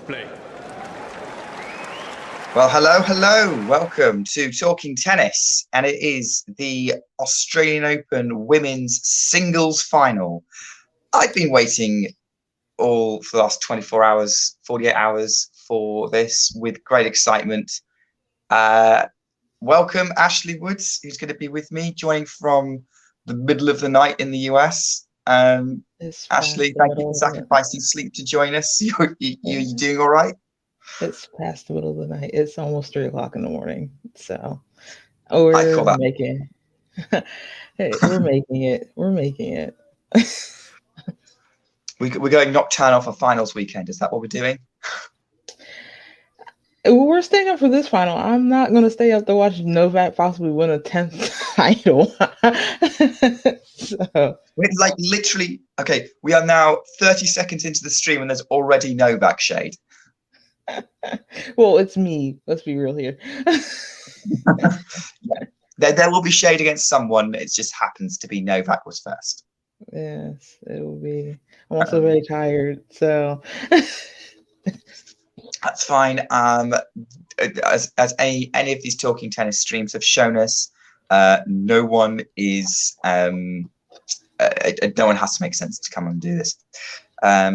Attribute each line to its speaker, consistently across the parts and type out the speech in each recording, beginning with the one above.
Speaker 1: Play.
Speaker 2: Well, hello. Welcome to Talking Tennis. And it is the Australian Open Women's Singles Final. I've been waiting all for the last 24 hours, 48 hours for this with great excitement. Welcome, Ashley Woods, who's going to be with me, joining from the middle of the night in the US. Ashley, thank you for sacrificing sleep to join us. You doing all right?
Speaker 3: It's past the middle of the night. It's almost 3 o'clock in the morning. So we're making we're making it.
Speaker 2: We're going nocturnal for finals weekend. Is that what we're doing?
Speaker 3: We're staying up for this final. I'm not going to stay up to watch Novak possibly win a 10th title. So.
Speaker 2: We're like literally, okay, we are now 30 seconds into the stream and there's already Novak shade.
Speaker 3: Well, it's me. Let's be real here.
Speaker 2: There will be shade against someone. It just happens to be Novak was first.
Speaker 3: Yes, it will be. I'm also very tired, so...
Speaker 2: That's fine. As any of these Talking Tennis streams have shown us, no one is no one has to make sense to come and do this.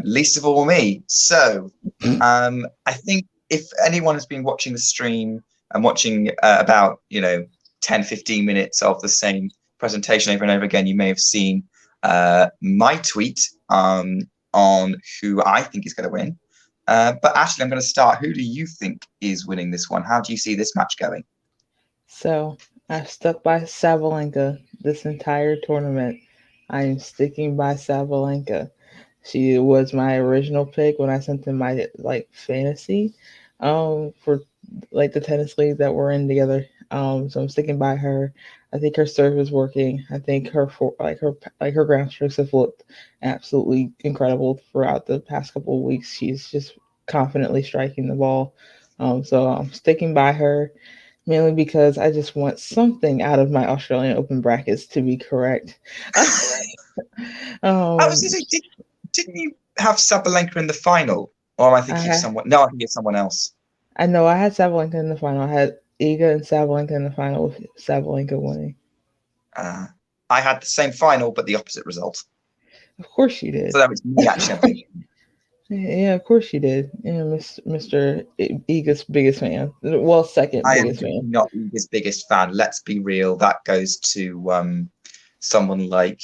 Speaker 2: Least of all me. So I think if anyone has been watching the stream and watching about 10-15 minutes of the same presentation over and over again, you may have seen my tweet on who I think is going to win. But Ashley, I'm going to start. Who do you think is winning this one? How do you see this match going?
Speaker 3: So I've stuck by Sabalenka this entire tournament. I am sticking by Sabalenka. She was my original pick when I sent in my fantasy for the tennis league that we're in together. So I'm sticking by her. I think her serve is working. I think her ground strokes have looked absolutely incredible throughout the past couple of weeks. She's just confidently striking the ball. So I'm sticking by her mainly because I just want something out of my Australian Open brackets to be correct.
Speaker 2: I was going to say, didn't you have Sabalenka in the final? Or am I thinking of someone? No, I think it's someone else.
Speaker 3: I know I had Sabalenka in the final. I had Iga and Sabalenka in the final with Sabalenka winning.
Speaker 2: I had the same final, but the opposite result.
Speaker 3: Of course you did.
Speaker 2: So that was me actually.
Speaker 3: Yeah, of course you did. Yeah, Mr. Iga's biggest fan. Well, second biggest fan.
Speaker 2: I am not Iga's biggest fan. Let's be real. That goes to someone like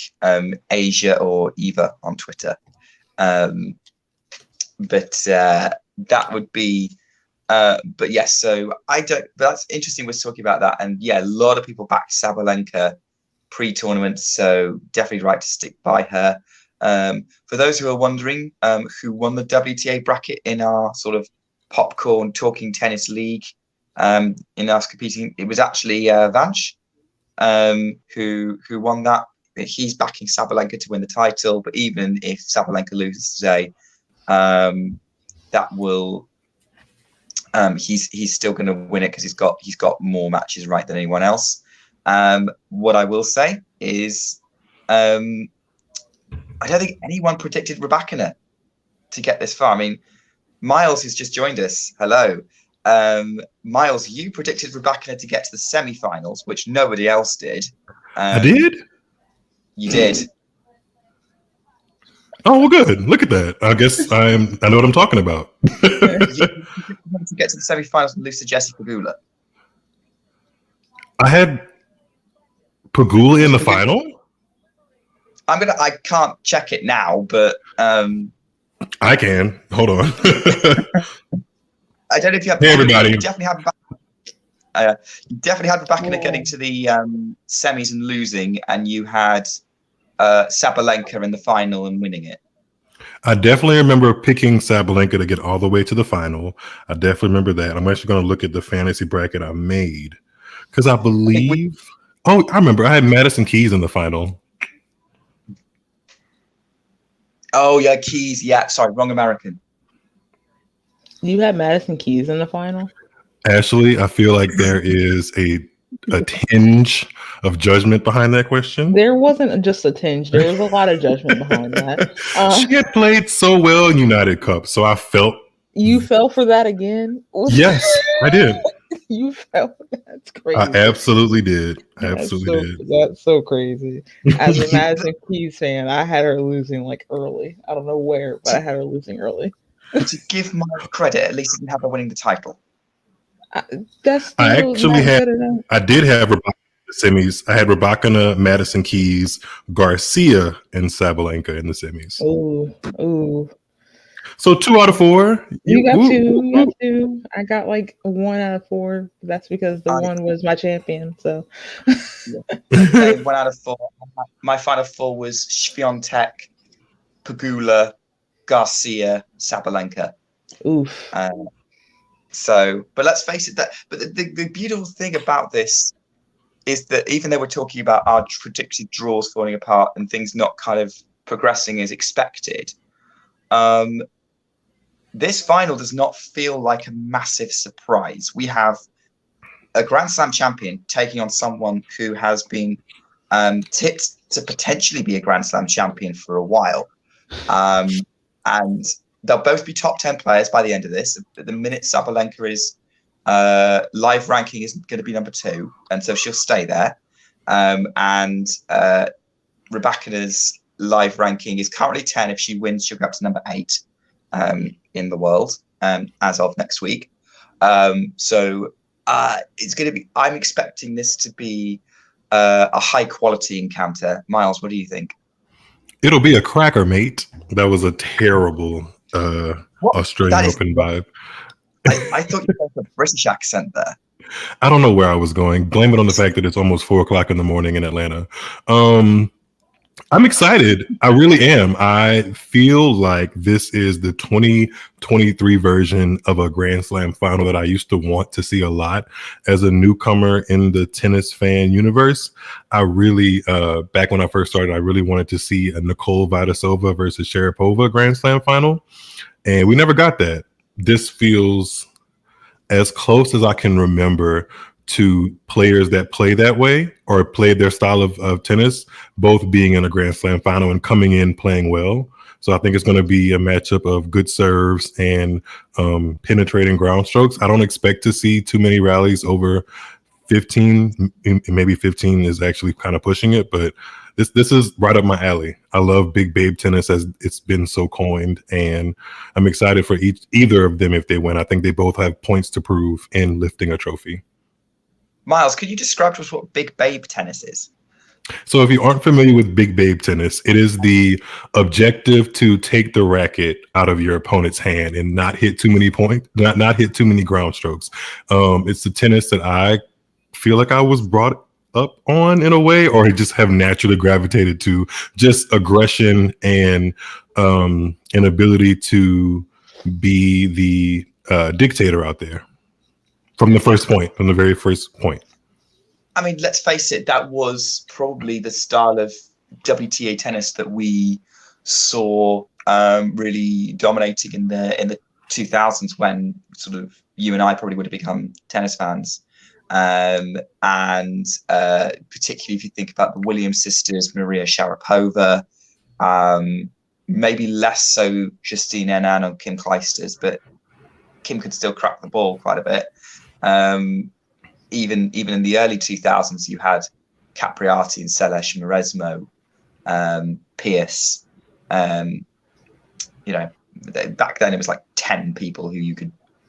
Speaker 2: Asia or Eva on Twitter. But that would be. But yes, so I don't. That's interesting. We're talking about that, and yeah, a lot of people backed Sabalenka pre-tournament, so definitely right to stick by her. For those who are wondering, who won the WTA bracket in our sort of popcorn Talking Tennis league, in us competing, it was actually Vanch, who won that. He's backing Sabalenka to win the title, but even if Sabalenka loses today, that will. He's still going to win it because he's got more matches right than anyone else. What I will say is, I don't think anyone predicted Rybakina to get this far. I mean, Miles has just joined us. Hello, Miles. You predicted Rybakina to get to the semi-finals, which nobody else did.
Speaker 4: I did.
Speaker 2: You did.
Speaker 4: Oh, well, good. Look at that. I guess I know what I'm talking about.
Speaker 2: To get to the semi-finals and lose to Jessie Pegula.
Speaker 4: I had Pegula in the final.
Speaker 2: I can't check it now, but
Speaker 4: I can. Hold on.
Speaker 2: I don't know if you have.
Speaker 4: Hey, everybody.
Speaker 2: You definitely had Rybakina getting to the semis and losing, and you had Sabalenka in the final and winning it.
Speaker 4: I definitely remember picking Sabalenka to get all the way to the final. I definitely remember that. I'm actually going to look at the fantasy bracket I made because I believe. I remember I had Madison Keys in the final.
Speaker 2: Oh yeah, Keys. Yeah, sorry, wrong American.
Speaker 3: You had Madison Keys in the final?
Speaker 4: Ashley, I feel like there is a tinge of judgment behind that question.
Speaker 3: There wasn't just a tinge. There was a lot of judgment behind that.
Speaker 4: She had played so well in United Cup, so I felt
Speaker 3: You fell for that again?
Speaker 4: Yes, I did.
Speaker 3: You fell. That's
Speaker 4: I
Speaker 3: crazy.
Speaker 4: absolutely did. I absolutely did.
Speaker 3: That's so crazy. As a Madison Keys fan, I had her losing like early. I don't know where, but I had her losing early.
Speaker 2: To give my credit, at least you didn't have her winning the title.
Speaker 3: That's still
Speaker 4: I actually
Speaker 3: not good enough.
Speaker 4: I did have Rybakina in the semis. I had Rybakina, Madison Keys, Garcia, and Sabalenka in the semis.
Speaker 3: Ooh.
Speaker 4: So 2 out of 4.
Speaker 3: You got two. You got two. I got like 1 out of 4. That's because the one was my champion. So
Speaker 2: Same, 1 out of 4. My final 4 was Świątek, Pegula, Garcia, Sabalenka.
Speaker 3: Oof.
Speaker 2: But let's face it, but the beautiful thing about this is that even though we're talking about our predicted draws falling apart and things not kind of progressing as expected, this final does not feel like a massive surprise. We have a Grand Slam champion taking on someone who has been tipped to potentially be a Grand Slam champion for a while. And they'll both be top 10 players by the end of this. The minute Sabalenka is live ranking is going to be number 2, and so she'll stay there. And Rybakina's live ranking is currently 10. If she wins, she'll go up to number 8 in the world as of next week. So it's going to be. I'm expecting this to be a high quality encounter. Miles, what do you think?
Speaker 4: It'll be a cracker, mate. That was a terrible Australian Open vibe.
Speaker 2: I thought you had a British accent there.
Speaker 4: I don't know where I was going. Blame it on the fact that it's almost 4 o'clock in the morning in Atlanta. I'm excited. I really am. I feel like this is the 2023 version of a Grand Slam final that I used to want to see a lot as a newcomer in the tennis fan universe. I really, back when I first started, I really wanted to see a Nicole Vadisova versus Sharapova Grand Slam final. And we never got that. This feels as close as I can remember to players that play that way or play their style of tennis, both being in a Grand Slam final and coming in playing well. So I think it's going to be a matchup of good serves and penetrating ground strokes. I don't expect to see too many rallies over 15. Maybe 15 is actually kind of pushing it, but this is right up my alley. I love big babe tennis, as it's been so coined, and I'm excited for either of them if they win. I think they both have points to prove in lifting a trophy.
Speaker 2: Miles, could you describe to us what big babe tennis is?
Speaker 4: So if you aren't familiar with big babe tennis, it is the objective to take the racket out of your opponent's hand and not hit too many points, not hit too many ground strokes. It's the tennis that I feel like I was brought up on in a way, or just have naturally gravitated to, just aggression and an ability to be the dictator out there from the very first point.
Speaker 2: I mean, let's face it, that was probably the style of WTA tennis that we saw really dominating in the 2000s, when sort of you and I probably would have become tennis fans. And particularly if you think about the Williams sisters, Maria Sharapova, maybe less so Justine Henin or Kim Clijsters, but Kim could still crack the ball quite a bit. Even in the early 2000s, you had Capriati and Selesh, Mauresmo, Pierce. Back then it was like 10 people who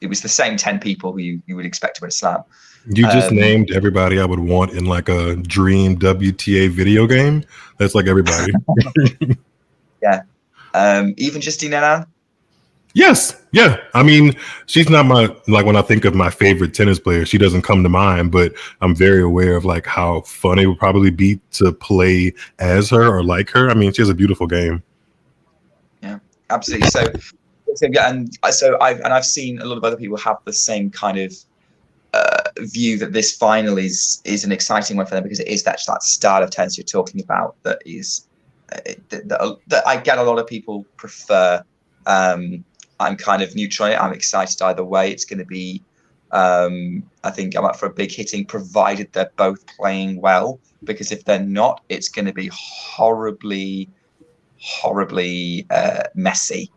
Speaker 2: it was the same 10 people who you would expect to win a slam.
Speaker 4: You just named everybody I would want in like a dream WTA video game. That's like everybody.
Speaker 2: Yeah. Even Justine Henin?
Speaker 4: Yes. Yeah. I mean, she's not when I think of my favorite tennis player, she doesn't come to mind, but I'm very aware of like how fun it would probably be to play as her or like her. I mean, she has a beautiful game.
Speaker 2: Yeah, absolutely. So I've seen a lot of other people have the same kind of view that this final is an exciting one for them, because it is that style of tennis you're talking about that is that I get a lot of people prefer. I'm kind of neutral. I'm excited either way. It's going to be, I think I'm up for a big hitting, provided they're both playing well, because if they're not, it's going to be horribly messy,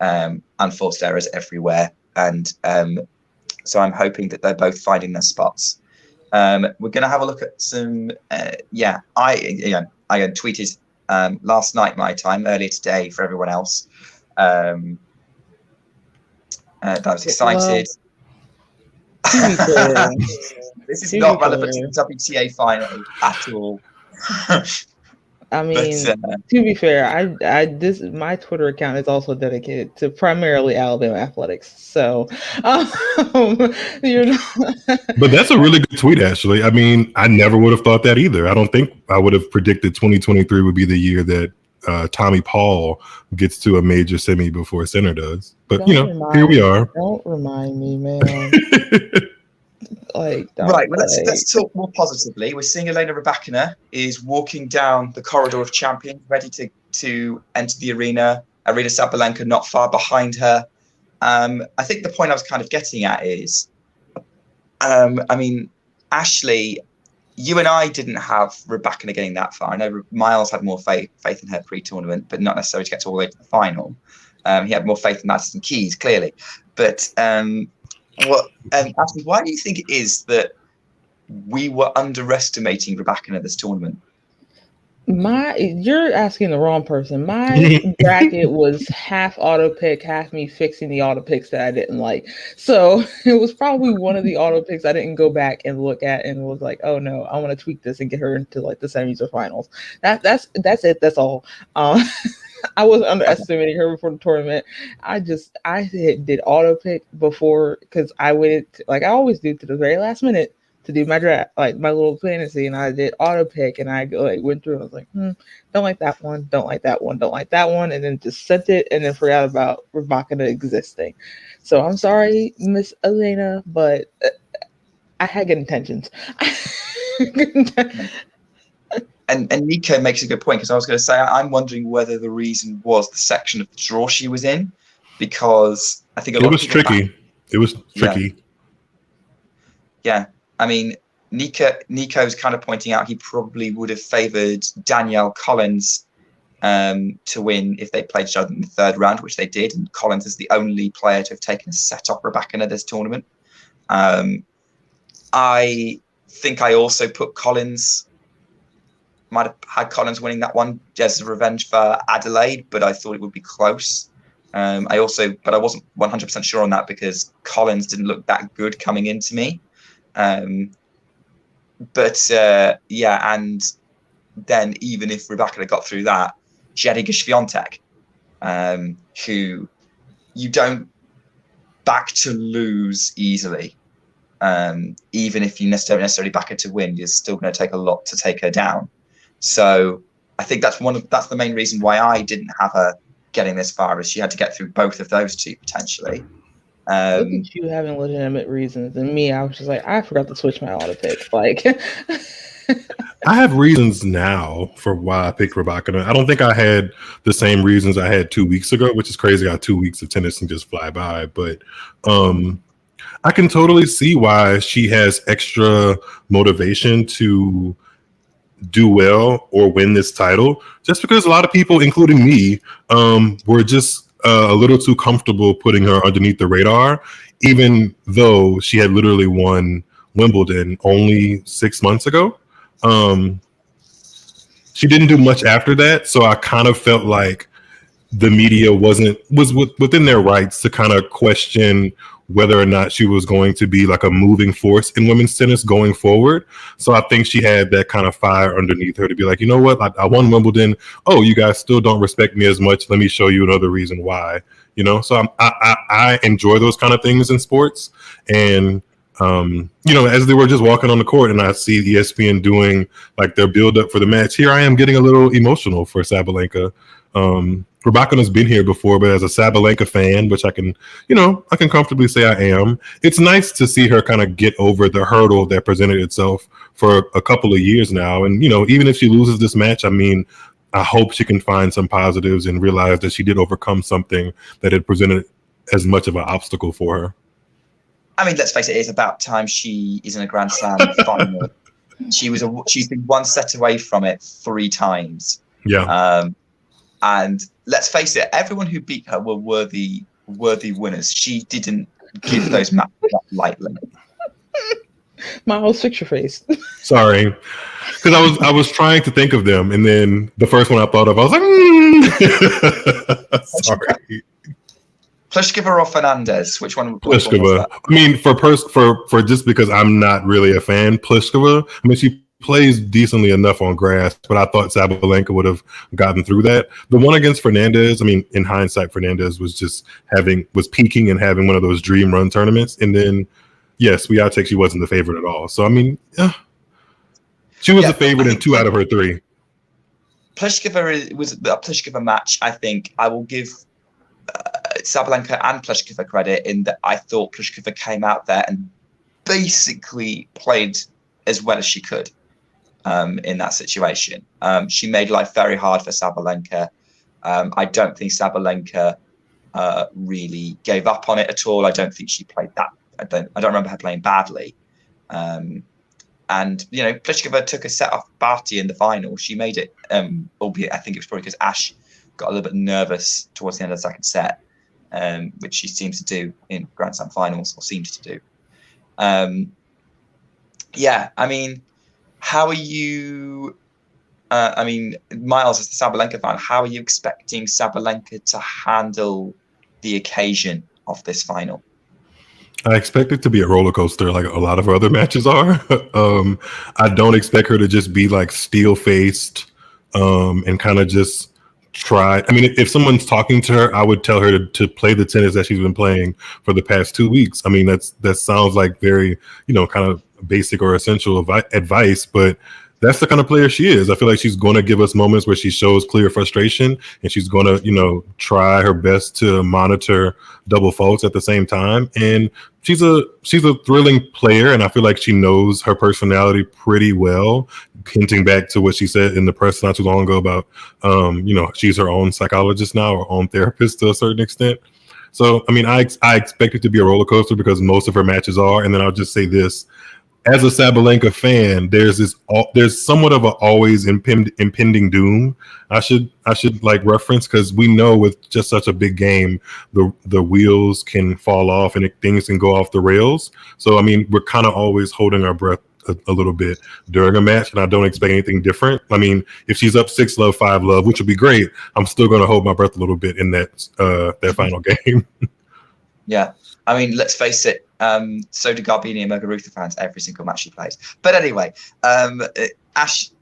Speaker 2: unforced errors everywhere. and so I'm hoping that they're both finding their spots. We're going to have a look at some. I tweeted last night my time, earlier today for everyone else. That I was excited. This is not relevant to the WTA final at all.
Speaker 3: I mean, to be fair, my Twitter account is also dedicated to primarily Alabama athletics. So, you know.
Speaker 4: But that's a really good tweet, actually. I mean, I never would have thought that either. I don't think I would have predicted 2023 would be the year that Tommy Paul gets to a major semi before Sinner does. But here we are.
Speaker 3: Don't remind me, man.
Speaker 2: Right, well, let's talk more positively. We're seeing Elena Rybakina is walking down the corridor of champions, ready to enter the arena. Aryna Sabalenka not far behind her. I think the point I was kind of getting at is, I mean, Ashley, you and I didn't have Rybakina getting that far. I know Miles had more faith in her pre-tournament, but not necessarily to get all the way to the final. He had more faith in Madison Keys, clearly. But Ashley, why do you think it is that we were underestimating Rybakina this tournament?
Speaker 3: You're asking the wrong person. My bracket was half auto pick, half me fixing the auto picks that I didn't like. So it was probably one of the auto picks I didn't go back and look at and was like, oh no, I want to tweak this and get her into like the semis or finals. That's it. That's all. I was underestimating her before the tournament. I did auto pick before because I waited like I always do to the very last minute to do my draft, like my little fantasy, and I did auto pick and I went through and I was like, don't like that one, don't like that one, don't like that one, and then just sent it and then forgot about Rybakina existing. So I'm sorry, Miss Elena, but I had good intentions.
Speaker 2: And Nico makes a good point, because I was going to say, I'm wondering whether the reason was the section of the draw she was in, because I think
Speaker 4: it was tricky. It was tricky.
Speaker 2: Yeah. I mean, Nico's kind of pointing out he probably would have favoured Danielle Collins to win if they played each other in the third round, which they did. And Collins is the only player to have taken a set off Rybakina this tournament. I think I also put might have had Collins winning that one as a revenge for Adelaide, but I thought it would be close. But I wasn't 100% sure on that because Collins didn't look that good coming into me. And then even if Rybakina got through that, Jediga Świątek, who you don't back to lose easily. Even if you don't necessarily back her to win, you're still going to take a lot to take her down. So I think that's the main reason why I didn't have her getting this far, is she had to get through both of those two potentially.
Speaker 3: Look at you having legitimate reasons, and me, I was just like, I forgot to switch my auto pick. Like,
Speaker 4: I have reasons now for why I picked Rybakina. I don't think I had the same reasons I had 2 weeks ago, which is crazy how 2 weeks of tennis can just fly by. But I can totally see why she has extra motivation to do well or win this title, just because a lot of people, including me, were just a little too comfortable putting her underneath the radar, even though she had literally won Wimbledon only 6 months ago. She didn't do much after that, so I kind of felt like the media was within their rights to kind of question whether or not she was going to be like a moving force in women's tennis going forward. So I think she had that kind of fire underneath her to be like, you know what, I won Wimbledon. Oh, you guys still don't respect me as much. Let me show you another reason why. So I enjoy those kind of things in sports. And as they were just walking on the court and I see ESPN doing like their build up for the match, here I am getting a little emotional for Sabalenka. Rybakina's been here before, but as a Sabalenka fan, which I can comfortably say I am, it's nice to see her kind of get over the hurdle that presented itself for a couple of years now. And, even if she loses this match, I mean, I hope she can find some positives and realize that she did overcome something that had presented as much of an obstacle for her.
Speaker 2: I mean, let's face it, it's about time she is in a Grand Slam final. She's been one set away from it 3 times.
Speaker 4: Yeah.
Speaker 2: And let's face it, everyone who beat her were worthy winners. She didn't give those matches up lightly.
Speaker 3: Miles, fix your face.
Speaker 4: Sorry, because I was trying to think of them, and then the first one I thought of, I was like, sorry.
Speaker 2: Pliskova or Fernandez? Which one?
Speaker 4: Pliskova. I mean, for just because I'm not really a fan, Pliskova. I mean, she plays decently enough on grass, but I thought Sabalenka would have gotten through that. The one against Fernandez, I mean, in hindsight, Fernandez was peaking and having one of those dream run tournaments, and then yes, we ought to take she wasn't the favorite at all. So I mean, she was a favorite in 2 out of her 3.
Speaker 2: Pliskova was a Pliskova match. I think I will give Sabalenka and Pliskova credit in that I thought Pliskova came out there and basically played as well as she could in that situation. She made life very hard for Sabalenka. I don't think Sabalenka really gave up on it at all. I don't think she played that. I don't remember her playing badly. And you know, Pliskova took a set off Barty in the final. She made it, albeit I think it was probably because Ash got a little bit nervous towards the end of the second set, which she seems to do in Grand Slam finals, or seems to do. Yeah, I mean, how are you? I mean, Miles, as the Sabalenka fan, how are you expecting Sabalenka to handle the occasion of this final?
Speaker 4: I expect it to be a roller coaster, like a lot of her other matches are. I don't expect her to just be like steel faced and kind of just try. I mean, if someone's talking to her, I would tell her to play the tennis that she's been playing for the past 2 weeks. I mean, that sounds like very, kind of basic or essential advice, but that's the kind of player she is. I feel like she's going to give us moments where she shows clear frustration, and she's going to, try her best to monitor double faults at the same time. And she's a thrilling player, and I feel like she knows her personality pretty well, hinting back to what she said in the press not too long ago about, she's her own psychologist now, or own therapist to a certain extent. So, I mean, I expect it to be a roller coaster because most of her matches are. And then I'll just say this. As a Sabalenka fan, there's somewhat of a always impending doom. I should like reference, because we know with just such a big game, the wheels can fall off and things can go off the rails. So I mean, we're kind of always holding our breath a little bit during a match, and I don't expect anything different. I mean, if she's up 6-love, 5-love, which would be great, I'm still going to hold my breath a little bit in that final game.
Speaker 2: Yeah, I mean, let's face it. So do Garbini and Muguruza fans every single match she plays. But anyway, Ashley,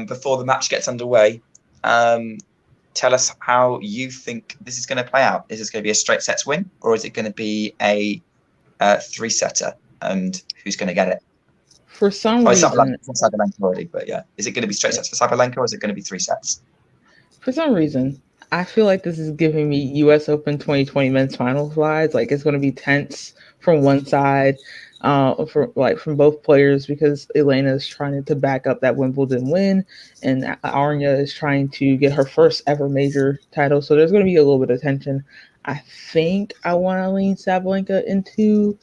Speaker 2: before the match gets underway, tell us how you think this is going to play out. Is this going to be a straight sets win, or is it going to be a 3-setter? And who's going to get it?
Speaker 3: For some reason,
Speaker 2: Sabalenka already, but yeah, is it going to be straight sets for Sabalenka, or is it going to be 3 sets?
Speaker 3: For some reason, I feel like this is giving me U.S. Open 2020 men's finals vibes. Like, it's going to be tense from one side, from both players, because Elena is trying to back up that Wimbledon win, and Aryna is trying to get her first ever major title. So there's going to be a little bit of tension. I think I want to lean Sabalenka into,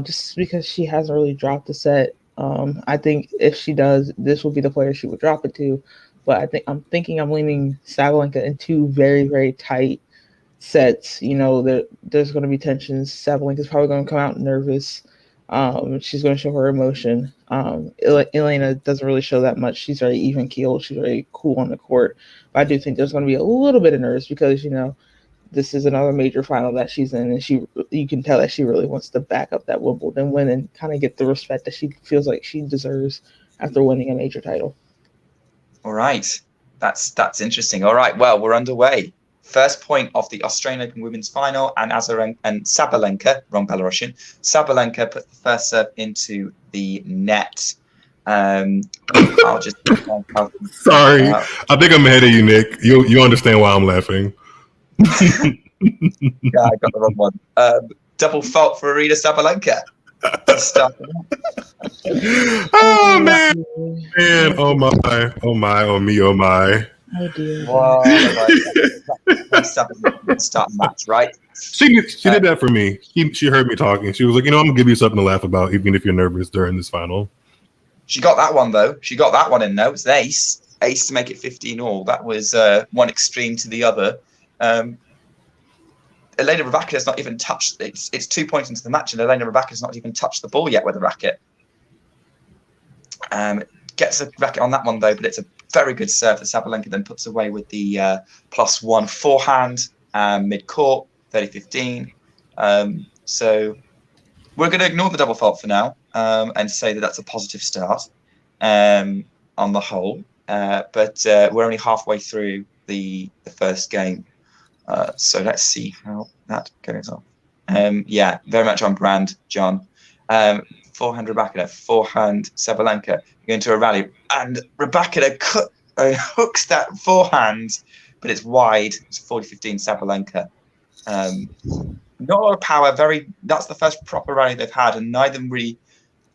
Speaker 3: just because she hasn't really dropped a set. I think if she does, this will be the player she would drop it to. But I'm leaning Sabalenka in 2 very, very tight sets. There's going to be tensions. Sabalenka's probably going to come out nervous. She's going to show her emotion. Elena doesn't really show that much. She's very even keeled. She's very cool on the court. But I do think there's going to be a little bit of nerves because this is another major final that she's in, and you can tell that she really wants to back up that Wimbledon win and kind of get the respect that she feels like she deserves after winning a major title.
Speaker 2: All right, that's interesting. All right, well, we're underway. First point of the Australian Open Women's Final, and Sabalenka, wrong Belarusian, Sabalenka put the first serve into the net. I'll just
Speaker 4: sorry. I think I'm ahead of you, Nick. You understand why I'm laughing.
Speaker 2: Yeah, I got the wrong one. Double fault for Aryna Sabalenka.
Speaker 4: Oh man! Oh my!
Speaker 3: Oh dear.
Speaker 2: Wow, start match, right?
Speaker 4: She did that for me. She heard me talking. She was like, I'm gonna give you something to laugh about, even if you're nervous during this final.
Speaker 2: She got that one though. She got that one in though. It was an ace to make it 15 all. That was one extreme to the other. Elena Rybakina's not even touched. It's 2 points into the match, and Elena Rybakina's not even touched the ball yet with the racket. Gets a racket on that one though, but it's a very good serve that Sabalenka then puts away with the +1 forehand mid court, 30-15. So we're going to ignore the double fault for now and say that that's a positive start on the whole. But we're only halfway through the first game. So let's see how that goes on. Yeah, very much on brand, John. Forehand Rybakina, forehand Sabalenka into a rally, and Rybakina hooks that forehand, but it's wide. It's 40-15 Sabalenka. Not a lot of power. That's the first proper rally they've had, and neither really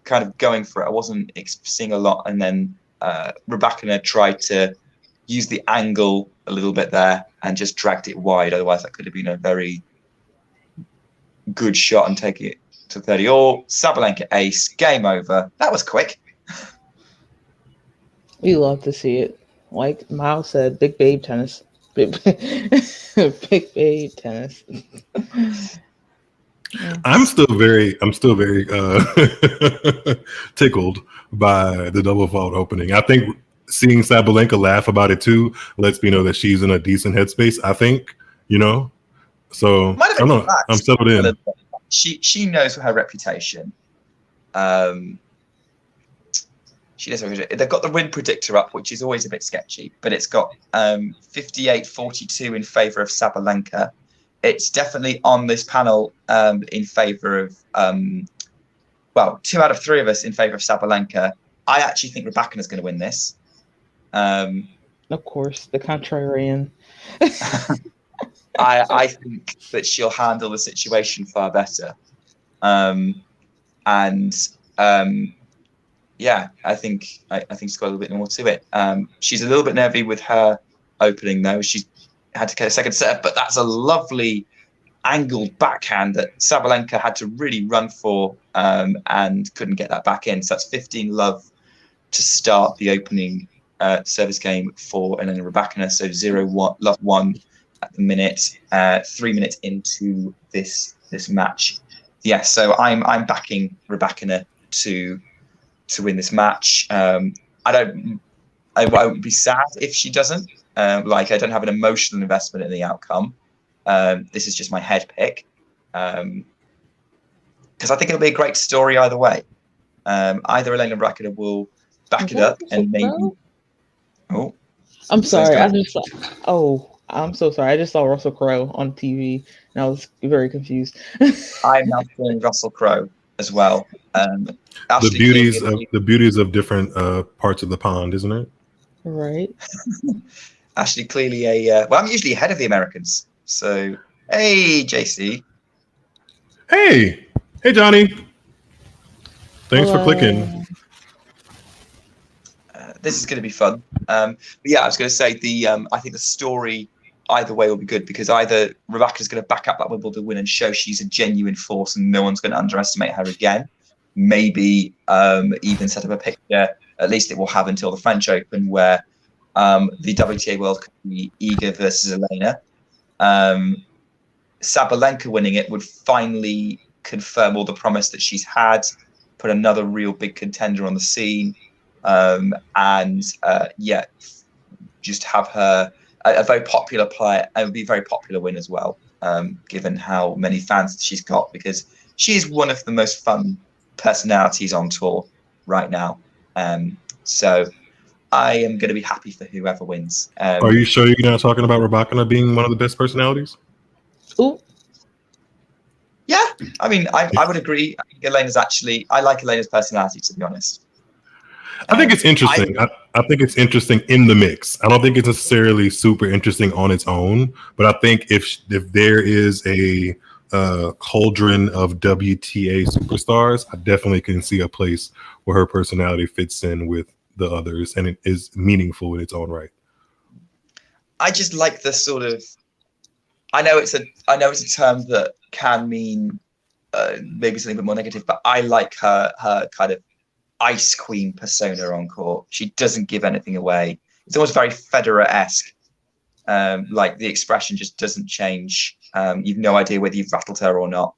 Speaker 2: kind of going for it. I wasn't seeing a lot, and then Rybakina tried to use the angle a little bit there and just dragged it wide. Otherwise, that could have been a very good shot and taking it to 30-all. Sabalenka ace. Game over. That was quick.
Speaker 3: We love to see it. Like Miles said, big babe tennis. Big babe tennis.
Speaker 4: I'm still very tickled by the double fault opening. I think seeing Sabalenka laugh about it too lets me know that she's in a decent headspace. I think, so I don't know. I'm settled in.
Speaker 2: She knows her reputation. She knows her reputation. They've got the win predictor up, which is always a bit sketchy, but it's got 58-42 in favour of Sabalenka. It's definitely on this panel in favour of 2 out of 3 of us in favour of Sabalenka. I actually think Rybakina's going to win this.
Speaker 3: Of course, the contrarian.
Speaker 2: I think that she'll handle the situation far better. Yeah, I think she's got a little bit more to it. She's a little bit nervy with her opening though. She's had to get a second serve, but that's a lovely angled backhand that Sabalenka had to really run for and couldn't get that back in. So that's 15 love to start the opening service game for Elena Rybakina. So 0-1 love 1 at the minute. 3 minutes into this match. Yeah, so I'm backing Rybakina to win this match. I won't be sad if she doesn't. I don't have an emotional investment in the outcome. This is just my head pick. Because I think it'll be a great story either way. Either Elena Rybakina will back it up and maybe. Oh,
Speaker 3: I'm sorry. I'm so sorry. I just saw Russell Crowe on TV and I was very confused.
Speaker 2: I'm now feeling Russell Crowe as well.
Speaker 4: The beauties of different parts of the pond, isn't it?
Speaker 3: Right.
Speaker 2: Ashley clearly I'm usually ahead of the Americans. So, hey, JC.
Speaker 4: Hey, Johnny. Thanks for clicking.
Speaker 2: This is going to be fun. But yeah, I was going to say I think the story either way will be good because either Rybakina's going to back up that Wimbledon win and show she's a genuine force and no one's going to underestimate her again. Maybe even set up a picture. At least it will have until the French Open where the WTA World Cup will be Iga versus Elena. Sabalenka winning it would finally confirm all the promise that she's had, put another real big contender on the scene, just have her a very popular player. It would be a very popular win as well, given how many fans she's got, because she is one of the most fun personalities on tour right now. So I am going to be happy for whoever wins.
Speaker 4: Are you sure you're not talking about Rybakina being one of the best personalities?
Speaker 3: Ooh.
Speaker 2: Yeah, I mean, I would agree. I like Elena's personality, to be honest.
Speaker 4: I think it's interesting. I think it's interesting in the mix. I don't think it's necessarily super interesting on its own, but I think if there is a cauldron of WTA superstars, I definitely can see a place where her personality fits in with the others, and it is meaningful in its own right.
Speaker 2: I just like the sort of. I know it's a term that can mean maybe something a bit more negative, but I like her kind of ice queen persona on court. She doesn't give anything away. It's almost very Federer-esque. Like the expression just doesn't change You've no idea whether you've rattled her or not.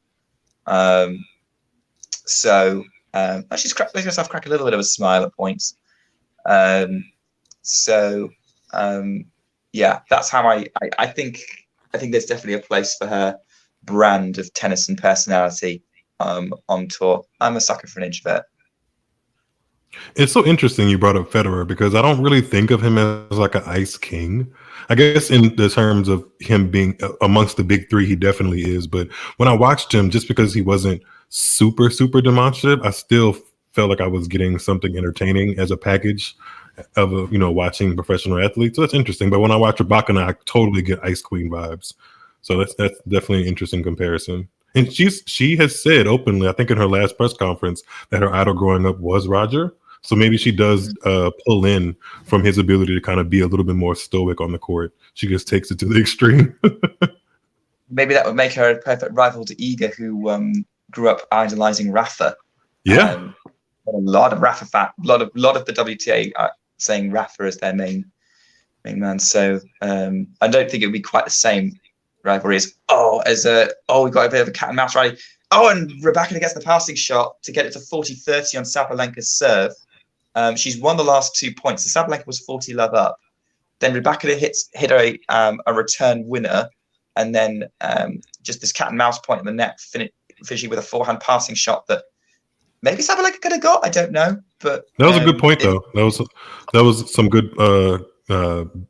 Speaker 2: So she's making herself crack a little bit of a smile at points. Yeah, that's how I think there's definitely a place for her brand of tennis and personality on tour. I'm a sucker for an introvert.
Speaker 4: It's so interesting you brought up Federer because I don't really think of him as like an ice king. I guess in the terms of him being amongst the big three, he definitely is. But when I watched him, just because he wasn't super, super demonstrative, I still felt like I was getting something entertaining as a package of watching professional athletes. So that's interesting. But when I watch Rybakina, I totally get Ice Queen vibes. So that's definitely an interesting comparison. And she has said openly, I think in her last press conference, that her idol growing up was Roger. So maybe she does pull in from his ability to kind of be a little bit more stoic on the court. She just takes it to the extreme.
Speaker 2: Maybe that would make her a perfect rival to Iga, who grew up idolizing Rafa.
Speaker 4: Yeah,
Speaker 2: a lot of Rafa fan, a lot of the WTA are saying Rafa is their main man. So I don't think it would be quite the same rivalry as we got a bit of a cat and mouse rally. Oh, and Rybakina gets the passing shot to get it to 40-30 on Sabalenka's serve. She's won the last 2 points. So Sabalenka was 40-love up. Then Rybakina hit a return winner, and then just this cat and mouse point in the net, finishing with a forehand passing shot that maybe Sabalenka could have got. I don't know, but
Speaker 4: that was a good point though. That was some good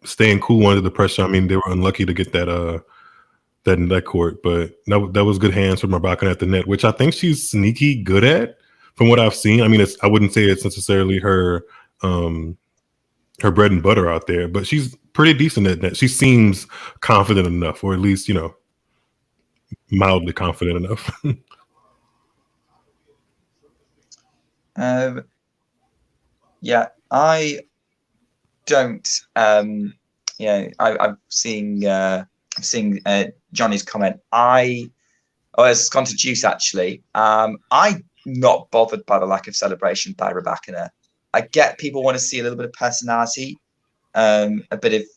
Speaker 4: staying cool under the pressure. I mean, they were unlucky to get that in that court, but that was good hands from Rybakina at the net, which I think she's sneaky good at. From what I've seen, I mean, I wouldn't say it's necessarily her bread and butter out there, but she's pretty decent at that. She seems confident enough, or at least mildly confident enough.
Speaker 2: Yeah, I don't. I'm seeing Johnny's comment. It's gone to Juice actually. I'm not bothered by the lack of celebration by Rybakina. I get people want to see a little bit of personality, a bit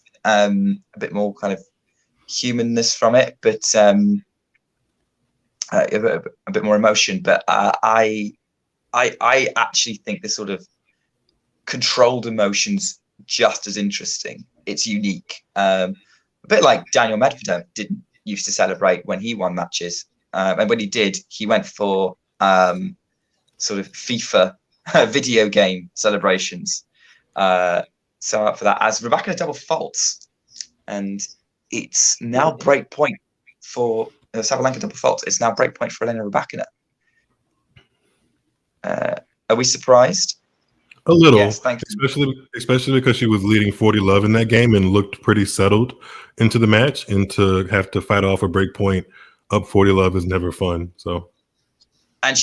Speaker 2: more kind of humanness from it, but a bit more emotion. But I actually think this sort of controlled emotions just as interesting. It's unique. A bit like Daniel Medvedev didn't used to celebrate when he won matches, and when he did, he went for sort of FIFA video game celebrations. So up for that as Rybakina double faults, and it's now break point for Sabalenka double faults. It's now break point for Elena Rybakina. Are we surprised?
Speaker 4: A little,
Speaker 2: yes, thank you.
Speaker 4: Especially because she was leading 40-love in that game and looked pretty settled into the match, and to have to fight off a break point up 40-love is never fun. So, and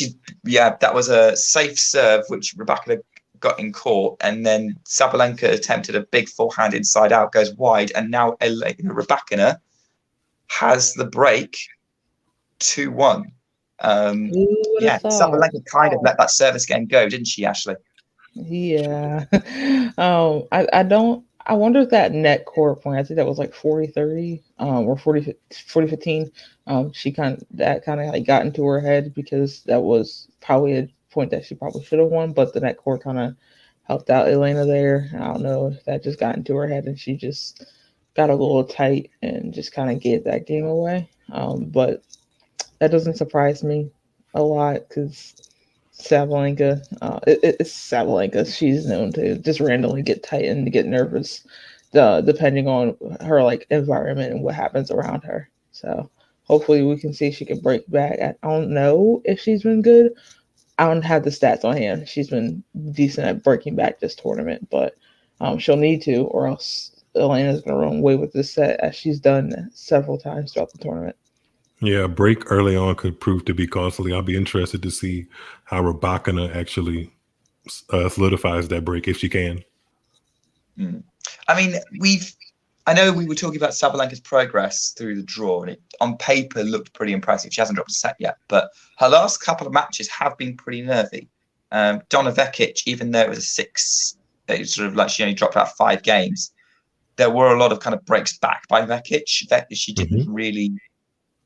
Speaker 2: that was a safe serve which Rybakina got in court, and then Sabalenka attempted a big forehand inside out, goes wide, and now Elena Rybakina has the break 2-1. Sabalenka kind of let that service game go, didn't she, Ashley?
Speaker 3: Yeah. I wonder if that net court point, I think that was like 40-30, or 40-15. She kind of like got into her head, because that was probably a point that she probably should have won, but the net court kind of helped out Elena there. I don't know if that just got into her head and she just got a little tight and just kind of gave that game away. But that doesn't surprise me a lot, because Sabalenka, it's Sabalenka. She's known to just randomly get tight and to get nervous, depending on her like environment and what happens around her. So hopefully we can see she can break back. I don't know if she's been good. I don't have the stats on hand. She's been decent at breaking back this tournament, but she'll need to, or else Elena's going to run away with this set, as she's done several times throughout the tournament.
Speaker 4: Yeah, a break early on could prove to be costly. I'll be interested to see how Rybakina actually solidifies that break, if she can.
Speaker 2: I mean, I know we were talking about Sabalenka's progress through the draw, and it on paper looked pretty impressive. She hasn't dropped a set yet, but her last couple of matches have been pretty nervy. Donna Vekic, even though it was a 6, it sort of like she only dropped out 5 games, there were a lot of kind of breaks back by Vekic. She didn't really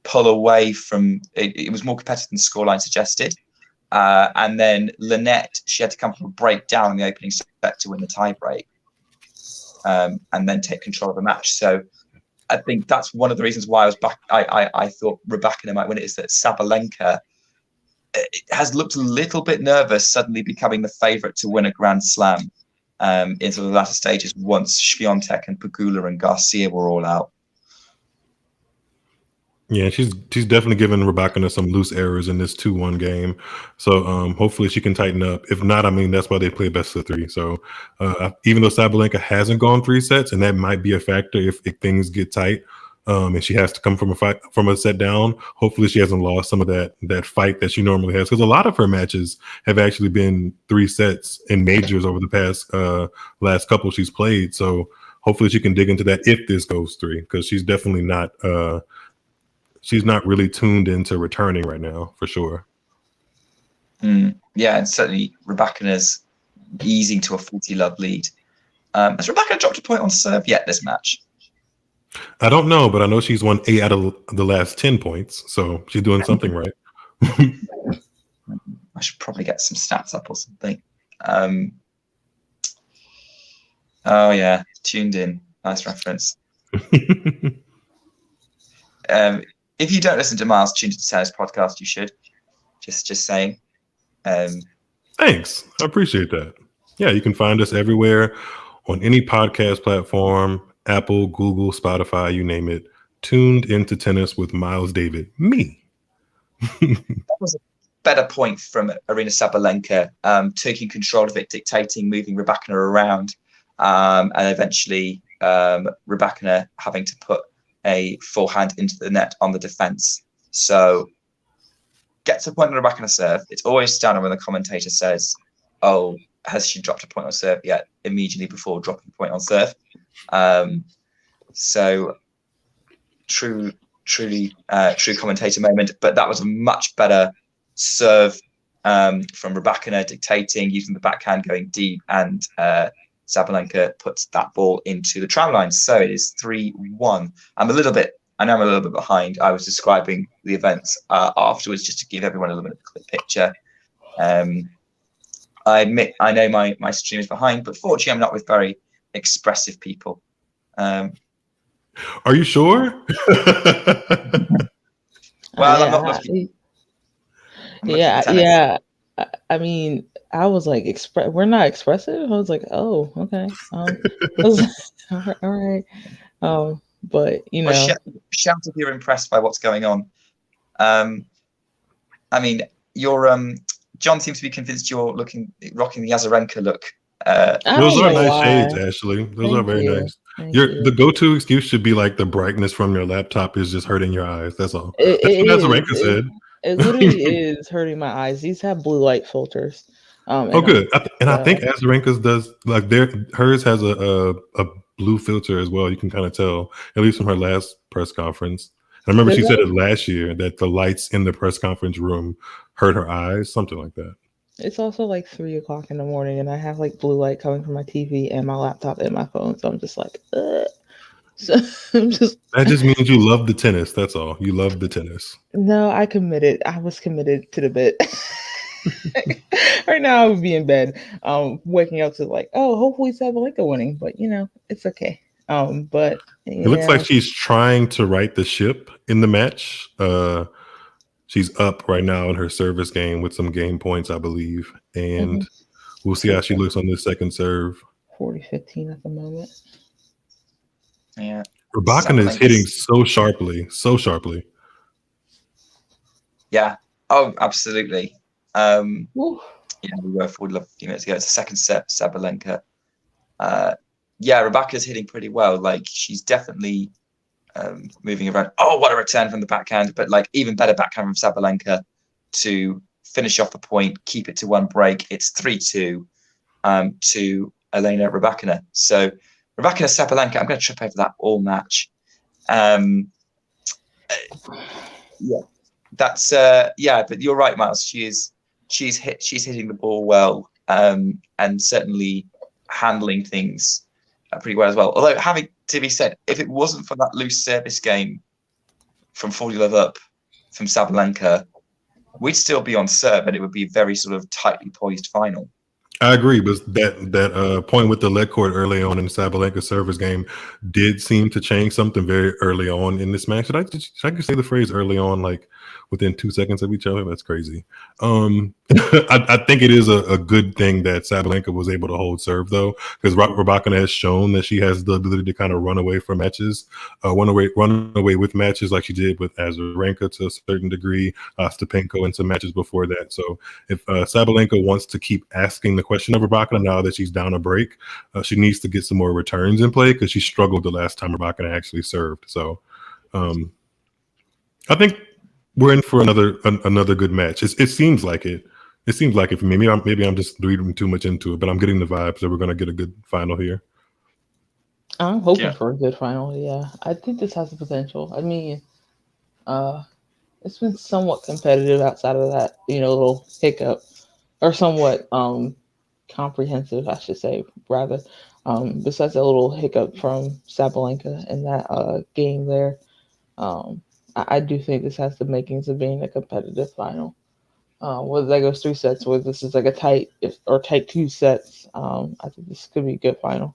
Speaker 2: pull away from it. It was more competitive than the scoreline suggested. And then Lynette, she had to come from a breakdown in the opening set to win the tie break, and then take control of the match. So I think that's one of the reasons why I was back. I thought Rybakina might win it, is that Sabalenka has looked a little bit nervous, suddenly becoming the favourite to win a Grand Slam into the latter stages once Swiatek and Pegula and Garcia were all out.
Speaker 4: Yeah, she's definitely given Rybakina some loose errors in this 2-1 game. So hopefully she can tighten up. If not, I mean, that's why they play best of 3. So even though Sabalenka hasn't gone 3 sets, and that might be a factor if things get tight, and she has to come from a set down, hopefully she hasn't lost some of that fight that she normally has. Because a lot of her matches have actually been 3 sets in majors over the past last couple she's played. So hopefully she can dig into that if this goes 3, because she's definitely not she's not really tuned into returning right now, for sure.
Speaker 2: Yeah, and certainly Rybakina's easing to a 40-love lead. Has Rybakina dropped a point on serve yet this match?
Speaker 4: I don't know, but I know she's won 8 out of the last 10 points, so she's doing something right.
Speaker 2: I should probably get some stats up or something. Oh yeah, tuned in. Nice reference. If you don't listen to Miles Tuned to Tennis podcast, you should. Just saying.
Speaker 4: Thanks. I appreciate that. Yeah, you can find us everywhere on any podcast platform, Apple, Google, Spotify, you name it. Tuned into Tennis with Miles David. Me.
Speaker 2: That was a better point from Aryna Sabalenka, taking control of it, dictating, moving Rybakina around, and eventually Rybakina having to put a forehand into the net on the defense. So gets a point on Rybakina serve. It's always standard when the commentator says, "Oh, has she dropped a point on serve yet?" Immediately before dropping a point on serve. So true commentator moment. But that was a much better serve from Rybakina, dictating, using the backhand, going deep, and Sabalenka puts that ball into the tram line. So it is 3-1. I know I'm a little bit behind. I was describing the events afterwards just to give everyone a little bit of a clear picture. I admit I know my stream is behind, but fortunately I'm not with very expressive people.
Speaker 4: Are you sure?
Speaker 2: Well, I'm not looking.
Speaker 3: Yeah. I mean, I was like, we're not expressive. I was like, oh, okay. I was like, all right. But you know,
Speaker 2: shout if you're impressed by what's going on. I mean, John seems to be convinced you're rocking the Azarenka look.
Speaker 4: Those are nice shades, Ashley. Those are very nice. The go-to excuse should be like the brightness from your laptop is just hurting your eyes. That's all. That's what Azarenka said.
Speaker 3: It literally is hurting my eyes. These have blue light filters.
Speaker 4: Good. I think Azarenka's does, like, hers has a blue filter as well. You can kind of tell, at least from her last press conference. I remember she said it last year that the lights in the press conference room hurt her eyes, something like that.
Speaker 3: It's also like 3 o'clock in the morning, and I have like blue light coming from my TV and my laptop and my phone. So I'm just like, So I'm just.
Speaker 4: That just means you love the tennis. That's all. You love the tennis.
Speaker 3: No, I was committed to the bit. Right now, I would be in bed, waking up to like, oh, hopefully Sabalenka winning, but you know, it's okay. But
Speaker 4: it looks like she's trying to right the ship in the match. She's up right now in her service game with some game points, I believe, and we'll see how she looks on this second serve.
Speaker 3: 40-15 at the moment.
Speaker 2: Yeah,
Speaker 4: Rybakina is hitting so sharply. Yeah.
Speaker 2: Oh, absolutely. Yeah, we were forward a few minutes ago. It's the second set, Sabalenka. Yeah, Rybakina's hitting pretty well. Like, she's definitely moving around. Oh, what a return from the backhand! But like, even better backhand from Sabalenka to finish off the point, keep it to one break. It's 3-2 to Elena Rybakina. So Rybakina Sabalenka, I'm going to trip over that all match. Yeah, that's but you're right, Miles. She's hitting the ball well, and certainly handling things pretty well as well. Although, having to be said, if it wasn't for that loose service game from 40 love up from Sabalenka, we'd still be on serve, and it would be a very sort of tightly poised final.
Speaker 4: I agree, but that point with the leg court early on in the Sabalenka servers game did seem to change something very early on in this match. Should I say the phrase early on, like within 2 seconds of each other? That's crazy. I think it is a good thing that Sabalenka was able to hold serve, though, because Rybakina has shown that she has the ability to kind of run away from matches, run away with matches like she did with Azarenka to a certain degree, Stepanko in some matches before that. So if Sabalenka wants to keep asking the question of Rybakina now that she's down a break, she needs to get some more returns in play because she struggled the last time Rybakina actually served. So I think we're in for another good match. It seems like it. It seems like it for me. Maybe I'm just reading too much into it, but I'm getting the vibes that we're going to get a good final here.
Speaker 3: I'm hoping for a good final. Yeah, I think this has the potential. I mean, it's been somewhat competitive outside of that, little hiccup, or somewhat comprehensive, I should say, rather. Besides that little hiccup from Sabalenka in that game there, I do think this has the makings of being a competitive final. Whether that goes 3 sets, whether this is like a tight 2 sets, I think this could be a good final.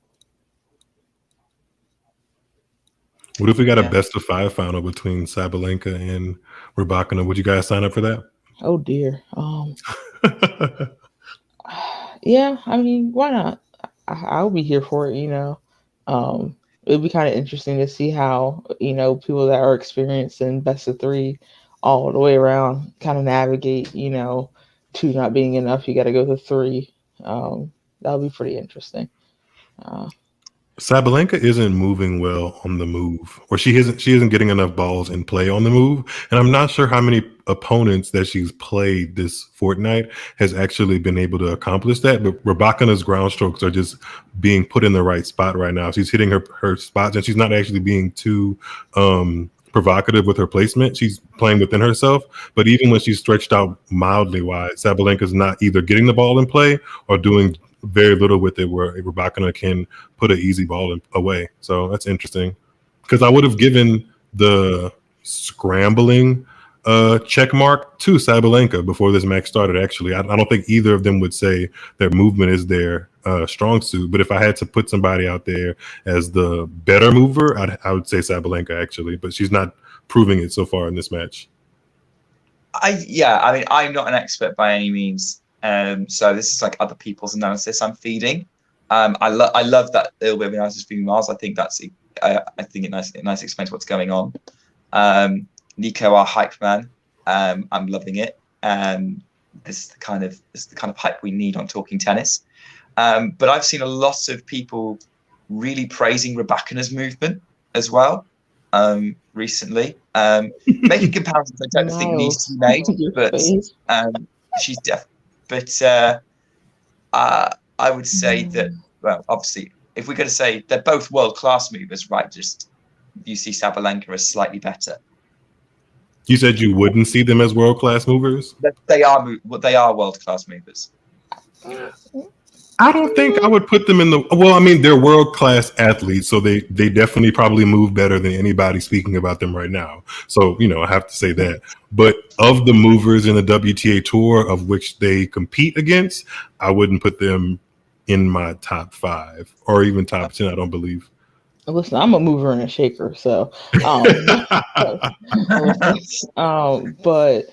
Speaker 4: What if we got a best of 5 final between Sabalenka and Rybakina? Would you guys sign up for that?
Speaker 3: Oh dear. Yeah, I mean, why not? I'll be here for it. It'd be kind of interesting to see how people that are experienced in best of 3 all the way around kind of navigate. 2 not being enough, you got to go to 3. That'll be pretty interesting.
Speaker 4: Sabalenka isn't moving well on the move, or she isn't getting enough balls in play on the move. And I'm not sure how many opponents that she's played this fortnight has actually been able to accomplish that. But Rybakina's ground strokes are just being put in the right spot right now. She's hitting her spots, and she's not actually being too provocative with her placement. She's playing within herself. But even when she's stretched out mildly wide, Sabalenka's not either getting the ball in play or doing very little with it, where Rybakina can put an easy ball away. So that's interesting, because I would have given the scrambling check mark to Sabalenka before this match started. Actually, I don't think either of them would say their movement is their strong suit. But if I had to put somebody out there as the better mover, I would say Sabalenka, actually. But she's not proving it so far in this match.
Speaker 2: I mean, I'm not an expert by any means. So this is like other people's analysis I'm feeding. I love that little bit of analysis from Mars. I think it nicely explains what's going on. Nico, our hype man, I'm loving it. This is the kind of hype we need on Talking Tennis. But I've seen a lot of people really praising Rybakina's movement as well recently. Making comparisons I don't think needs to be made, but she's definitely. But I would say that, well, obviously, if we're going to say they're both world-class movers, right, just you see Sabalenka as slightly better.
Speaker 4: You said you wouldn't see them as world-class movers?
Speaker 2: They are world-class movers.
Speaker 4: I don't think I would put them in the... Well, I mean, they're world-class athletes, so they definitely probably move better than anybody speaking about them right now. So, I have to say that. But of the movers in the WTA Tour of which they compete against, I wouldn't put them in my top 5 or even top 10, I don't believe.
Speaker 3: Listen, I'm a mover and a shaker, so... but,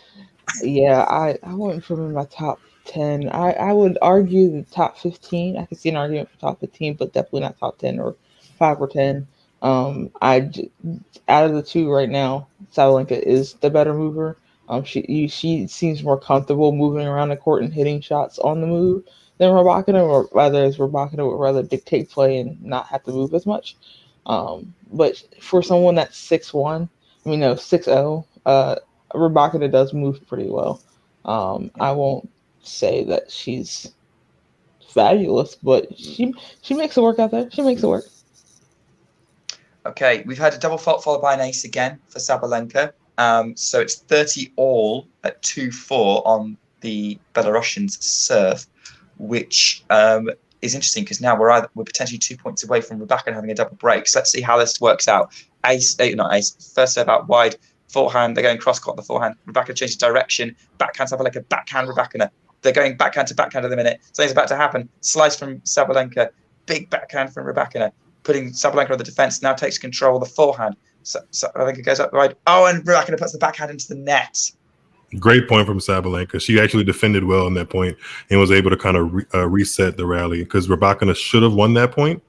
Speaker 3: yeah, I wouldn't put them in my top 10. I would argue the top 15. I could see an argument for top 15, but definitely not top 10 or 5 or 10. Out of the 2 right now, Sabalenka is the better mover. She seems more comfortable moving around the court and hitting shots on the move than Rybakina, or rather, as Rybakina would rather dictate play and not have to move as much. But for someone that's 6'1", 6'0", Rybakina does move pretty well. I won't say that she's fabulous, but she makes it work out there. She makes it work.
Speaker 2: Okay, we've had a double fault followed by an ace again for Sabalenka. So it's 30 all at 2-4 on the Belarusians' serve, which is interesting because now we're potentially 2 points away from Rybakina having a double break. So let's see how this works out. Not ace. First serve out wide forehand. They're going cross court the forehand. Rybakina changes direction. Backhand Sabalenka, backhand Rybakina. They're going backhand to backhand at the minute. Something's about to happen. Slice from Sabalenka. Big backhand from Rybakina. Putting Sabalenka on the defense. Now takes control of the forehand. So I think it goes up right. Oh, and Rybakina puts the backhand into the net.
Speaker 4: Great point from Sabalenka. She actually defended well in that point and was able to kind of reset the rally because Rybakina should have won that point,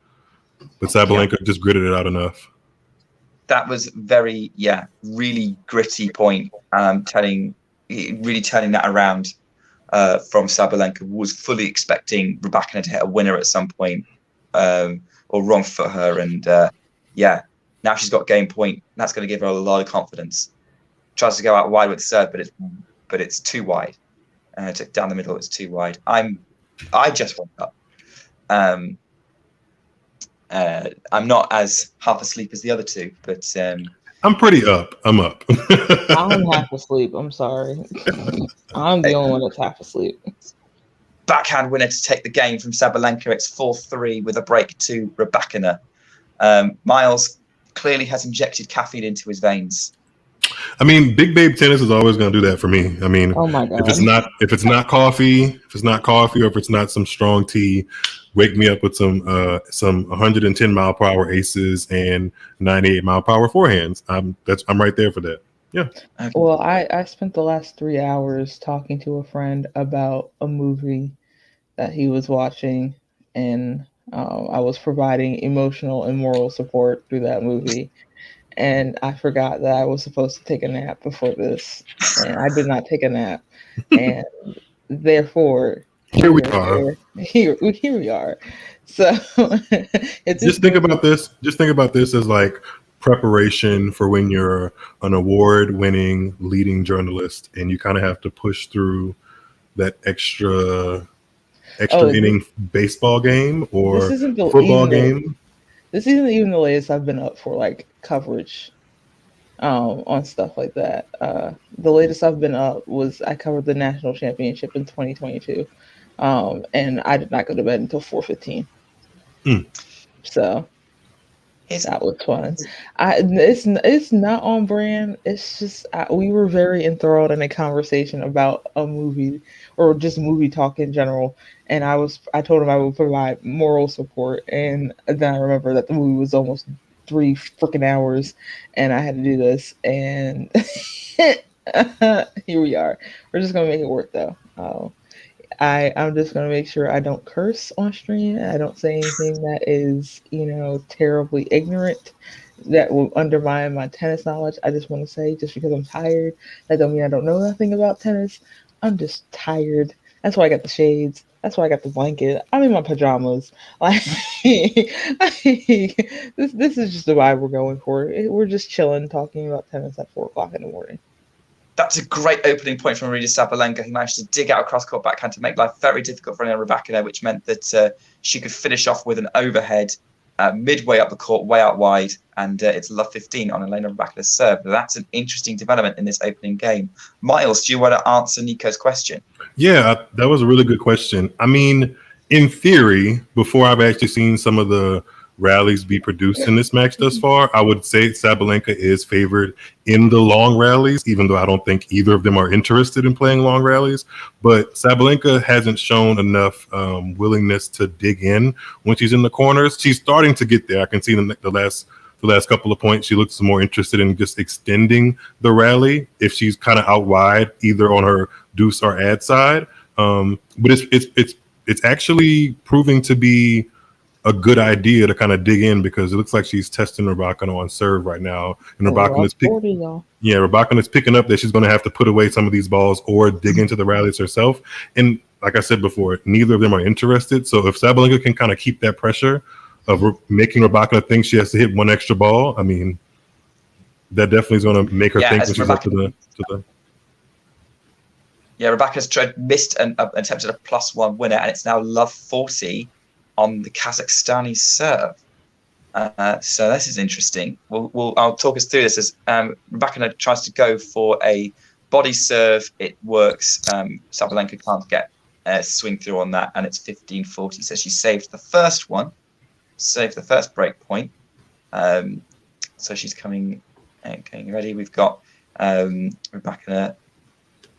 Speaker 4: but Sabalenka just gritted it out enough.
Speaker 2: That was very, really gritty point. Turning that around from Sabalenka. Was fully expecting Rybakina to hit a winner at some point, or wrong foot her, and now she's got game point. That's going to give her a lot of confidence. Tries to go out wide with the serve, but it's too wide. Down the middle, it's too wide. I just woke up. I'm not as half asleep as the other two, but
Speaker 4: I'm pretty up. I'm up.
Speaker 3: I'm half asleep. I'm sorry. I'm the only one that's half asleep.
Speaker 2: Backhand winner to take the game from Sabalenka. It's 4-3 with a break to Rybakina. Miles clearly has injected caffeine into his veins.
Speaker 4: I mean, big babe tennis is always going to do that for me. I mean,
Speaker 3: oh my God.
Speaker 4: if it's not coffee, or if it's not some strong tea, wake me up with some 110 mile per hour aces and 98 mile per hour forehands. I'm right there for that. Yeah.
Speaker 2: Okay.
Speaker 3: Well, I spent the last 3 hours talking to a friend about a movie that he was watching, and I was providing emotional and moral support through that movie. And I forgot that I was supposed to take a nap before this, and I did not take a nap, and therefore
Speaker 4: here we are.
Speaker 3: Here we are. So
Speaker 4: just think about this. Just think about this as like preparation for when you're an award-winning leading journalist, and you kind of have to push through that extra inning baseball game or football game.
Speaker 3: This isn't even the latest I've been up for like coverage on stuff like that. The latest I've been up was I covered the national championship in 2022, and I did not go to bed until 4:15. So that was fun. It's not on brand. It's just we were very enthralled in a conversation about a movie or just movie talk in general. And I told him I would provide moral support, and then I remember that the movie was almost 3 freaking hours, and I had to do this, and here we are. We're just gonna make it work, though. I'm just gonna make sure I don't curse on stream. I don't say anything that is, terribly ignorant that will undermine my tennis knowledge. I just want to say, just because I'm tired, that don't mean I don't know nothing about tennis. I'm just tired. That's why I got the shades. That's why I got the blanket. I'm in my pajamas. Like this is just the vibe we're going for. We're just chilling, talking about tennis at 4:00 in the morning.
Speaker 2: That's a great opening point from Aryna Sabalenka, who managed to dig out a cross-court backhand to make life very difficult for Elena Rybakina, which meant that she could finish off with an overhead midway up the court, way out wide, and it's love 15 on Elena Rybakina's serve. That's an interesting development in this opening game. Miles, do you want to answer Nico's question?
Speaker 4: Yeah, that was a really good question. I mean, in theory, before I've actually seen some of the rallies be produced in this match thus far, I would say Sabalenka is favored in the long rallies, even though I don't think either of them are interested in playing long rallies. But Sabalenka hasn't shown enough willingness to dig in when she's in the corners. She's starting to get there. I can see the last couple of points, she looks more interested in just extending the rally if she's kind of out wide, either on her deuce or ad side. But it's actually proving to be a good idea to kind of dig in, because it looks like she's testing Rybakina on serve right now, and Rybakina's picking up that she's going to have to put away some of these balls or dig into the rallies herself. And like I said before, neither of them are interested. So if Sabalenka can kind of keep that pressure of making Rybakina think she has to hit one extra ball, I mean, that definitely is going to make her think when she's up to the.
Speaker 2: Yeah, Rybakina's missed and attempted a +1 winner, and it's now love 40 on the Kazakhstani serve. So this is interesting. I'll talk us through this as Rybakina tries to go for a body serve. It works. Sabalenka can't get a swing through on that, and it's 15-40. So she saved the first one, saved the first break point. So she's coming ready. We've got Rybakina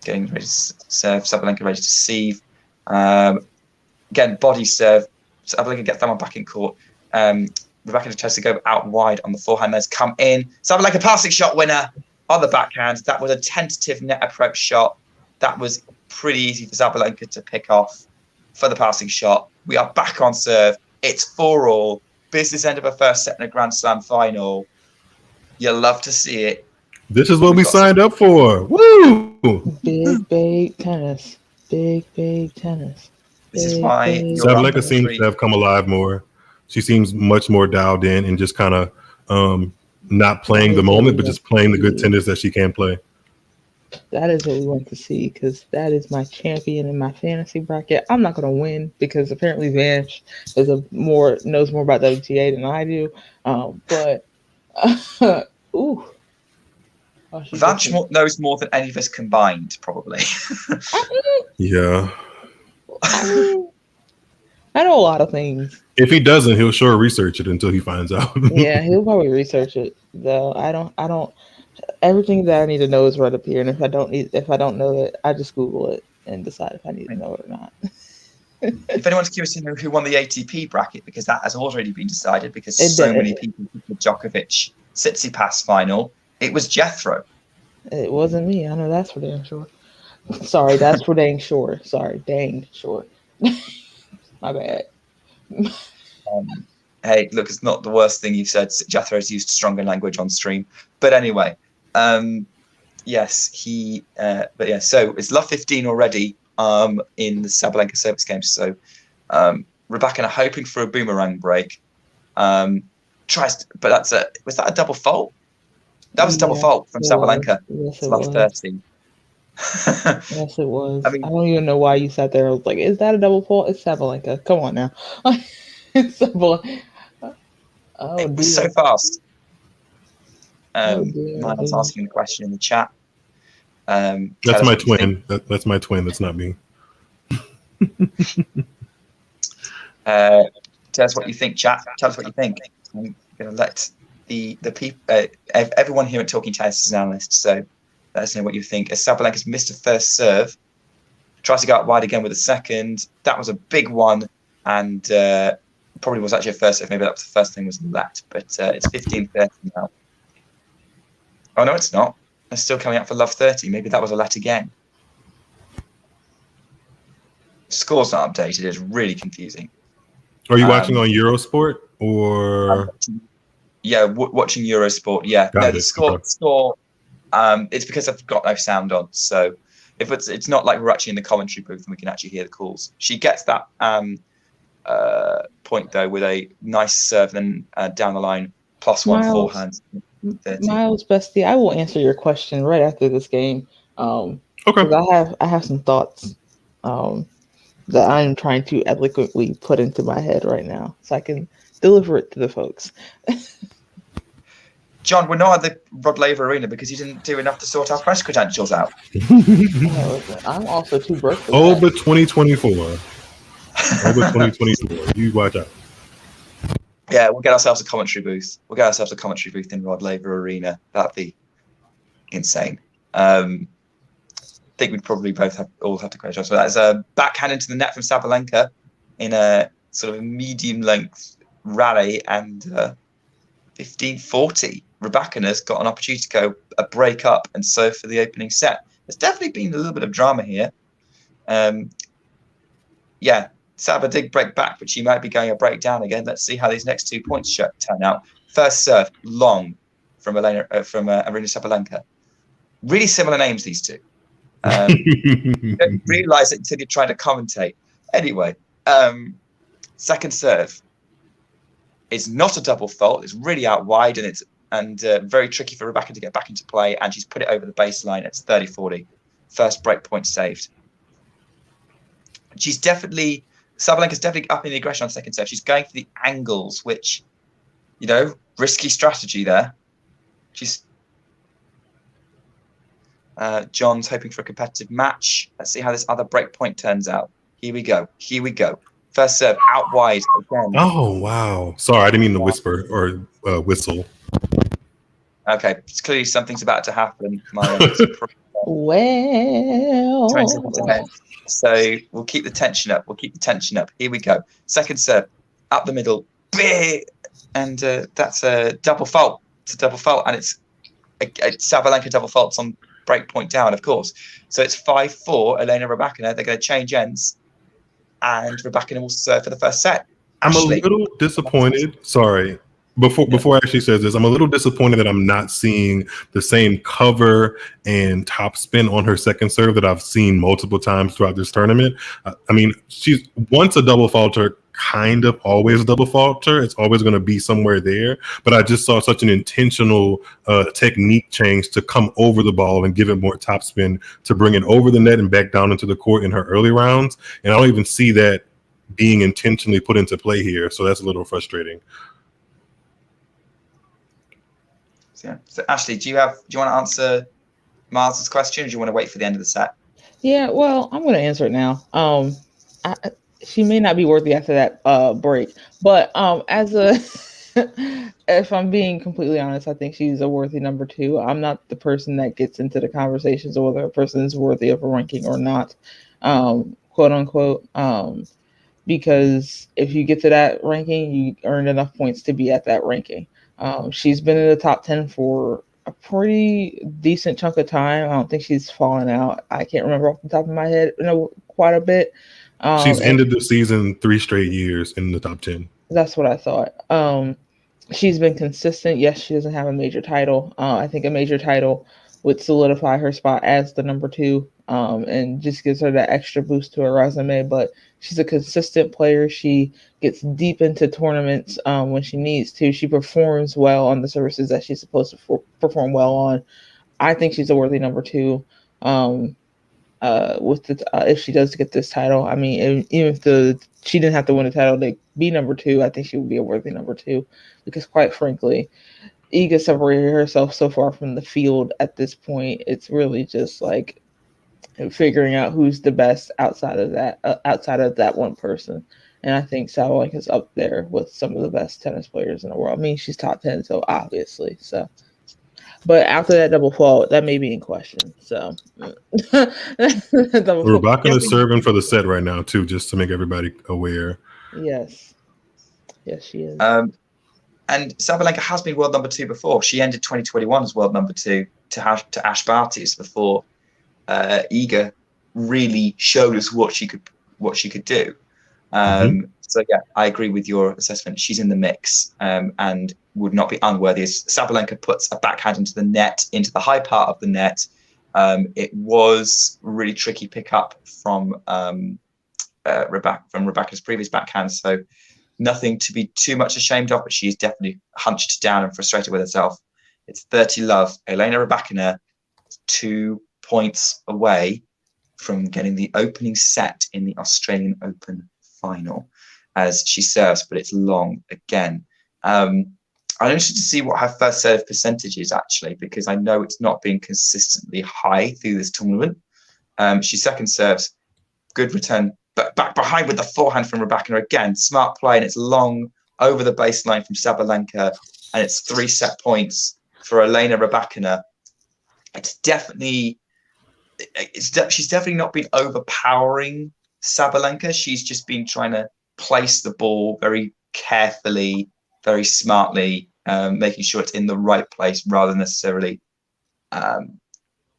Speaker 2: getting ready to serve. Sabalenka ready to receive. Again, body serve. Sabalenka gets that one back in court. Rybakina tries to go out wide on the forehand. There's come in. Sabalenka passing shot winner on the backhand. That was a tentative net approach shot. That was pretty easy for Sabalenka to pick off for the passing shot. We are back on serve. It's 4-all. Business end of a first set in a Grand Slam final. You love to see it.
Speaker 4: This is what we signed up for. Woo!
Speaker 3: Big tennis. Big tennis.
Speaker 2: This is why
Speaker 4: Sabalenka seems to have come alive more. She seems much more dialed in and just kind of not playing the moment, but just playing the good tennis that she can play.
Speaker 3: That is what we want to see, because that is my champion in my fantasy bracket. I'm not going to win because apparently Vanch knows more about WTA than I do. But ooh,
Speaker 2: Vanch knows more than any of us combined, probably.
Speaker 4: Yeah.
Speaker 3: I know a lot of things.
Speaker 4: If he doesn't, he'll sure research it until he finds out.
Speaker 3: Yeah, he'll probably research it though. I don't. Everything that I need to know is right up here, and if I don't know it, I just Google it and decide if I need to know it or not.
Speaker 2: If anyone's curious to know who won the ATP bracket, because that has already been decided, because so many people picked the Djokovic Tsitsipas final, it was Jethro.
Speaker 3: It wasn't me. I know that's for damn sure. Sorry, that's for dang sure. Sorry, dang sure. My bad.
Speaker 2: Hey, look, it's not the worst thing you've said. Jethro's used stronger language on stream, but anyway. Yes, he. But yeah, so it's love 15 already. In the Sabalenka service game. So Rybakina hoping for a boomerang break. Tries, but was that a double fault? That was a double fault from Sabalenka.
Speaker 3: Yes,
Speaker 2: love 30.
Speaker 3: Yes, it was.
Speaker 2: I mean,
Speaker 3: I don't even know why you sat there. I was like, is that a double fault? It's Sabalenka. Come on now. It's Sabalenka. Oh,
Speaker 2: it was so fast.
Speaker 3: Dear.
Speaker 2: Miles asking the question in the chat.
Speaker 4: That's my twin. That's my twin. That's not me.
Speaker 2: Tell us what you think, chat. Tell us what you think. I'm going to let the people, everyone here at Talking Tennis is an analyst, so let us know what you think. As Sabalenka's missed a first serve, tries to go out wide again with a second. That was a big one, and probably was actually a first serve. Maybe that was the first thing was let, but it's 15-30 now. Oh no, it's not. They're still coming out for love 30. Maybe that was a let again. Score's not updated. It's really confusing.
Speaker 4: Are you watching on Eurosport or?
Speaker 2: Yeah, watching Eurosport. Yeah, no, the score. It's because I've got no sound on, so if it's not like we're actually in the commentary booth and we can actually hear the calls. She gets that point though with a nice serve, and then down the line +1 forehand. 30.
Speaker 3: Miles, bestie, I will answer your question right after this game.
Speaker 4: Okay.
Speaker 3: I have some thoughts that I'm trying to eloquently put into my head right now, so I can deliver it to the folks.
Speaker 2: John, we're not at the Rod Laver Arena because you didn't do enough to sort our press credentials out.
Speaker 3: I'm also too broke for
Speaker 4: that. But 2024. Over 2024. You watch out.
Speaker 2: Yeah, we'll get ourselves a commentary booth. We'll get ourselves a commentary booth in Rod Laver Arena. That'd be insane. I think we'd probably all have to credit us for that. As a backhand into the net from Sabalenka in a sort of medium length rally, and 15-40. Rybakina's got an opportunity to go a break up and serve for the opening set. There's definitely been a little bit of drama here. Yeah, Saba did break back, but she might be going a break down again. Let's see how these next 2 points turn out. First serve, long from Aryna Sabalenka. Really similar names, these two. You don't realise it until you're trying to commentate. Anyway, second serve is not a double fault. It's really out wide, and it's very tricky for Rybakina to get back into play, and she's put it over the baseline. It's 30-40. First break point saved. Sabalenka's definitely upping the aggression on second serve. She's going for the angles, which, risky strategy there. John's hoping for a competitive match. Let's see how this other break point turns out. Here we go. First serve out wide again.
Speaker 4: Oh, wow. Sorry, I didn't mean to whisper or whistle.
Speaker 2: Okay, it's clearly something's about to happen. My
Speaker 3: Well,
Speaker 2: 20 seconds ahead. So we'll keep the tension up. Here we go. Second serve, up the middle, big, and that's a double fault. It's a double fault, and it's Sabalenka double faults on break point down, of course. So it's 5-4. Elena Rybakina. They're going to change ends, and Rybakina will serve for the first set. Ashley.
Speaker 4: I'm a little disappointed. Sorry. Before Ashley says this, I'm a little disappointed that I'm not seeing the same cover and top spin on her second serve that I've seen multiple times throughout this tournament. I mean, she's once a double faulter, kind of always a double faulter. It's always going to be somewhere there. But I just saw such an intentional technique change to come over the ball and give it more top spin to bring it over the net and back down into the court in her early rounds. And I don't even see that being intentionally put into play here. So that's a little frustrating.
Speaker 2: Yeah. So Ashley, do you want to answer Miles's question, or do you want to wait for the end of the set?
Speaker 3: Yeah, well, I'm going to answer it now. She may not be worthy after that break, but if I'm being completely honest, I think she's a worthy number 2. I'm not the person that gets into the conversations of whether a person is worthy of a ranking or not, quote unquote. Because if you get to that ranking, you earned enough points to be at that ranking. She's been in the top 10 for a pretty decent chunk of time. I don't think she's fallen out. I can't remember off the top of my head, quite a bit.
Speaker 4: She's ended the season 3 straight years in the top 10.
Speaker 3: That's what I thought. She's been consistent. Yes, she doesn't have a major title. I think a major title would solidify her spot as the number 2, and just gives her that extra boost to her resume. But she's a consistent player. She gets deep into tournaments when she needs to. She performs well on the services that she's supposed to perform well on. I think she's a worthy number 2. If she does get this title, I mean, even if she didn't have to win the title to be number 2, I think she would be a worthy number 2, because quite frankly, Iga separated herself so far from the field at this point. It's really just like figuring out who's the best outside of that one person. And I think Sabalenka is up there with some of the best tennis players in the world. I mean, she's top 10, so obviously. So, but after that double fault, that may be in question. So,
Speaker 4: Rybakina is serving for the set right now too, just to make everybody aware.
Speaker 3: Yes, she is.
Speaker 2: And Sabalenka has been world number 2 before. She ended 2021 as world number 2 to Ash Barty's before Iga really showed us what she could do. So yeah, I agree with your assessment. She's in the mix and would not be unworthy. As Sabalenka puts a backhand into the net, into the high part of the net. It was a really tricky pickup from Rybakina's previous backhand. So nothing to be too much ashamed of, but she's definitely hunched down and frustrated with herself. It's 30-love. Elena Rybakina, 2 points away from getting the opening set in the Australian Open final as she serves, but it's long again. I'm interested to see what her first serve percentage is, actually, because I know it's not been consistently high through this tournament. She second serves, good return, but back behind with the forehand from Rybakina again. Smart play, and it's long over the baseline from Sabalenka, and it's 3 set points for Elena Rybakina. She's definitely not been overpowering Sabalenka. She's just been trying to place the ball very carefully, very smartly, making sure it's in the right place rather than necessarily a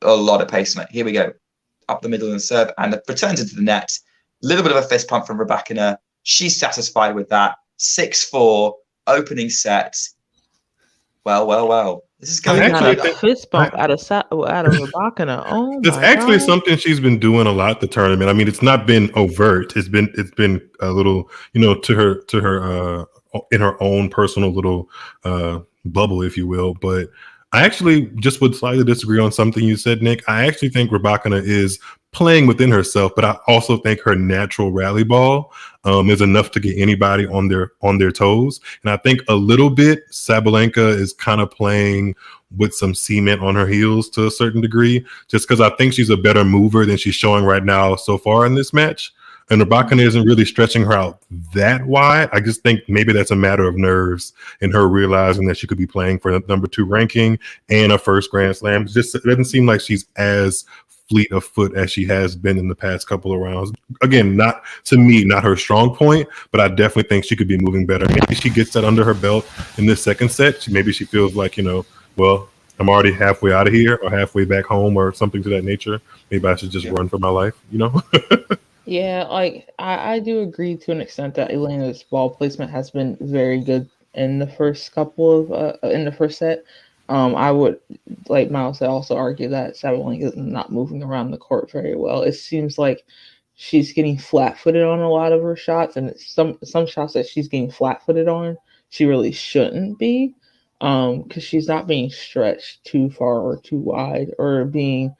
Speaker 2: lot of pace on it. Here we go. Up the middle and serve, and it returns into the net. A little bit of a fist pump from Rybakina. She's satisfied with that. 6-4, opening set. Well. This is going
Speaker 3: a fist bump out of Rybakina. Oh,
Speaker 4: it's actually something she's been doing a lot the tournament. I mean, it's not been overt. It's been a little, to her in her own personal little bubble, if you will. But I actually just would slightly disagree on something you said, Nick. I actually think Rybakina is playing within herself, but I also think her natural rally ball is enough to get anybody on their toes. And I think a little bit Sabalenka is kind of playing with some cement on her heels to a certain degree, just because I think she's a better mover than she's showing right now so far in this match. And Rybakina isn't really stretching her out that wide. I just think maybe that's a matter of nerves and her realizing that she could be playing for the number 2 ranking and a first Grand Slam. It doesn't seem like she's as fleet of foot as she has been in the past couple of rounds. Again, not her strong point, but I definitely think she could be moving better. Maybe she gets that under her belt in this second set. Maybe she feels like, well, I'm already halfway out of here or halfway back home or something to that nature. Maybe I should just run for my life,
Speaker 3: Yeah, like I do agree to an extent that Elena's ball placement has been very good in the first couple of in the first set. I would, like Miles said, also argue that Sabalenka is not moving around the court very well. It seems like she's getting flat-footed on a lot of her shots, and some shots that she's getting flat-footed on, she really shouldn't be, because she's not being stretched too far or too wide or being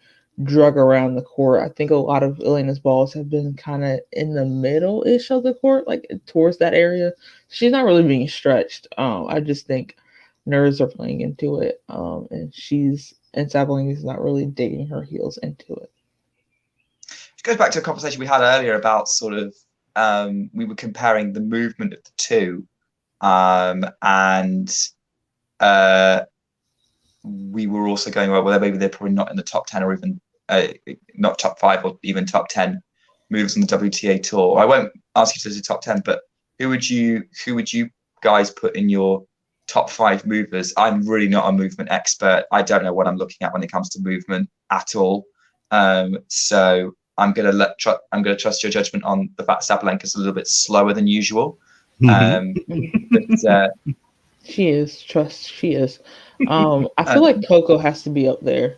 Speaker 3: drug around the court. I think a lot of Elena's balls have been kind of in the middle-ish of the court, like towards that area. She's not really being stretched. I just think nerves are playing into it, and Sabalenka's not really digging her heels into it.
Speaker 2: It goes back to a conversation we had earlier about sort of we were comparing the movement of the two, and we were also going, well, maybe they're probably not in the top 10 or even not top 5 or even top 10 moves on the WTA tour. I won't ask you to do top 10, but who would you guys put in your top 5 movers? I'm really not a movement expert. I don't know what I'm looking at when it comes to movement at all. So I'm gonna trust your judgment on the fact Sabalenka's a little bit slower than usual. But
Speaker 3: she is. She is. I feel like Coco has to be up there.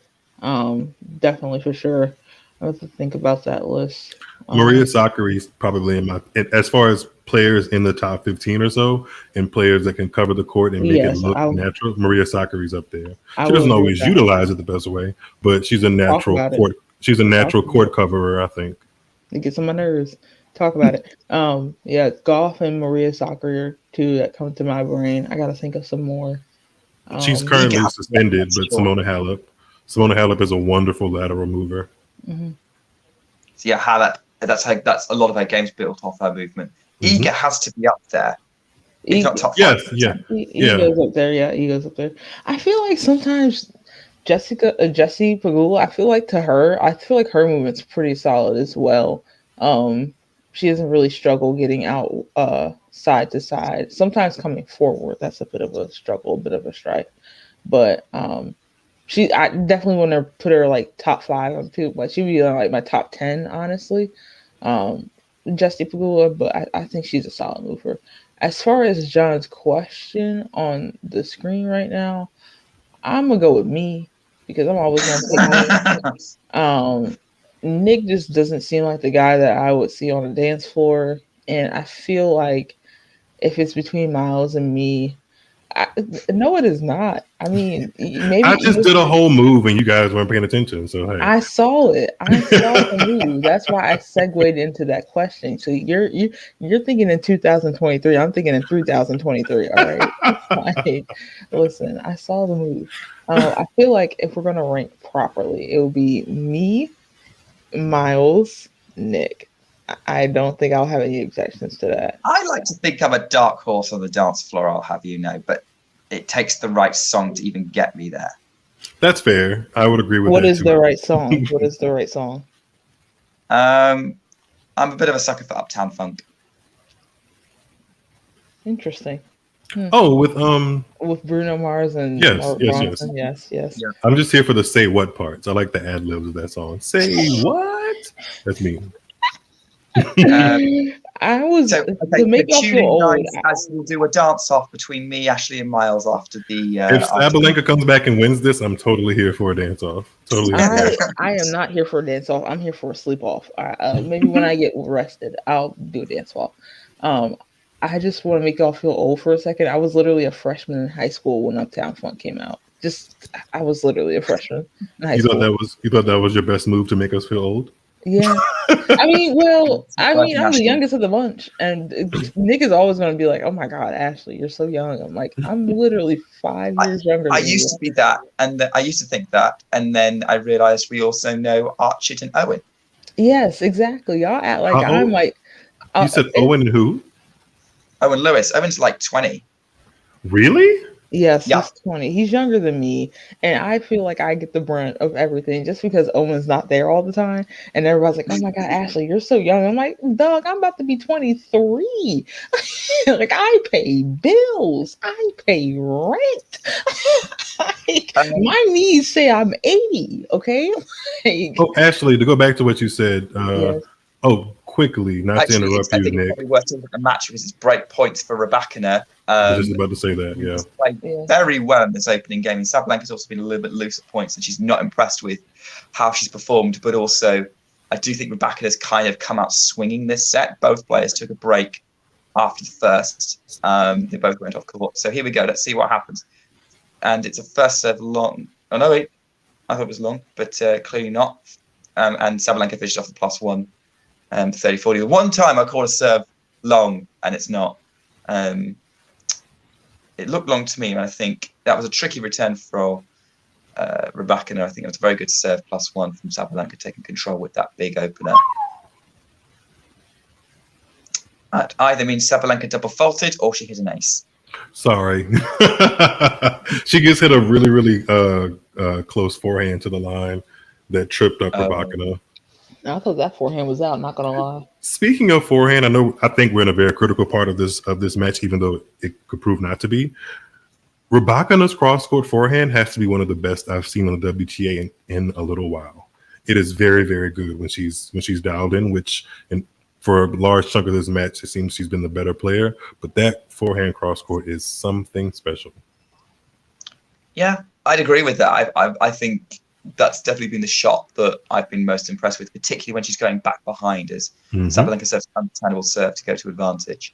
Speaker 3: Definitely for sure. I have to think about that list.
Speaker 4: Maria Sakkari's probably as far as players in the top 15 or so, and players that can cover the court and make it look natural. Maria Sakkari's up there. She doesn't always utilize it the best way, but she's a natural court. She's a natural court coverer, I think.
Speaker 3: It gets on my nerves. Talk about it. Yeah, Golf and Maria Sakkari are two that come to my brain. I got to think of some more.
Speaker 4: She's currently suspended, but Simona Halep is a wonderful lateral mover.
Speaker 3: Mm-hmm.
Speaker 2: So yeah, Halep. That's a lot of her games built off her movement. Iga has to be up there. He's not top 5.
Speaker 3: He goes up there. Yeah, he goes up there. I feel like sometimes Jessie Pegula, I feel like her movement's pretty solid as well. She doesn't really struggle getting out side to side. Sometimes coming forward, that's a bit of a struggle, a bit of a strife. But I definitely want to put her like top 5 too. But she'd be like my top 10, honestly. Jessie Pegula, but I think she's a solid mover. As far as John's question on the screen right now, I'm gonna go with me because I'm always gonna pick Nick. Nick just doesn't seem like the guy that I would see on the dance floor, and I feel like if it's between Miles and me, no, it is not. I mean, maybe
Speaker 4: I just did a whole move and you guys weren't paying attention. So hey.
Speaker 3: I saw it. I saw the move. That's why I segued into that question. So you're thinking in 2023. I'm thinking in 3023. All right. Like, listen, I saw the move. I feel like if we're gonna rank properly, it would be me, Miles, Nick. I don't think I'll have any objections to that.
Speaker 2: I like to think I'm a dark horse on the dance floor, I'll have you know, but it takes the right song to even get me there.
Speaker 4: That's fair. I would agree with that.
Speaker 3: What is the right song? What is the right song?
Speaker 2: I'm a bit of a sucker for Uptown Funk.
Speaker 3: Interesting.
Speaker 4: Oh, with
Speaker 3: Bruno Mars and
Speaker 4: yes. I'm just here for the say what parts. I like the ad libs of that song. Say what? That's me.
Speaker 3: I was to make y'all feel old.
Speaker 2: As we'll do a dance off between me, Ashley, and Miles after the.
Speaker 4: If Sabalenka comes back and wins this, I'm totally here for a dance off. Totally.
Speaker 3: I am not here for a dance off. I'm here for a sleep off. Maybe when I get rested, I'll do a dance off. I just want to make y'all feel old for a second. I was literally a freshman in high school when Uptown Funk came out. I was literally a freshman in high school.
Speaker 4: You thought that was your best move to make us feel old?
Speaker 3: Yeah. I'm the youngest of the bunch, and Nick is always going to be like, "Oh my God, Ashley, you're so young." I'm like, I'm literally 5 years younger.
Speaker 2: I used to be that, and I used to think that, and then I realized we also know Archit and Owen.
Speaker 3: Yes, exactly. Y'all act like
Speaker 4: How
Speaker 3: I'm
Speaker 4: old?
Speaker 3: like.
Speaker 4: You said Owen and who?
Speaker 2: Owen Lewis. Owen's like 20.
Speaker 4: Really?
Speaker 3: Yes,
Speaker 2: Yeah.
Speaker 3: he's 20. He's younger than me. And I feel like I get the brunt of everything just because Owen's not there all the time. And everybody's like, oh my God, Ashley, you're so young. I'm like, Doug, I'm about to be 23. Like, I pay bills, I pay rent. Like,
Speaker 2: Um,
Speaker 3: my knees say I'm 80. Okay. Like,
Speaker 4: Oh, Ashley, to go back to what you said.
Speaker 3: yes.
Speaker 4: Quickly, not to
Speaker 2: Actually,
Speaker 4: interrupt
Speaker 2: I
Speaker 4: you,
Speaker 2: think it's
Speaker 4: Nick.
Speaker 2: probably worth talking about the match because it's break points for Rybakina.
Speaker 4: I was just about to say that. Yeah.
Speaker 2: Who's played
Speaker 3: Yeah.
Speaker 2: very well in this opening game. And Sabalenka's also been a little bit loose at points, and she's not impressed with how she's performed. But also, I do think Rybakina's kind of come out swinging this set. Both players took a break after the first. They both went off court. So here we go. Let's see what happens. And it's a first serve long. Oh no, wait. I thought it was long, but clearly not. And Sabalenka finished off the +1. 30-40. The one time I call a serve long and it's not. It looked long to me, and I think that was a tricky return for Rybakina. I think it was a very good serve +1 from Sabalenka, taking control with that big opener. That either means Sabalenka double faulted or she hit an ace.
Speaker 4: Sorry. She just hit a really, really close forehand to the line that tripped up Rybakina.
Speaker 3: I thought that forehand was out, not going to lie.
Speaker 4: Speaking of forehand, I think we're in a very critical part of this match, even though it could prove not to be. Rybakina's cross-court forehand has to be one of the best I've seen on the WTA in a little while. It is very, very good when she's dialed in, and for a large chunk of this match, it seems she's been the better player. But that forehand cross-court is something special.
Speaker 2: Yeah, I'd agree with that. I think that's definitely been the shot that I've been most impressed with, particularly when she's going back behind, as Sabalenka serves an understandable serve to go to advantage.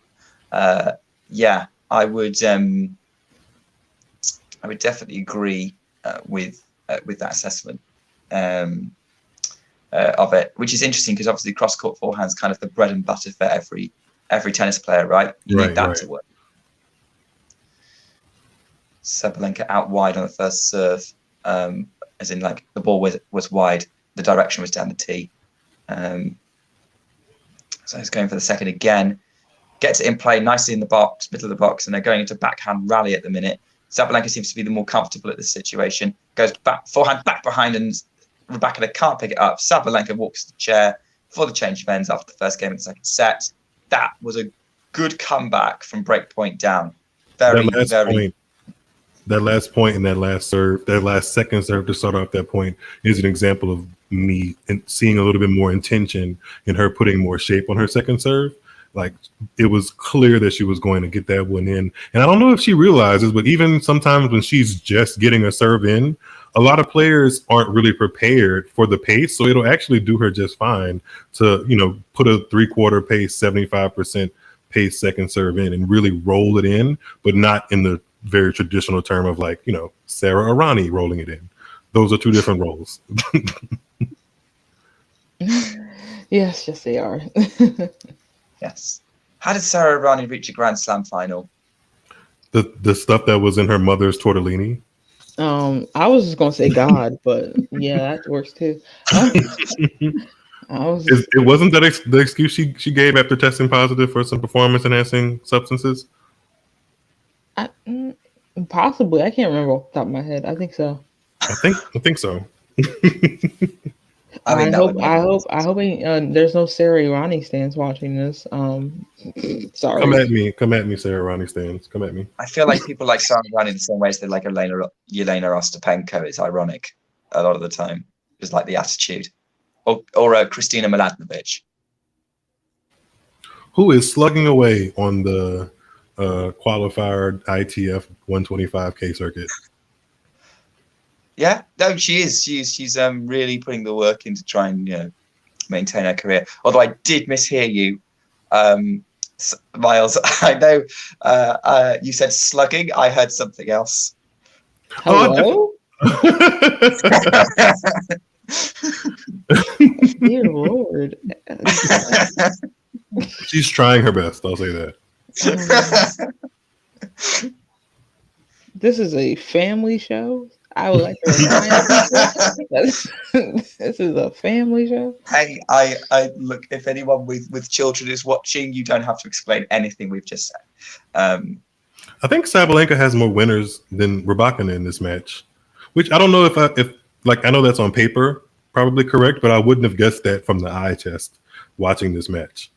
Speaker 2: Yeah, I would definitely agree with that assessment of it, which is interesting because obviously cross-court forehand's kind of the bread and butter for every tennis player, right? You need that to work. Sabalenka out wide on the first serve. As in, like, the ball was wide, the direction was down the tee. So he's going for the second again. Gets it in play nicely in the box, middle of the box, and they're going into backhand rally at the minute. Sabalenka seems to be the more comfortable at this situation. Goes back, forehand back behind, and Rybakina can't pick it up. Sabalenka walks to the chair for the change of ends after the first game of the second set. That was a good comeback from break point down.
Speaker 4: That last point and that last serve, that last second serve to start off that point is an example of me seeing a little bit more intention in her putting more shape on her second serve. Like, it was clear that she was going to get that one in. And I don't know if she realizes, but even sometimes when she's just getting a serve in, a lot of players aren't really prepared for the pace. So it'll actually do her just fine to, put a 3/4 pace, 75% pace second serve in and really roll it in, but not in the very traditional term of, like, Sarah Aryna rolling it in. Those are two different roles.
Speaker 3: Yes, they are.
Speaker 2: Yes. How did Sarah Aryna reach a Grand Slam final?
Speaker 4: The stuff that was in her mother's tortellini.
Speaker 3: I was just gonna say God, but yeah, that works too. It
Speaker 4: wasn't that the excuse she gave after testing positive for some performance-enhancing substances?
Speaker 3: Possibly. I can't remember off the top of my head. I think so.
Speaker 4: I think so.
Speaker 3: I hope there's no Sarah Aryna stands watching this. Sorry.
Speaker 4: Come at me, Sarah Aryna stands. Come at me.
Speaker 2: I feel like people like Sarah Aryna in the same ways they like Elena Ostapenko. It's ironic a lot of the time. Just like the attitude. Or Kristina Mladenovic,
Speaker 4: who is slugging away on the qualifier ITF 125K circuit.
Speaker 2: Yeah, no, she is. She's really putting the work in to try and maintain her career. Although I did mishear you, Miles. I know you said slugging. I heard something else.
Speaker 3: Hello? Dear Lord.
Speaker 4: She's trying her best. I'll say that.
Speaker 3: This is a family show. I would like to remind people that this is a family show.
Speaker 2: Hey, I look. If anyone with children is watching, you don't have to explain anything we've just said.
Speaker 4: I think Sabalenka has more winners than Rybakina in this match, which I don't know if I know that's on paper probably correct, but I wouldn't have guessed that from the eye test watching this match.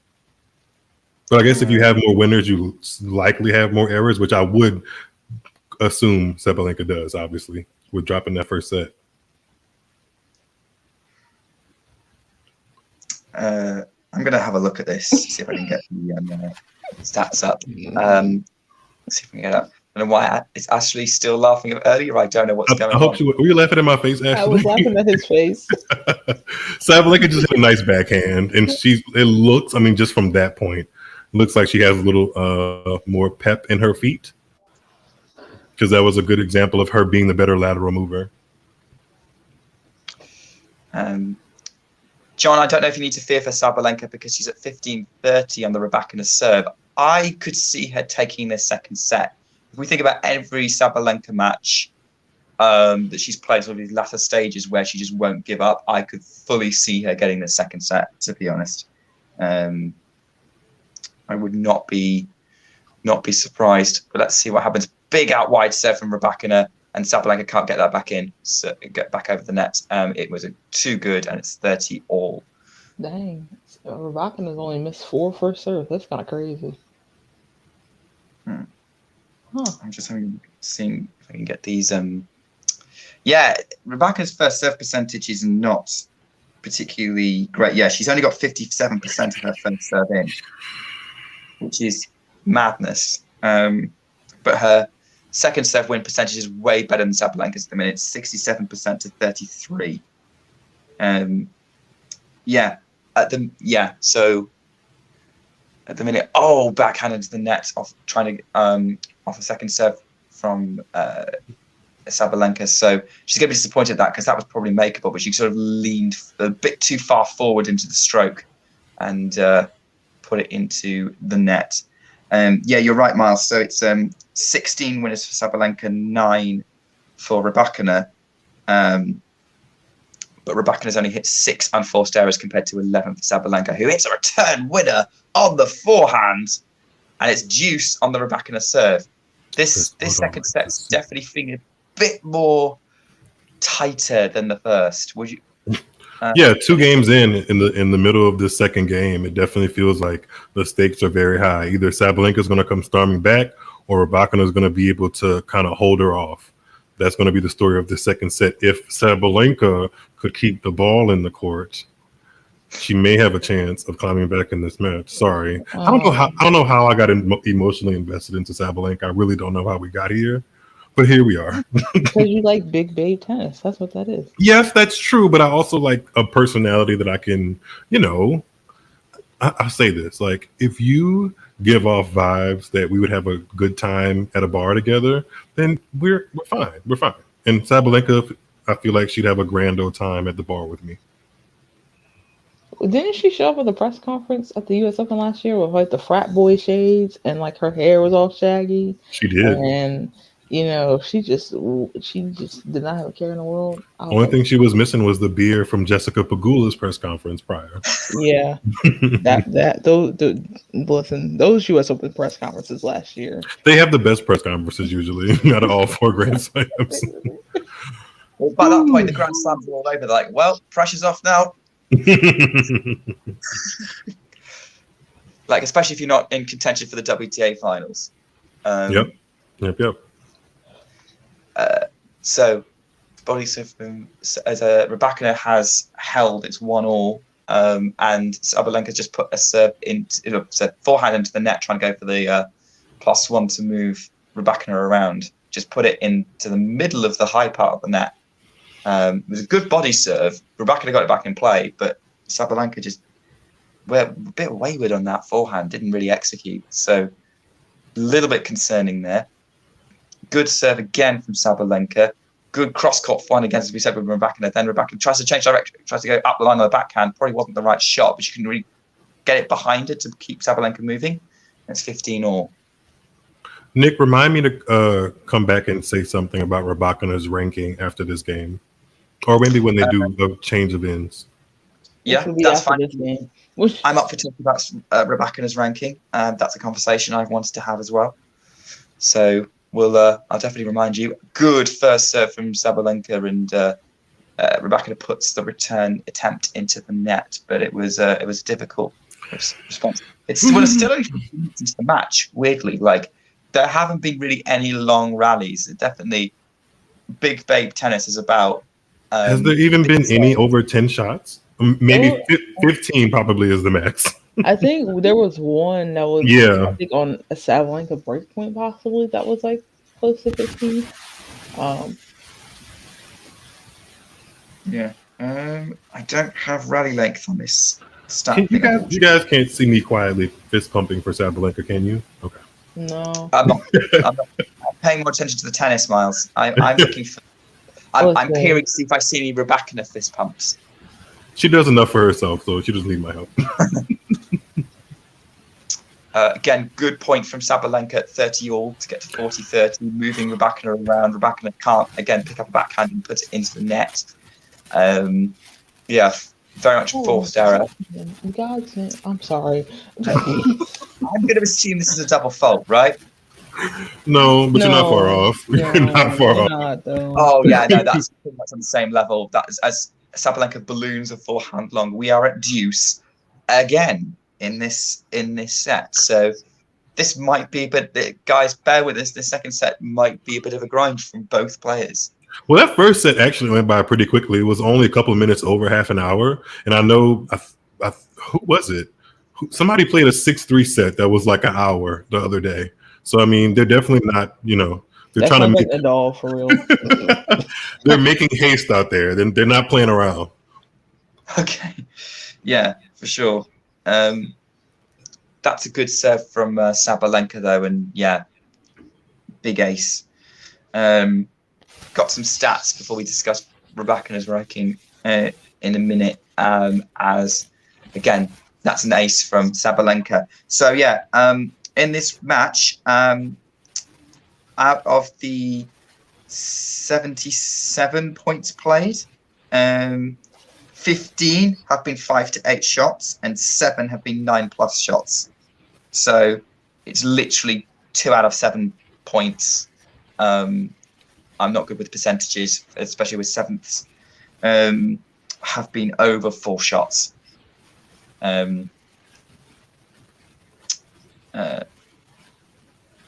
Speaker 4: But I guess if you have more winners, you likely have more errors, which I would assume Sabalenka does, obviously, with dropping that first set.
Speaker 2: I'm going to have a look at this, see if I can get the stats up. Let's see if we can get up. I don't know why it's Ashley still laughing at earlier. I don't know what's going on.
Speaker 4: I hope were you laughing at my face, Ashley?
Speaker 3: I was laughing at his face.
Speaker 4: Sabalenka just hit a nice backhand, and it looks, I mean, just from that point, looks like she has a little more pep in her feet, because that was a good example of her being the better lateral mover.
Speaker 2: John, I don't know if you need to fear for Sabalenka because she's at 15-30 on the Rybakina serve. I could see her taking this second set. If we think about every Sabalenka match that she's played, sort of these latter stages where she just won't give up, I could fully see her getting the second set, to be honest. I would not be surprised. But let's see what happens. Big out wide serve from Rybakina, and Sabalenka can't get that back in, so get back over the net. It was too good, and it's 30 all.
Speaker 3: Dang, Rybakina's only missed 4 first serves. That's kind of crazy. Huh.
Speaker 2: I'm just seeing if I can get these. Yeah, Rybakina's first serve percentage is not particularly great. Yeah, she's only got 57% of her first serve in, which is madness. But her second serve win percentage is way better than Sabalenka's at the minute. 67% to 33. So at the minute, backhand into the net off trying to off a second serve from Sabalenka. So she's going to be disappointed at that, because that was probably makeable, but she sort of leaned a bit too far forward into the stroke and put it into the net. Yeah, you're right, Miles. So it's 16 winners for Sabalenka, 9 for Rybakina. But Rybakina's only hit 6 unforced errors compared to 11 for Sabalenka, who hits a return winner on the forehand, and it's deuce on the Rybakina serve. This second set's definitely feeling a bit more tighter than the first. Would you?
Speaker 4: Yeah, 2 games in the middle of this second game, it definitely feels like the stakes are very high. Either Sabalenka's going to come storming back, or Rybakina is going to be able to kind of hold her off. That's going to be the story of the second set. If Sabalenka could keep the ball in the court, she may have a chance of climbing back in this match. Sorry, I don't know how I got emotionally invested into Sabalenka. I really don't know how we got here, but here we are.
Speaker 3: Because you like big babe tennis. That's what that is.
Speaker 4: Yes, that's true. But I also like a personality that I can, I say this, like, if you give off vibes that we would have a good time at a bar together, then we're fine. We're fine. And Sabalenka, I feel like she'd have a grand old time at the bar with me.
Speaker 3: Didn't she show up at the press conference at the US Open last year with like the frat boy shades and like her hair was all shaggy?
Speaker 4: She did.
Speaker 3: And she just did not have a care in the world.
Speaker 4: Only thing she was missing was the beer from Jessica Pegula's press conference prior.
Speaker 3: Yeah, those US Open press conferences last year.
Speaker 4: They have the best press conferences usually out of all 4 Grand Slams.
Speaker 2: Well, by that point, the Grand Slams are all over. They're like, well, pressure's off now. Like, especially if you're not in contention for the WTA finals.
Speaker 4: Yep.
Speaker 2: So, body serve as Rybakina has held, it's 1-all, and Sabalenka just put a serve forehand into the net, trying to go for the +1 to move Rybakina around. Just put it into the middle of the high part of the net. It was a good body serve. Rybakina got it back in play, but Sabalenka just went a bit wayward on that forehand, didn't really execute. So, a little bit concerning there. Good serve again from Sabalenka. Good cross-court forehand again, as we said with Rybakina. Then Rybakina tries to change direction, tries to go up the line on the backhand. Probably wasn't the right shot, but she couldn't really get it behind it to keep Sabalenka moving. It's 15-all.
Speaker 4: Nick, remind me to come back and say something about Rybakina's ranking after this game, or maybe when they do the change of ends.
Speaker 2: Yeah,
Speaker 3: will be
Speaker 2: that's
Speaker 3: after
Speaker 2: fine.
Speaker 3: this game.
Speaker 2: I'm up for talking about Rybakina's ranking. That's a conversation I've wanted to have as well. So I'll definitely remind you. Good first serve from Sabalenka, and Rybakina puts the return attempt into the net, but it was a difficult response. It's still only 15 minutes into the match. Weirdly, like there haven't been really any long rallies. Definitely, big babe tennis is about.
Speaker 4: Has there even been any over 10 shots? Maybe 15 probably is the max.
Speaker 3: I think there was one that was,
Speaker 4: Yeah.
Speaker 3: I think on a Sabalenka breakpoint possibly that was like close to 15.
Speaker 2: Yeah. I don't have rally length on this stat.
Speaker 4: You guys can't see me quietly fist pumping for Sabalenka, can you? Okay.
Speaker 3: No.
Speaker 2: I'm not paying more attention to the tennis, Miles. I'm looking for. I'm peering to see if I see any Rybakina fist pumps.
Speaker 4: She does enough for herself, so she doesn't need my help.
Speaker 2: Again, good point from Sabalenka at 30-all to get to 40-30, moving Rybakina around. Rybakina can't, again, pick up a backhand and put it into the net. Yeah, very much forced error.
Speaker 3: I'm sorry.
Speaker 2: I'm going to assume this is a double fault, right?
Speaker 4: No, but you're not far off. You're not far off.
Speaker 3: Not,
Speaker 2: oh, yeah, no, that's pretty much on the same level. That is, as Sabalenka balloons a forehand long, we are at deuce again in this set. So this might be, but guys, bear with us. The second set might be a bit of a grind from both players.
Speaker 4: Well, that first set actually went by pretty quickly. It was only a couple of minutes over half an hour. And I know, who was it? Somebody played a 6-3 set that was like an hour the other day. So, I mean, they're definitely not, they're trying to make
Speaker 3: a doll for real.
Speaker 4: They're making haste out there. They're not playing around.
Speaker 2: Okay. Yeah, for sure. That's a good serve from Sabalenka, though. And yeah, big ace. Got some stats before we discuss Rybakina's ranking in a minute. As again, that's an ace from Sabalenka. So yeah, in this match, out of the 77 points played, 15 have been 5 to 8 shots, and 7 have been 9+ shots. So it's literally 2 out of 7 points. I'm not good with percentages, especially with sevenths. Have been over 4 shots. I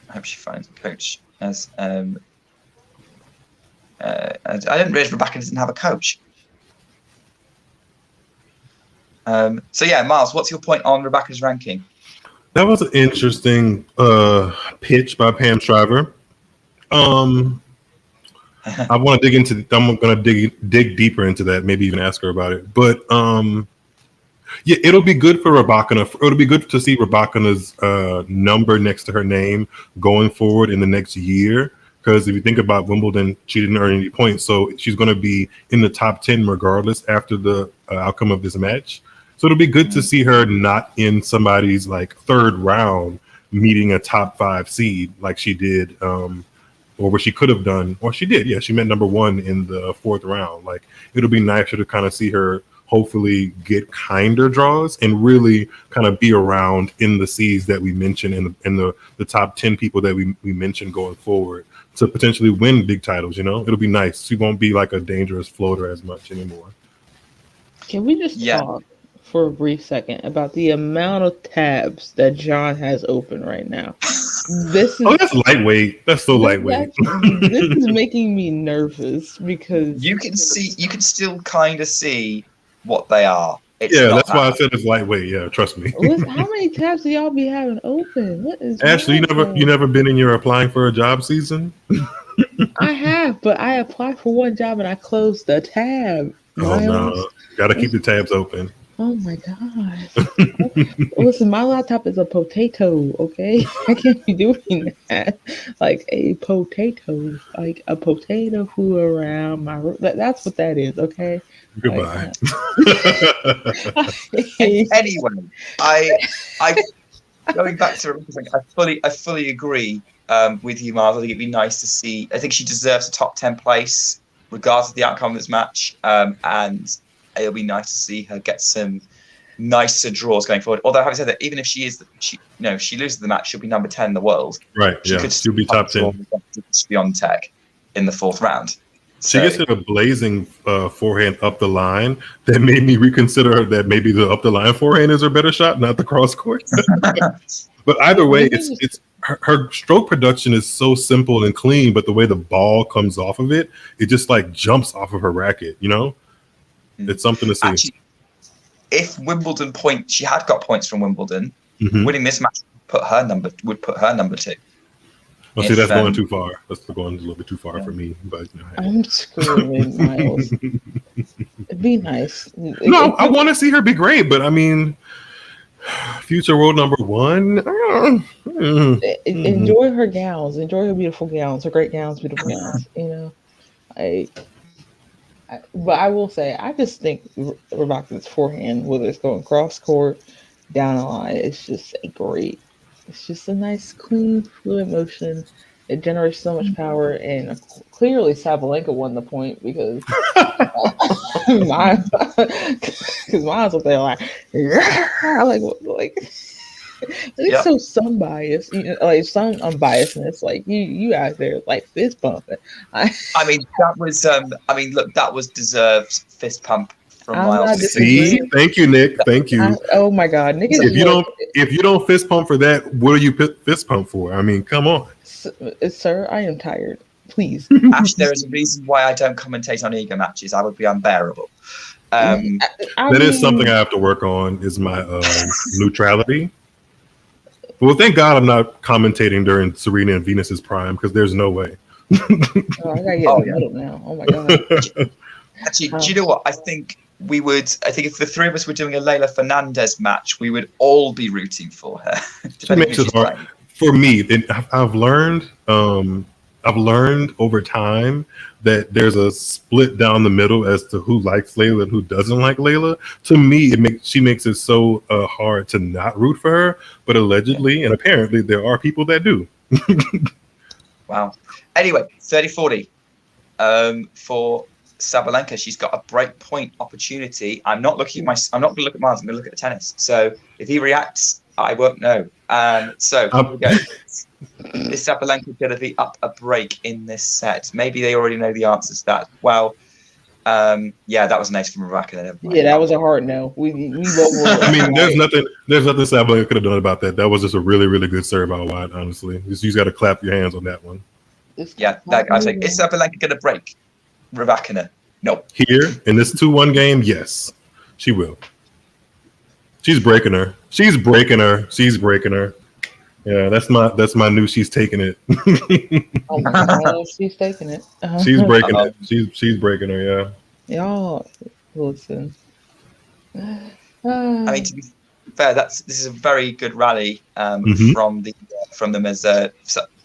Speaker 2: hope she finds a coach. As I didn't realize Rybakina didn't have a coach. So yeah, Miles, what's your point on Rybakina's ranking?
Speaker 4: That was an interesting pitch by Pam Shriver. I want to dig into. I'm going to dig deeper into that. Maybe even ask her about it. But yeah, it'll be good for Rybakina. It'll be good to see Rybakina's number next to her name going forward in the next year. Because if you think about Wimbledon, she didn't earn any points, so she's going to be in the top 10 regardless after the outcome of this match. So it'll be good to see her not in somebody's like third round meeting a top 5 seed like she did. Or what she could have done, or she did. Yeah, she met number 1 in the 4th round. Like, it'll be nicer to kind of see her hopefully get kinder draws and really kind of be around in the seeds that we mentioned in the top 10 people that we mentioned going forward to potentially win big titles. It'll be nice. She won't be like a dangerous floater as much anymore.
Speaker 3: Can we just talk for a brief second about the amount of tabs that John has open right now? That's
Speaker 4: lightweight. That's so lightweight.
Speaker 3: This is making me nervous because
Speaker 2: you can still kind of see what they are.
Speaker 4: That's why I said it's lightweight. Yeah, trust me.
Speaker 3: How many tabs do y'all be having open? What is
Speaker 4: Ashley? You never been in your applying for a job season?
Speaker 3: I have, but I applied for one job and I closed the tab.
Speaker 4: Oh no, gotta keep the tabs open.
Speaker 3: Oh my gosh. Listen, my laptop is a potato, okay? I can't be doing that. Like a potato. Like a potato flew around my room. That's what that is, okay?
Speaker 4: Goodbye.
Speaker 2: Anyway, I going back to I fully agree with you, Miles. I think it'd be nice to see. I think she deserves a top 10 place, regardless of the outcome of this match. And it'll be nice to see her get some nicer draws going forward. Although, having said that, even if she loses the match, she'll be number 10 in the world.
Speaker 4: Right. She'll be top 10.
Speaker 2: Beyond Tech in the 4th round.
Speaker 4: She gets hit a blazing forehand up the line that made me reconsider that maybe the up the line forehand is her better shot, not the cross court. But either way, it's her stroke production is so simple and clean, but the way the ball comes off of it, it just like jumps off of her racket. It's something to see.
Speaker 2: Actually, if Wimbledon she had got points from Wimbledon. Winning this match would put her number 2.
Speaker 4: Well, see, that's going too far. That's going a little bit too far for me. But
Speaker 3: I'm screaming, Miles. It'd be nice.
Speaker 4: No, I want to see her be great, but I mean, future world number 1.
Speaker 3: Enjoy her gowns. Enjoy her beautiful gowns. Her great gowns, beautiful gowns. But I will say, I just think Rybakina's forehand, whether it's going cross court, down the line, it's just great. It's just a nice, clean, fluid motion. It generates so much power, and clearly Sabalenka won the point because mine's up there like it's so sun biased, like sun unbiasedness. Like you out there like fist pumping.
Speaker 2: That was deserved fist pump from Miles.
Speaker 4: See, thank you, Nick. Thank you.
Speaker 3: Oh my God, Nick!
Speaker 4: If you don't fist pump for that, what do you fist pump for? I mean, come on,
Speaker 3: sir. I am tired. Please.
Speaker 2: Actually, there is a reason why I don't commentate on ego matches. I would be unbearable.
Speaker 4: That is something I have to work on. Is my neutrality. Well, thank God I'm not commentating during Serena and Venus's prime because there's no way.
Speaker 3: I gotta get in the middle now. Oh my God.
Speaker 2: Actually, do you know what? I think if the 3 of us were doing a Leylah Fernandez match, we would all be rooting for her.
Speaker 4: She makes it hard. For me, I've learned over time that there's a split down the middle as to who likes Leylah and who doesn't like Leylah. To me, she makes it so hard to not root for her. But allegedly and apparently, there are people that do.
Speaker 2: Wow. Anyway, 30-40 for Sabalenka. She's got a break point opportunity. I'm not going to look at Miles. I'm going to look at the tennis. So if he reacts, I won't know. So here we go. Is Sabalenka going to be up a break in this set? Maybe they already know the answers to that. Well, that was nice from Rybakina.
Speaker 3: Yeah, that was a hard no. We both
Speaker 4: I mean, there's nothing Sabalenka could have done about that. That was just a really, really good serve out wide, honestly. You just got to clap your hands on that one.
Speaker 2: Yeah, I think is Sabalenka going to break Rybakina? No.
Speaker 4: Here in this 2-1 game, yes, she will. She's breaking her. Yeah, that's my new. She's taking it.
Speaker 3: Oh my God, she's taking it.
Speaker 4: She's breaking it. She's breaking her. Yeah.
Speaker 3: Y'all listen.
Speaker 2: I mean, to be fair, this is a very good rally from them as and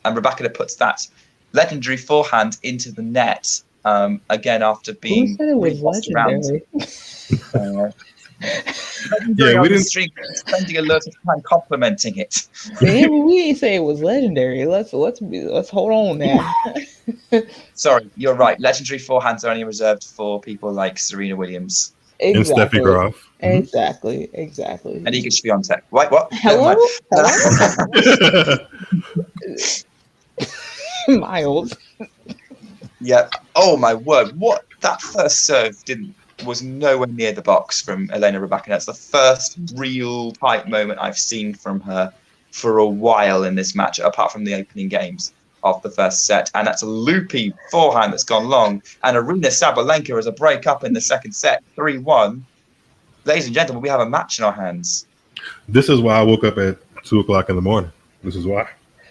Speaker 2: Rybakina puts that legendary forehand into the net again after being.
Speaker 3: Who said it was legendary?
Speaker 2: Yeah, we didn't spending a lot of time complimenting it.
Speaker 3: Damn, we ain't say it was legendary. Let's hold on now.
Speaker 2: Sorry, you're right. Legendary forehands are only reserved for people like Serena Williams
Speaker 4: and Steffi Graf.
Speaker 3: Exactly.
Speaker 2: And Iga Swiatek. Right? What?
Speaker 3: Hello? Miles.
Speaker 2: Yeah. Oh my word! What that first serve was nowhere near the box from Elena Rybakina. That's the first real tight moment I've seen from her for a while in this match, apart from the opening games of the first set. And that's a loopy forehand that's gone long. And Aryna Sabalenka as a break up in the second set, 3-1. Ladies and gentlemen, we have a match in our hands.
Speaker 4: This is why I woke up at 2 o'clock in the morning. This is why.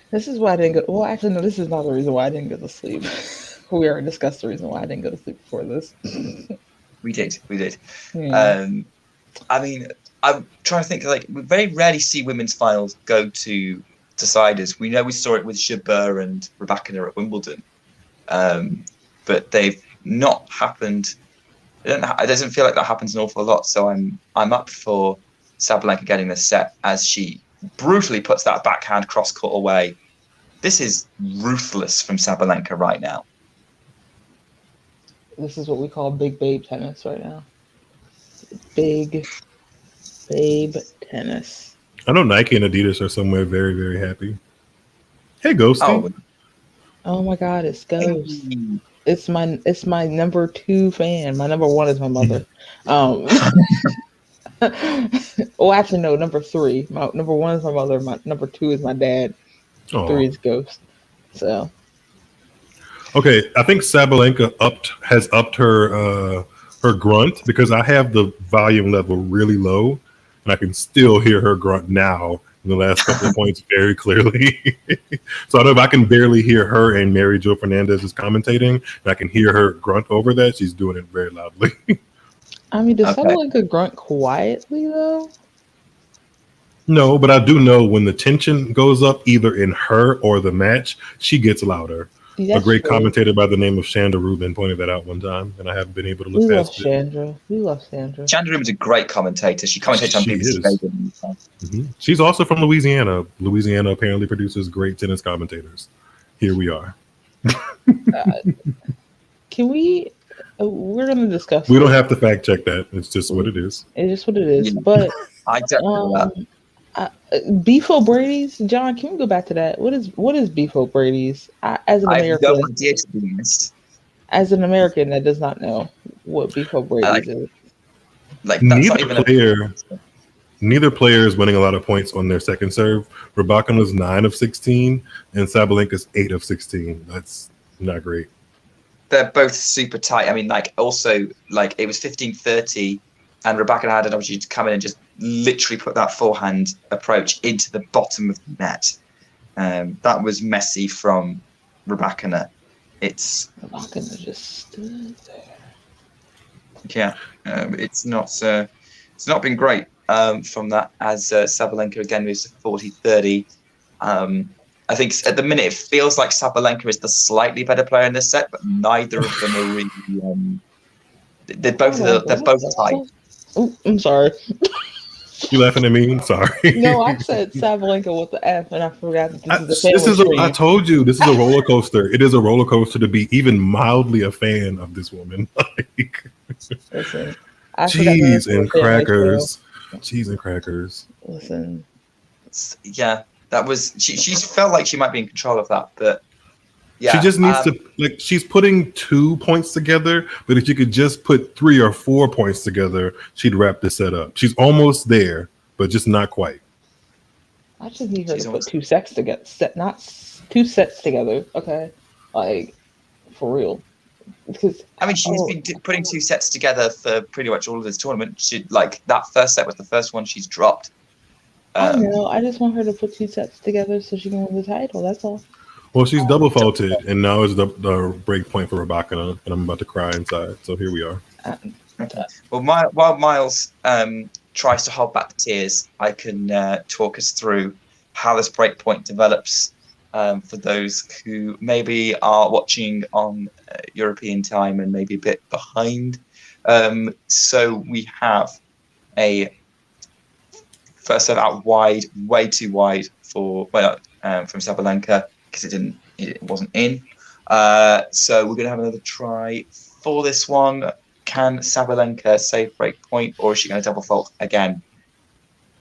Speaker 3: This is why I didn't go. Well, actually, no, this is not the reason why I didn't go to sleep. We already discussed the reason why I didn't go to sleep before this.
Speaker 2: We did.
Speaker 3: Yeah.
Speaker 2: I mean, I'm trying to think. Like, we very rarely see women's finals go to deciders. We know we saw it with Jabeur and Rybakina at Wimbledon, but they've not happened. It doesn't feel like that happens an awful lot. So I'm up for Sabalenka getting this set as she brutally puts that backhand cross court away This is ruthless from Sabalenka right now.
Speaker 3: This is what we call big babe tennis right now. Big babe tennis.
Speaker 4: I know Nike and Adidas are somewhere very, very happy. Hey, Ghosty.
Speaker 3: Oh my God, it's Ghost. It's my number 2 fan. My number 1 is my mother. Oh, actually, no, number 3. My number 1 is my mother. My number 2 is my dad.
Speaker 4: Aww.
Speaker 3: 3 is Ghost. So.
Speaker 4: Okay, I think Sabalenka has upped her grunt, because I have the volume level really low, and I can still hear her grunt now in the last couple of points very clearly. So I know if I can barely hear her and Mary Jo Fernandez is commentating, and I can hear her grunt over that, she's doing it very loudly.
Speaker 3: I mean, does Sabalenka grunt quietly though?
Speaker 4: No, but I do know when the tension goes up, either in her or the match, she gets louder. A great commentator by the name of Shanda Rubin pointed that out one time, and I haven't been able to look past it.
Speaker 3: We love Sandra.
Speaker 2: Shanda Rubin's a great commentator. She commentates on BBC Radio.
Speaker 4: Mm-hmm. She's also from Louisiana. Louisiana apparently produces great tennis commentators. Here we are.
Speaker 3: Can we? We're going to discuss.
Speaker 4: We don't have to fact check that. It's just what it is.
Speaker 3: It's just what it is. Yeah. But
Speaker 2: I don't know that.
Speaker 3: Beef O'Brady's, John, can we go back to that? What is Beef O'Brady's? As an American,
Speaker 2: I have no idea, to be honest.
Speaker 3: As an American that does not know what Beef O'Brady's is.
Speaker 2: Like, that's
Speaker 4: neither player is winning a lot of points on their second serve. Rybakina's 9 of 16, and Sabalenka's 8 of 16. That's not great.
Speaker 2: They're both super tight. I mean, like, also, like, it was 15-30, and Rybakina had an opportunity to come in and just literally put that forehand approach into the bottom of the net. That was messy from Rybakina.
Speaker 3: Rybakina just stood there.
Speaker 2: Yeah, it's not been great from that, as Sabalenka again moves to 40-30. I think at the minute it feels like Sabalenka is the slightly better player in this set, but neither of them are really. They're both tight.
Speaker 3: Oh, I'm sorry.
Speaker 4: You laughing at me? I'm sorry.
Speaker 3: No, I said Sabalenka with the F, and I forgot that this is
Speaker 4: I told you this is a roller coaster. It is a roller coaster to be even mildly a fan of this woman.
Speaker 3: Listen,
Speaker 4: cheese and crackers. Cheese and crackers.
Speaker 3: Listen.
Speaker 2: Yeah, that was. She's felt like she might be in control of that, but. Yeah,
Speaker 4: she just needs to she's putting 2 points together, but if you could just put 3 or 4 points together, she'd wrap the set up. She's almost there, but just not quite.
Speaker 3: I just need her to put 2 sets together. Not 2 sets together, okay? Like, for real. Because
Speaker 2: I mean, she's been putting 2 sets together for pretty much all of this tournament. That first set was the first one she's dropped.
Speaker 3: I know. I just want her to put 2 sets together so she can win the title. That's all.
Speaker 4: Well, she's double faulted, and now is the break point for Rybakina, and I'm about to cry inside. So here we are.
Speaker 2: Well, while Miles tries to hold back the tears, I can talk us through how this break point develops for those who maybe are watching on European time and maybe a bit behind. So we have a first serve out wide, way too wide from Sabalenka, because it wasn't in. So we're going to have another try for this one. Can Sabalenka save break point, or is she going to double fault again?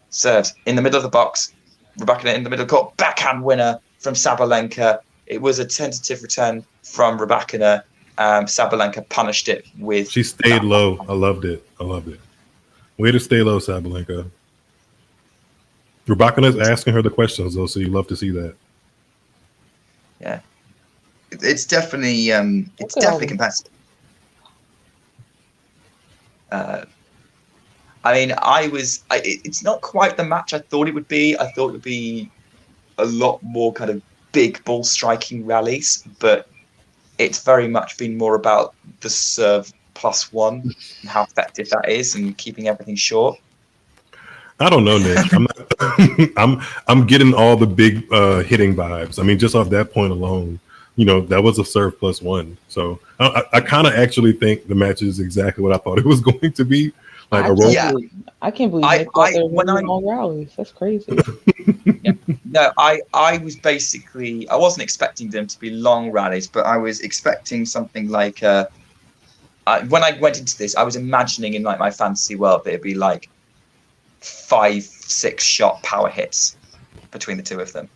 Speaker 2: Serves in the middle of the box. Rybakina in the middle of the court. Backhand winner from Sabalenka. It was a tentative return from Rybakina. Sabalenka punished it with.
Speaker 4: She stayed low. I loved it. Way to stay low, Sabalenka. Rybakina's asking her the questions, though, so you love to see that.
Speaker 2: Yeah, it's definitely competitive. I mean, it's not quite the match I thought it would be. I thought it would be a lot more kind of big ball striking rallies, but it's very much been more about the serve +1 and how effective that is and keeping everything short.
Speaker 4: I don't know, Nick. I'm getting all the big hitting vibes. I mean, just off that point alone, that was a serve +1. So I kind of actually think the match is exactly what I thought it was going to be. Like
Speaker 3: I can't believe they thought they were long rallies. That's crazy.
Speaker 2: Yeah. No, I was basically, I wasn't expecting them to be long rallies, but I was expecting something like when I went into this, I was imagining in like my fantasy world that it'd be like 5-6 shot power hits between the two of them.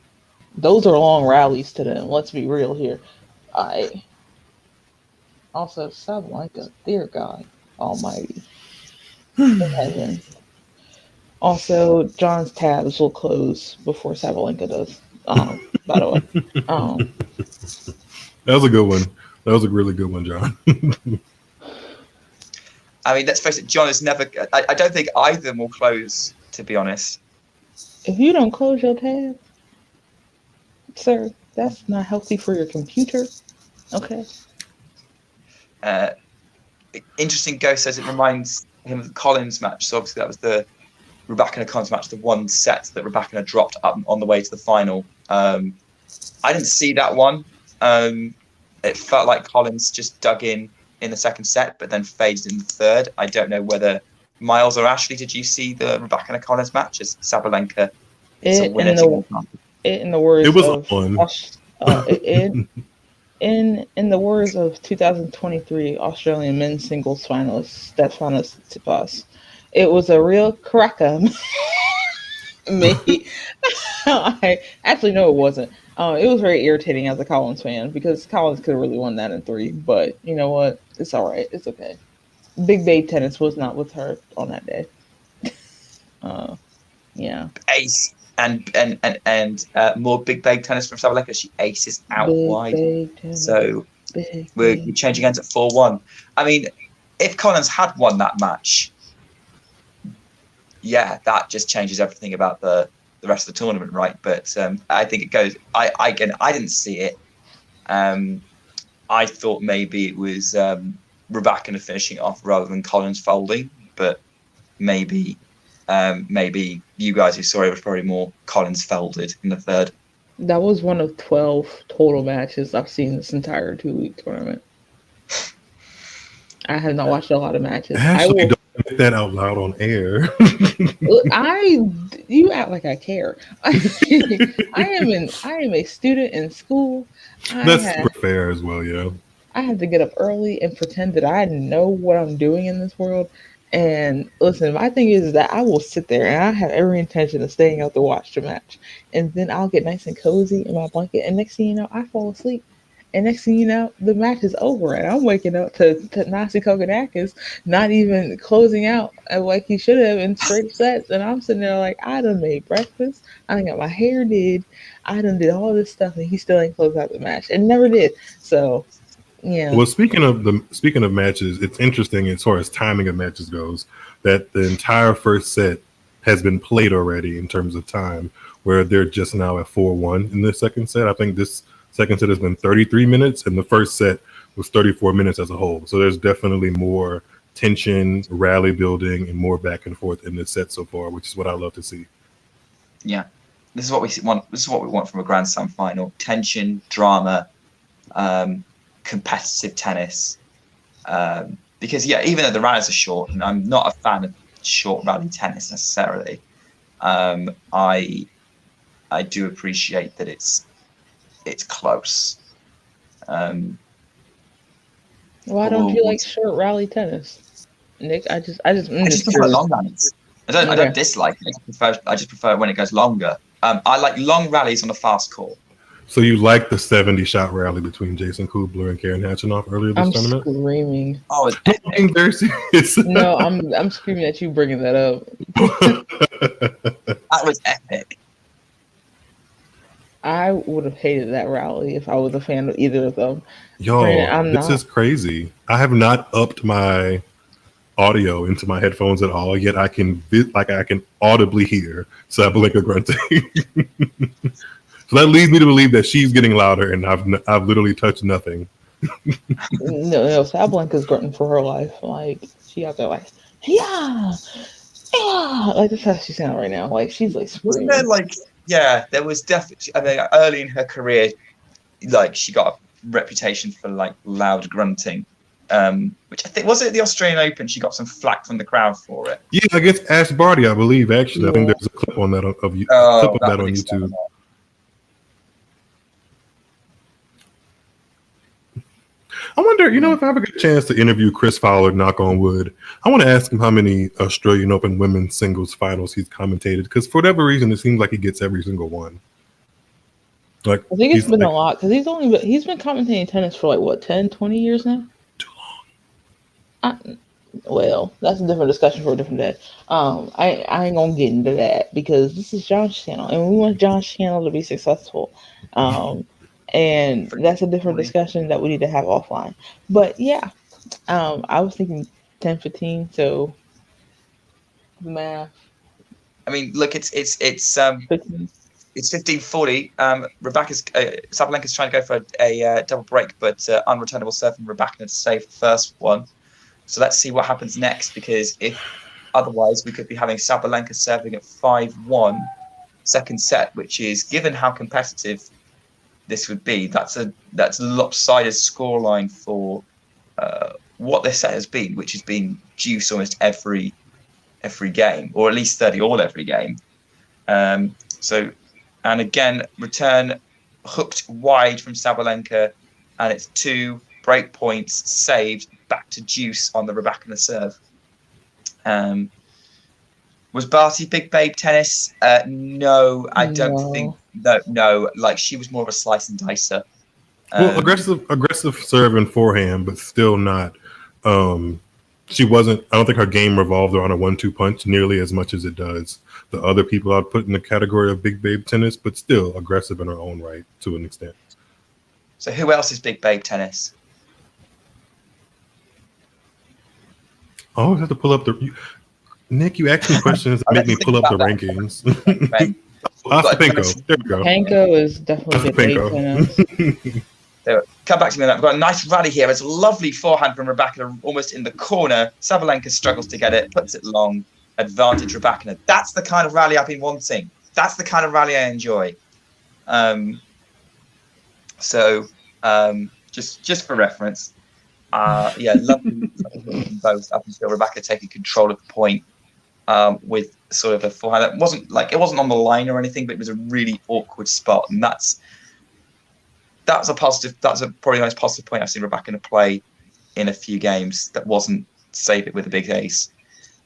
Speaker 3: Those are long rallies to them. Let's be real here. I also Sabalenka, dear God Almighty in heaven. Also, John's tabs will close before Sabalenka does. By the way,
Speaker 4: That was a good one. That was a really good one, John.
Speaker 2: I mean, let's face it, John is never. I don't think either of them will close, to be honest.
Speaker 3: if you don't close your tab, sir, that's not healthy for your computer. Okay.
Speaker 2: Interesting. Ghost says it reminds him of the Collins match. So obviously that was the Rybakina Collins match, the one set that Rybakina dropped up on the way to the final. I didn't see that one. It felt like Collins just dug in the second set, but then faded in the third. I don't know whether Miles or Ashley, did you see the Rybakina Collins match as Sabalenka?
Speaker 3: In the words
Speaker 4: it was
Speaker 3: of
Speaker 4: fun.
Speaker 3: In the words of 2023 Australian men's singles finalist Stefanos Tsitsipas, it was a real cracker. Maybe actually no, it wasn't. It was very irritating as a Collins fan because Collins could have really won that in 3. But you know what? It's all right. It's okay. Big Babe Tennis was not with her on that day. Yeah.
Speaker 2: Ace and more Big Babe Tennis from Sabalenka. She aces out
Speaker 3: Big
Speaker 2: wide. So
Speaker 3: Big
Speaker 2: we're
Speaker 3: Babe.
Speaker 2: changing hands at 4-1. I mean, if Collins had won that match, yeah, that just changes everything about the rest of the tournament, right? But I think it goes. I didn't see it. I thought maybe it was Rybakina finishing it off rather than Collins folding, but maybe you guys who saw it was probably more Collins folded in the third.
Speaker 3: That was one of 12 total matches I've seen this entire 2-week tournament. I have not watched a lot of matches.
Speaker 4: Ashley, don't get that out loud on air.
Speaker 3: You act like I care. I am a student in school.
Speaker 4: That's super fair as well, yeah.
Speaker 3: I have to get up early and pretend that I know what I'm doing in this world. And listen, my thing is that I will sit there and I have every intention of staying out to watch the match. And then I'll get nice and cozy in my blanket. And next thing you know, I fall asleep. And next thing you know, the match is over. And I'm waking up to Nasi Kokonakis not even closing out like he should have in straight sets. And I'm sitting there like, I done made breakfast. I done got my hair did. I done did all this stuff. And he still ain't closed out the match. And never did. So, yeah.
Speaker 4: Well, speaking of matches, it's interesting as far as timing of matches goes that the entire first set has been played already in terms of time, where they're just now at 4-1 in the second set. I think this second set has been 33 minutes, and the first set was 34 minutes as a whole. So there's definitely more tension, rally building, and more back and forth in this set so far, which is what I love to see.
Speaker 2: Yeah, this is what we want. This is what we want from a Grand Slam final: tension, drama, competitive tennis. Because even though the rallies are short, and I'm not a fan of short rally tennis necessarily, I do appreciate that it's close.
Speaker 3: Why don't you like short rally tennis, Nick? I just
Speaker 2: prefer long rallies. I don't dislike it. I just prefer when it goes longer. I like long rallies on a fast court.
Speaker 4: So you like the 70-shot rally between Jason Kubler and Karen Khachanov earlier this tournament?
Speaker 3: I'm screaming.
Speaker 2: Oh, it's
Speaker 4: I'm being very serious.
Speaker 3: No, I'm screaming at you bringing that up.
Speaker 2: That was epic.
Speaker 3: I would have hated that rally if I was a fan of either of them.
Speaker 4: Yo,
Speaker 3: Granted,
Speaker 4: this is crazy. I have not upped my audio into my headphones at all, yet I can audibly hear Sabalenka grunting. So that leads me to believe that she's getting louder, and I've literally touched nothing.
Speaker 3: No, Sabalenka's grunting for her life. Like she out there like, yeah, like that's how she sounds right now. Like she's like screaming.
Speaker 2: Wasn't there there was definitely. I mean, early in her career, like she got a reputation for like loud grunting. Which I think was it at the Australian Open. She got some flack from the crowd for it.
Speaker 4: Yeah, against Ash Barty, I believe. Actually, I think there's a clip on that on YouTube. I wonder, if I ever get a chance to interview Chris Fowler, knock on wood, I want to ask him how many Australian Open women's singles finals he's commentated, because for whatever reason, it seems like he gets every single one. Like,
Speaker 3: I think it's been a lot because he's been commentating tennis for 10, 20 years now.
Speaker 4: Too long.
Speaker 3: Well, that's a different discussion for a different day. I ain't gonna get into that because this is John's channel, and we want John's channel to be successful. And that's a different discussion that we need to have offline. But yeah, I was thinking 10, 15. So math.
Speaker 2: I mean, look, it's 15-40. Sabalenka's trying to go for a double break, but unreturnable serve from Rybakina to save the first one. So let's see what happens next, because if otherwise we could be having Sabalenka serving at 5-1 second set, which is, given how competitive this would be, that's a lopsided scoreline for what this set has been, which has been deuce almost every game, or at least 30 all every game. And again, return hooked wide from Sabalenka, and it's 2 break points saved, back to deuce on the Rybakina serve. Was Barty big babe tennis? No, I don't think. No. Like, she was more of a slice and dicer.
Speaker 4: Well, aggressive serve and forehand, but still not. She wasn't. I don't think her game revolved around a 1-2 punch nearly as much as it does the other people I'd put in the category of big babe tennis, but still aggressive in her own right to an extent.
Speaker 2: So who else is big babe tennis?
Speaker 4: Oh, I have to pull up Nick, you asked me questions that make me pull up the rankings. Ostapenko. There we go.
Speaker 3: Panko is definitely big babe tennis.
Speaker 2: Come back to me on that. We've got a nice rally here. It's a lovely forehand from Rybakina, almost in the corner. Sabalenka struggles to get it, puts it long. Advantage Rybakina. That's the kind of rally I've been wanting. That's the kind of rally I enjoy. Just for reference. Lovely both up until Rybakina taking control of the point with sort of a forehand. It wasn't on the line or anything, but it was a really awkward spot, and that's a positive. That's probably the most positive point I've seen Rybakina play in a few games. That wasn't save it with a big ace.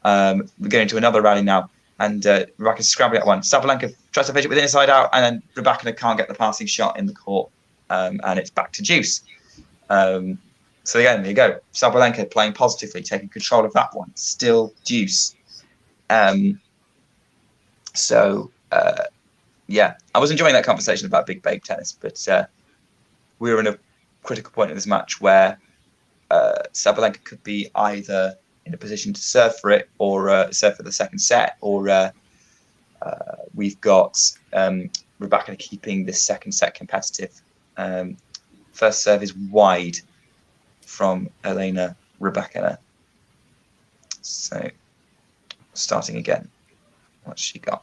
Speaker 2: We're going into another rally now, and Rybakina's scrambling at one. Sabalenka tries to pitch it with inside out, and then Rybakina can't get the passing shot in the court, and it's back to deuce. So again, there you go. Sabalenka playing positively, taking control of that one. Still deuce. I was enjoying that conversation about big babe tennis, but we were in a critical point in this match where Sabalenka could be either in a position to serve for it or serve for the second set, or we've got Rybakina keeping this second set competitive. First serve is wide from Elena Rybakina. So starting again. What's she got?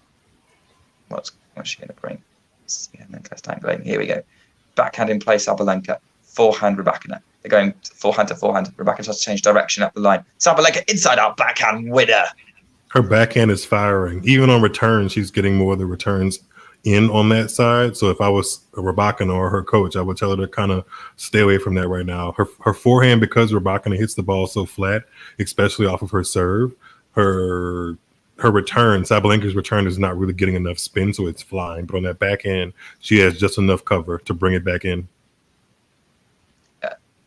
Speaker 2: What's she going to bring? Here we go. Backhand in play, Sabalenka. Forehand, Rybakina. They're going forehand to forehand. Rybakina tries to change direction up the line. Sabalenka inside out backhand winner.
Speaker 4: Her backhand is firing. Even on return, she's getting more of the returns in on that side. So if I was a Rybakina or her coach, I would tell her to kind of stay away from that right now. Her forehand, because Rybakina hits the ball so flat, especially off of her serve, her return, Sabalenka's return, is not really getting enough spin, so it's flying. But on that backhand, she has just enough cover to bring it back in.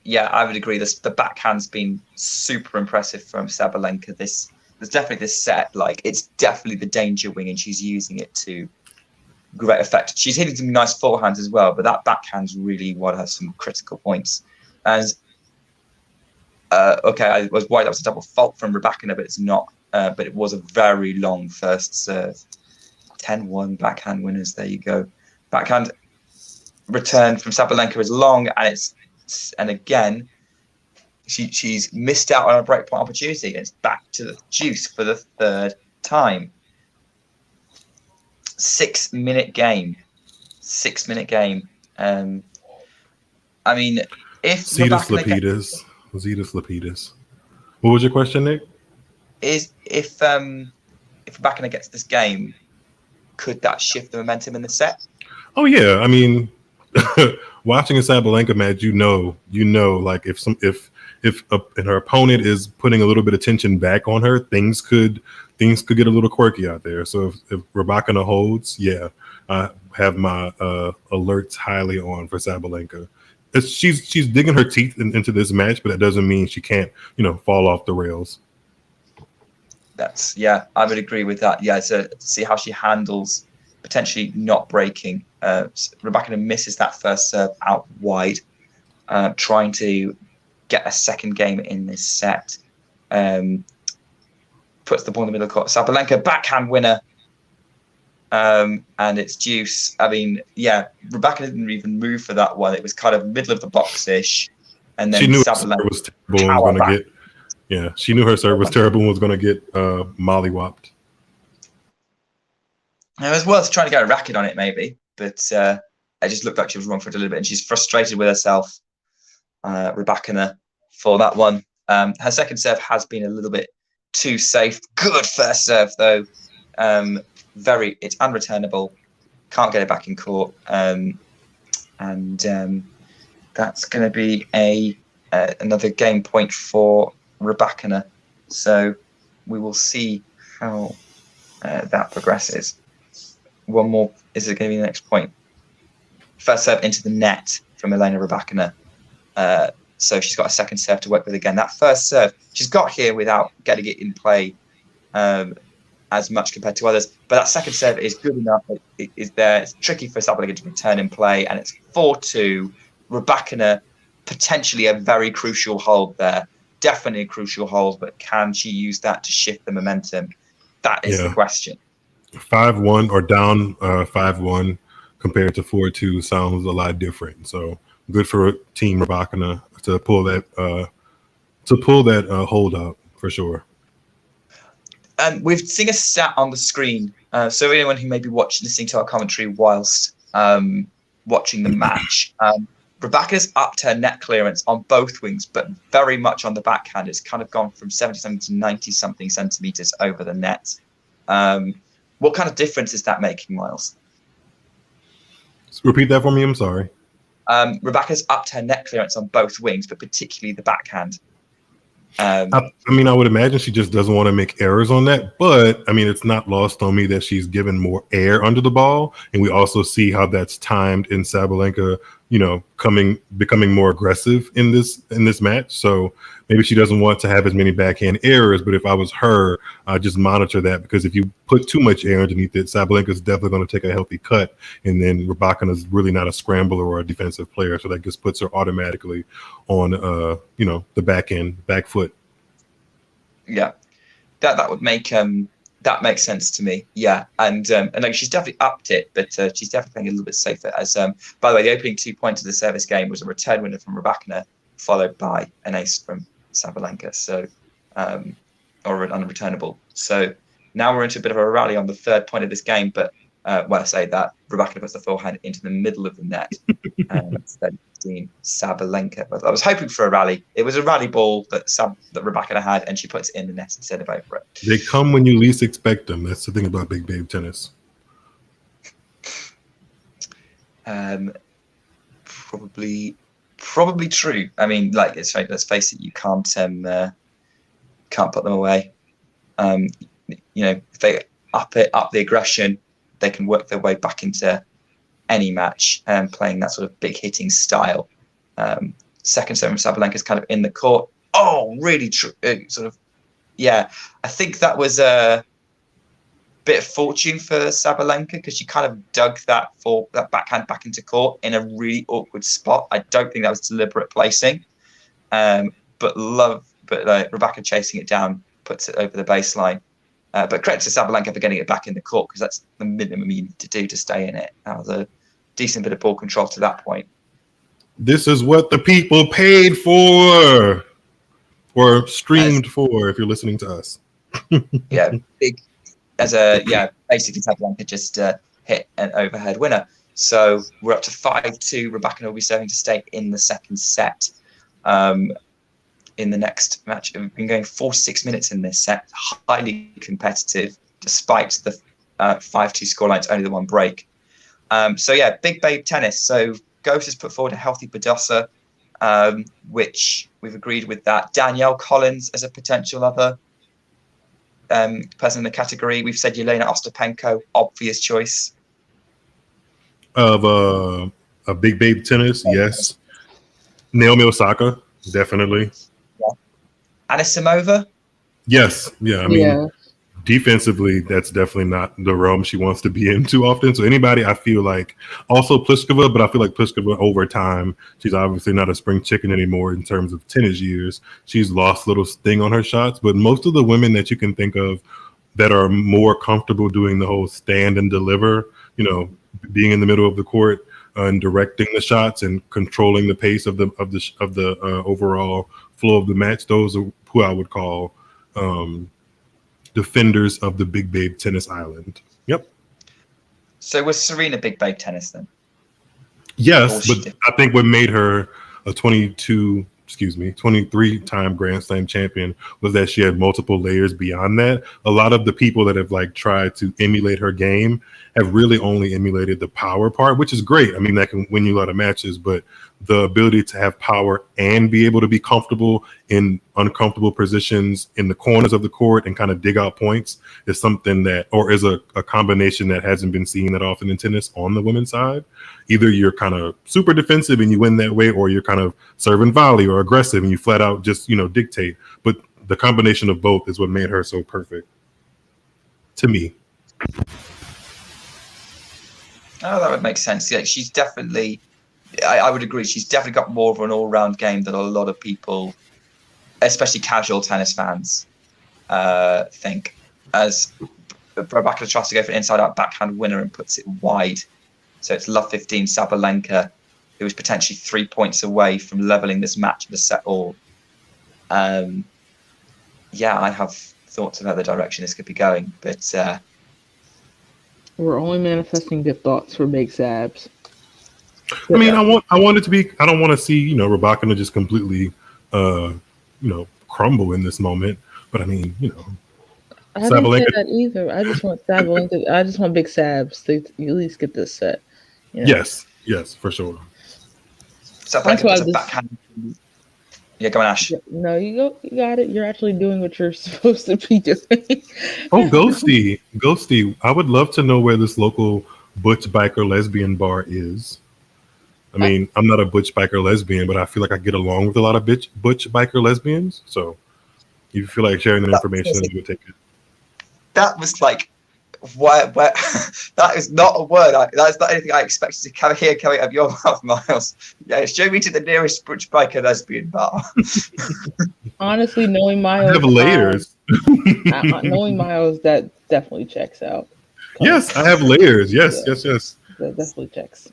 Speaker 2: Yeah, I would agree. The backhand's been super impressive from Sabalenka. There's definitely this set. Like, it's definitely the danger wing, and she's using it to great effect. She's hitting some nice forehands as well, but that backhand's really what has some critical points. And I was worried that was a double fault from Rybakina, but it's not. But it was a very long first serve. 10-1 backhand winners. There you go. Backhand return from Sabalenka is long, and again, she's missed out on a breakpoint opportunity. It's back to the deuce for the third time. 6-minute game. 6-minute game. I mean, if
Speaker 4: Zetas Lapidus. What was your question, Nick?
Speaker 2: If Rybakina gets this game, could that shift the momentum in the set?
Speaker 4: Oh yeah, I mean, watching a Sabalenka match, you know, like if her opponent is putting a little bit of tension back on her, things could get a little quirky out there. So if Rybakina holds, yeah, I have my alerts highly on for Sabalenka. She's digging her teeth into this match, but that doesn't mean she can't, fall off the rails.
Speaker 2: I would agree with that. Yeah, to see how she handles potentially not breaking. Rybakina misses that first serve out wide, trying to get a second game in this set. Puts the ball in the middle of the court. Sabalenka backhand winner. And it's deuce. I mean, yeah, Rybakina didn't even move for that one. It was kind of middle of the box-ish. And then
Speaker 4: she knew
Speaker 2: Sabalenka
Speaker 4: her serve was terrible and was going to get. Yeah, she knew her serve was terrible and was going to get mollywopped.
Speaker 2: It was worth trying to get a racket on it, maybe, but it just looked like she was wrong for it a little bit, and she's frustrated with herself, Rybakina, for that one. Her second serve has been a little bit too safe. Good first serve, though. It's unreturnable. Can't get it back in court, and that's going to be another game point for Rybakina. So we will see how that progresses. One more. Is it going to be the next point? First serve into the net from Elena Rybakina. So she's got a second serve to work with again. That first serve she's got here without getting it in play as much compared to others. But that second serve is good enough. It is there. It's tricky for Sabalenka to return in play, and it's 4-2. Rybakina potentially a very crucial hold there. Definitely a crucial hold, but can she use that to shift the momentum? That is the question.
Speaker 4: 5-1 or down 5-1 compared to 4-2 sounds a lot different. So good for Team Rybakina to pull that hold out for sure.
Speaker 2: We've seen a stat on the screen, so anyone who may be listening to our commentary whilst watching the match, Rybakina's upped her net clearance on both wings, but very much on the backhand. It's kind of gone from 70-something to 90-something centimeters over the net. What kind of difference is that making, Miles?
Speaker 4: Repeat that for me. I'm sorry.
Speaker 2: Rybakina's upped her net clearance on both wings, but particularly the backhand.
Speaker 4: I would imagine she just doesn't want to make errors on that. But I mean, it's not lost on me that she's given more air under the ball, and we also see how that's timed in Sabalenka, becoming more aggressive in this match. So maybe she doesn't want to have as many backhand errors. But if I was her, I'd just monitor that, because if you put too much air underneath it, Sabalenka's definitely going to take a healthy cut, and then Rybakina's really not a scrambler or a defensive player, so that just puts her automatically on the back foot.
Speaker 2: Yeah, that would make that makes sense to me. Yeah, and like she's definitely upped it, but she's definitely playing a little bit safer. As by the way, the opening 2 points of the service game was a return winner from Rybakina, followed by an ace from Sabalenka. So, or an unreturnable. So now we're into a bit of a rally on the third point of this game. But when I say that, Rybakina puts the forehand into the middle of the net. Instead Sabalenka. But I was hoping for a rally. It was a rally ball that Rybakina had, and she puts it in the net instead of over it.
Speaker 4: They come when you least expect them. That's the thing about big babe tennis.
Speaker 2: Probably true. I mean, like, let's face it, you can't put them away. If they up the aggression, they can work their way back into any match, playing that sort of big hitting style. Second serve from Sabalenka is kind of in the court. Oh, really? Yeah. I think that was a bit of fortune for Sabalenka, because she kind of dug that backhand back into court in a really awkward spot. I don't think that was deliberate placing, but Rybakina chasing it down puts it over the baseline. But credit to Sabalenka for getting it back in the court, because that's the minimum you need to do to stay in it. That was a decent bit of ball control to that point.
Speaker 4: This is what the people paid for, or streamed for, if you're listening to us.
Speaker 2: Yeah, big. Basically Sabalenka just hit an overhead winner. So we're up to 5-2. Rybakina will be serving to stay in the second set. In the next match, we've been going 46 minutes in this set, highly competitive, despite the 5-2 scoreline. It's only the one break. Big babe tennis. So Ghost has put forward a healthy Badosa, which we've agreed with that. Danielle Collins as a potential other person in the category. We've said Yelena Ostapenko, obvious choice.
Speaker 4: Of a big babe tennis, yes. Naomi Osaka, definitely.
Speaker 2: Yeah. Anisimova?
Speaker 4: Yes. Yeah. I mean, defensively, that's definitely not the realm she wants to be in too often. So anybody, I feel like, also Pliskova, but I feel like Pliskova over time, she's obviously not a spring chicken anymore in terms of tennis years. She's lost little sting on her shots, but most of the women that you can think of that are more comfortable doing the whole stand and deliver, being in the middle of the court and directing the shots and controlling the pace of the overall flow of the match, those are who I would call defenders of the big babe tennis island. Yep.
Speaker 2: So was Serena big babe tennis then?
Speaker 4: Yes, but I think what made her a 23-time Grand Slam champion was that she had multiple layers beyond that. A lot of the people that have tried to emulate her game have really only emulated the power part, which is great. I mean, that can win you a lot of matches, but the ability to have power and be able to be comfortable in uncomfortable positions in the corners of the court and kind of dig out points is something that, or is a combination that hasn't been seen that often in tennis on the women's side. Either you're kind of super defensive and you win that way, or you're kind of serve and volley or aggressive and you flat out just, dictate. But the combination of both is what made her so perfect to me.
Speaker 2: Oh, that would make sense. Yeah, she's definitely, I would agree, she's definitely got more of an all-round game than a lot of people, especially casual tennis fans, think. As Rybakina tries to go for an inside-out backhand winner and puts it wide. So it's love 15 Sabalenka, who is potentially 3 points away from leveling this match at a set all. I have thoughts about the direction this could be going, but
Speaker 3: we're only manifesting good thoughts for Big Sabs.
Speaker 4: I mean, I want it to be. I don't want to see Rybakina just completely, crumble in this moment. But I mean,
Speaker 3: I didn't say that either. I just want Sabalenka. I just want Big Sabs to at least get this set.
Speaker 4: Yes, for sure.
Speaker 2: Sabalenka puts a backhand. Yeah, go on, Ash.
Speaker 3: No, you got it. You're actually doing what you're supposed to be doing.
Speaker 4: Oh, Ghosty. I would love to know where this local butch biker lesbian bar is. I mean, I'm not a butch biker lesbian, but I feel like I get along with a lot of butch biker lesbians. So if you feel like sharing that information, then you would take it.
Speaker 2: That was where that is not a word. That is not anything I expected to hear coming out of your mouth, Miles. Yeah, show me to the nearest butch biker lesbian bar.
Speaker 3: Honestly, knowing Miles,
Speaker 4: I have layers.
Speaker 3: Knowing Miles, that definitely checks out.
Speaker 4: Yes, I have layers. Yes.
Speaker 3: That definitely checks.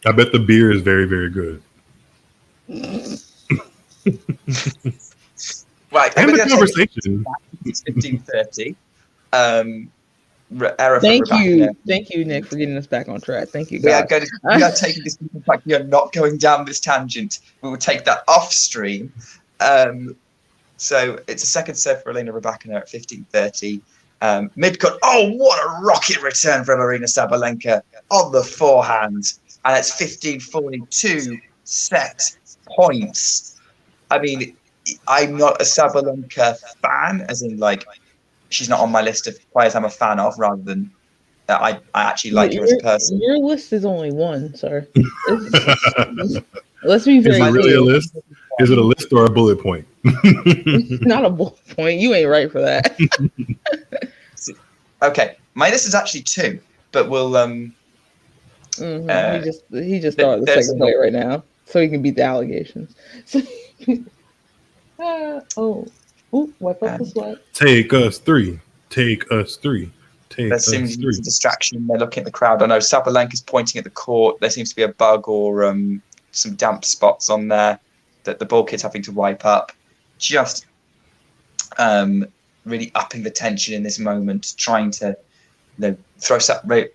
Speaker 4: I bet the beer is very, very good.
Speaker 2: Right,
Speaker 4: and the conversation.
Speaker 2: It's 15:30.
Speaker 3: Thank you, Nick, for getting us back on track. Thank you,
Speaker 2: guys. We are taking this back. We are not going down this tangent. We will take that off stream. So it's a second serve for Aryna Rybakina at 15:30. Mid-cut. Oh, what a rocket return from Aryna Sabalenka on the forehand. And it's 15:42 set points. I mean, I'm not a Sabalenka fan, as in she's not on my list of players I'm a fan of, rather than I actually like her as a person.
Speaker 3: Your list is only one, sir. Let's be very clear.
Speaker 4: Is it really a list? Is it a list or a bullet point?
Speaker 3: Not a bullet point. You ain't right for that.
Speaker 2: Okay, my list is actually two, but we'll.
Speaker 3: He just thought the second play right now, so he can beat the allegations. Wipe up the sweat.
Speaker 4: Take us three.
Speaker 2: There seems to be a distraction. They're looking at the crowd. I know Sabalenka's pointing at the court. There seems to be a bug or some damp spots on there that the ball kid's having to wipe up. Just really upping the tension in this moment, trying to throw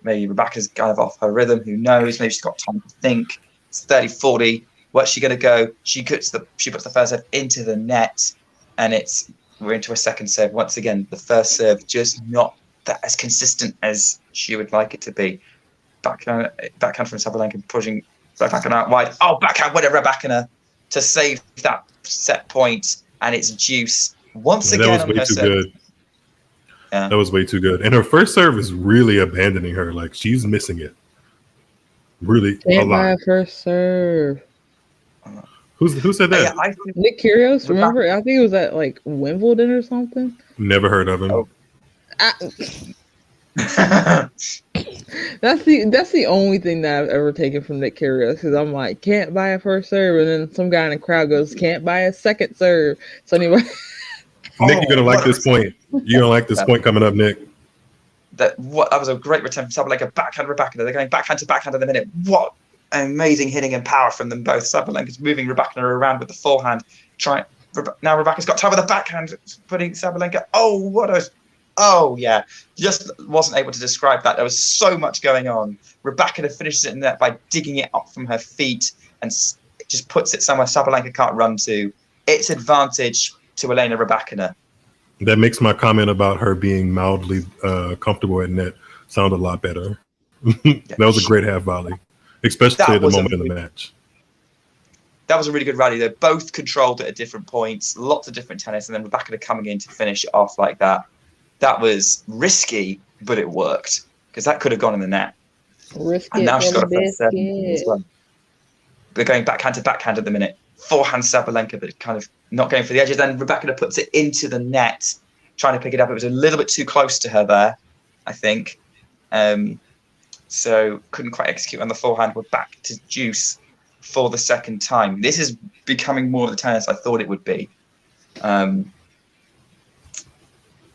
Speaker 2: maybe Rebecca's kind of off her rhythm. Who knows? Maybe she's got time to think. It's 30-40. Where's she going to go? She puts the first serve into the net, and we're into a second serve. Once again, the first serve just not that as consistent as she would like it to be. Backhand from Sabalenka pushing backhand out wide. Oh, backhand winner Rybakina to save that set point, and it's deuce once
Speaker 4: That
Speaker 2: again
Speaker 4: was
Speaker 2: on
Speaker 4: way
Speaker 2: her
Speaker 4: too
Speaker 2: service.
Speaker 4: good.
Speaker 2: Yeah.
Speaker 4: That was way too good. And her first serve is really abandoning her. Like, she's missing it. Really a
Speaker 3: Can't buy
Speaker 4: lot.
Speaker 3: a first serve.
Speaker 4: Who said
Speaker 2: Yeah,
Speaker 4: that?
Speaker 2: I think
Speaker 3: Nick Kyrgios,
Speaker 2: Rybakina.
Speaker 3: remember? I think it was at like Wimbledon or something.
Speaker 4: Never heard of him.
Speaker 2: Oh.
Speaker 3: That's the only thing that I've ever taken from Nick Kyrgios, because I'm like, can't buy a first serve, and then some guy in the crowd goes, can't buy a second serve. So anyway,
Speaker 4: Nick, you're gonna like this point. You're gonna like this point coming up, Nick.
Speaker 2: That was a great return from Sabalenka. Backhand Rybakina. They're going backhand to backhand at the minute. What amazing hitting and power from them both. Sabalenka's moving Rybakina around with the forehand. Now Rybakina's got time with the backhand, putting Sabalenka. Oh yeah, just wasn't able to describe that. There was so much going on. Rybakina finishes it in there by digging it up from her feet and just puts it somewhere Sabalenka can't run to. It's advantage to Elena Rybakina.
Speaker 4: That makes my comment about her being mildly comfortable at net sound a lot better. That was a great half volley, especially at the moment in the match.
Speaker 2: That was a really good rally. They both controlled it at different points, lots of different tennis, and then Rybakina coming in to finish it off like that. That was risky, but it worked, because that could have gone in the net.
Speaker 3: Risky,
Speaker 2: and now she's got a first serve as well. They're going backhand to backhand at the minute. Forehand Sabalenka, but kind of not going for the edges. Then Rybakina puts it into the net, trying to pick it up. It was a little bit too close to her there, I think. So couldn't quite execute on the forehand. We're back to deuce for the second time. This is becoming more of the tennis I thought it would be.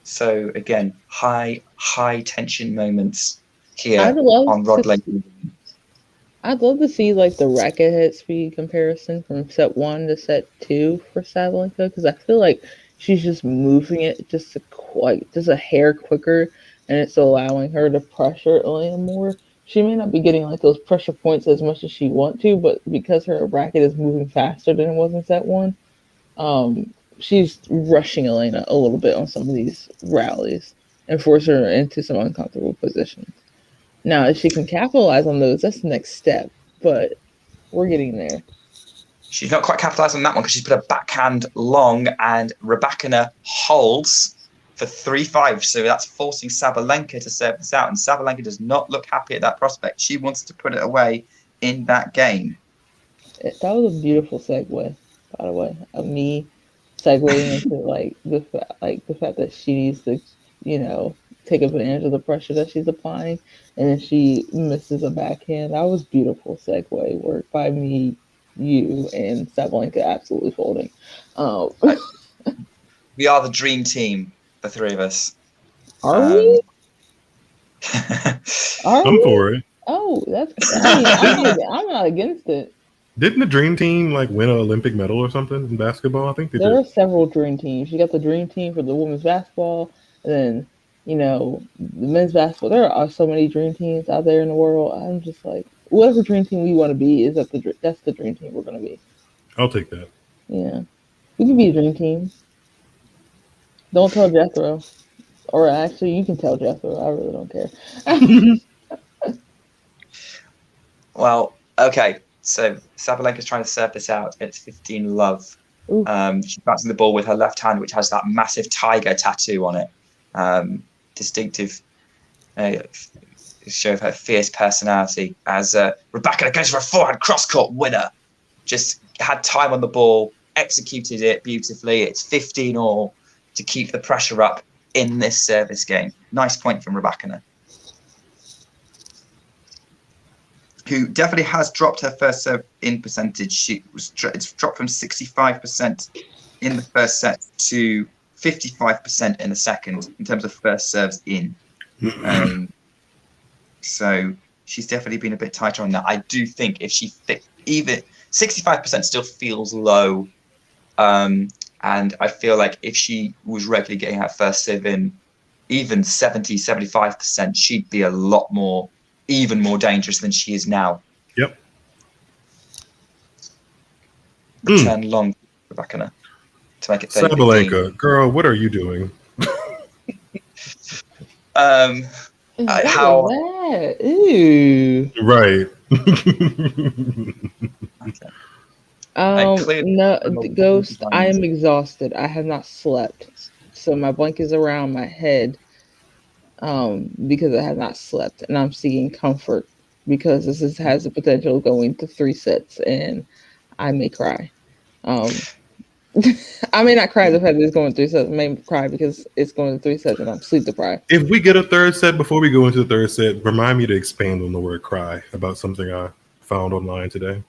Speaker 2: So again, high tension moments here on Rod Lane.
Speaker 3: I'd love to see like the racket head speed comparison from set 1 to set 2 for Sabalenka, because I feel like she's just moving it just a hair quicker, and it's allowing her to pressure Elena more. She may not be getting like those pressure points as much as she wants to, but because her racket is moving faster than it was in set 1, she's rushing Elena a little bit on some of these rallies and force her into some uncomfortable positions. Now, if she can capitalize on those, that's the next step, but we're getting there.
Speaker 2: She's not quite capitalized on that one because she's put a backhand long, and Rybakina holds for 3-5. So that's forcing Sabalenka to serve this out, and Sabalenka does not look happy at that prospect. She wants to put it away in that game.
Speaker 3: That was a beautiful segue, by the way, of me segueing into the fact that she needs to, take advantage of the pressure that she's applying, and then she misses a backhand. That was beautiful segue work by me, you, and Sabalenka absolutely folding.
Speaker 2: We are the dream team, the three of us.
Speaker 3: Are we?
Speaker 4: I'm for it.
Speaker 3: Oh, I'm not against it.
Speaker 4: Didn't the dream team win an Olympic medal or something in basketball? I think they did.
Speaker 3: There are several dream teams. You got the dream team for the women's basketball, and then the men's basketball. There are so many dream teams out there in the world. I'm just like, whatever dream team we want to be that's the dream team we're going to be.
Speaker 4: I'll take that.
Speaker 3: Yeah, we can be a dream team. Don't tell Jethro, or actually, you can tell Jethro. I really don't care.
Speaker 2: Well, okay. So Sabalenka's trying to serve this out. It's 15-love. She's bouncing the ball with her left hand, which has that massive tiger tattoo on it. Distinctive show of her fierce personality. As Rybakina goes for a forehand cross-court winner. Just had time on the ball, executed it beautifully. It's 15-all to keep the pressure up in this service game. Nice point from Rybakina, who definitely has dropped her first serve in percentage. It's dropped from 65% in the first set to 55% in the second in terms of first serves in. So she's definitely been a bit tighter on that. I do think if she even 65% still feels low, and I feel like if she was regularly getting her first serve in, even 70-75%, she'd be a lot more. Even more dangerous than she is now.
Speaker 4: Yep.
Speaker 2: Return long, Rybakina, to make it 30.
Speaker 4: Sabalenka, girl, what are you doing?
Speaker 2: how
Speaker 3: that? Ew.
Speaker 4: Right.
Speaker 2: okay. And clearly,
Speaker 3: No, Ghost. I am exhausted. I have not slept, so my blanket's around my head. Because I have not slept, and I'm seeking comfort because has the potential of going to 3 sets, and I may cry. Um, I may not cry the fact that it's going 3 sets. I may cry because it's going to 3 sets, and I'm sleep deprived.
Speaker 4: If we get a third set, before we go into the third set, remind me to expand on the word "cry" about something I found online today.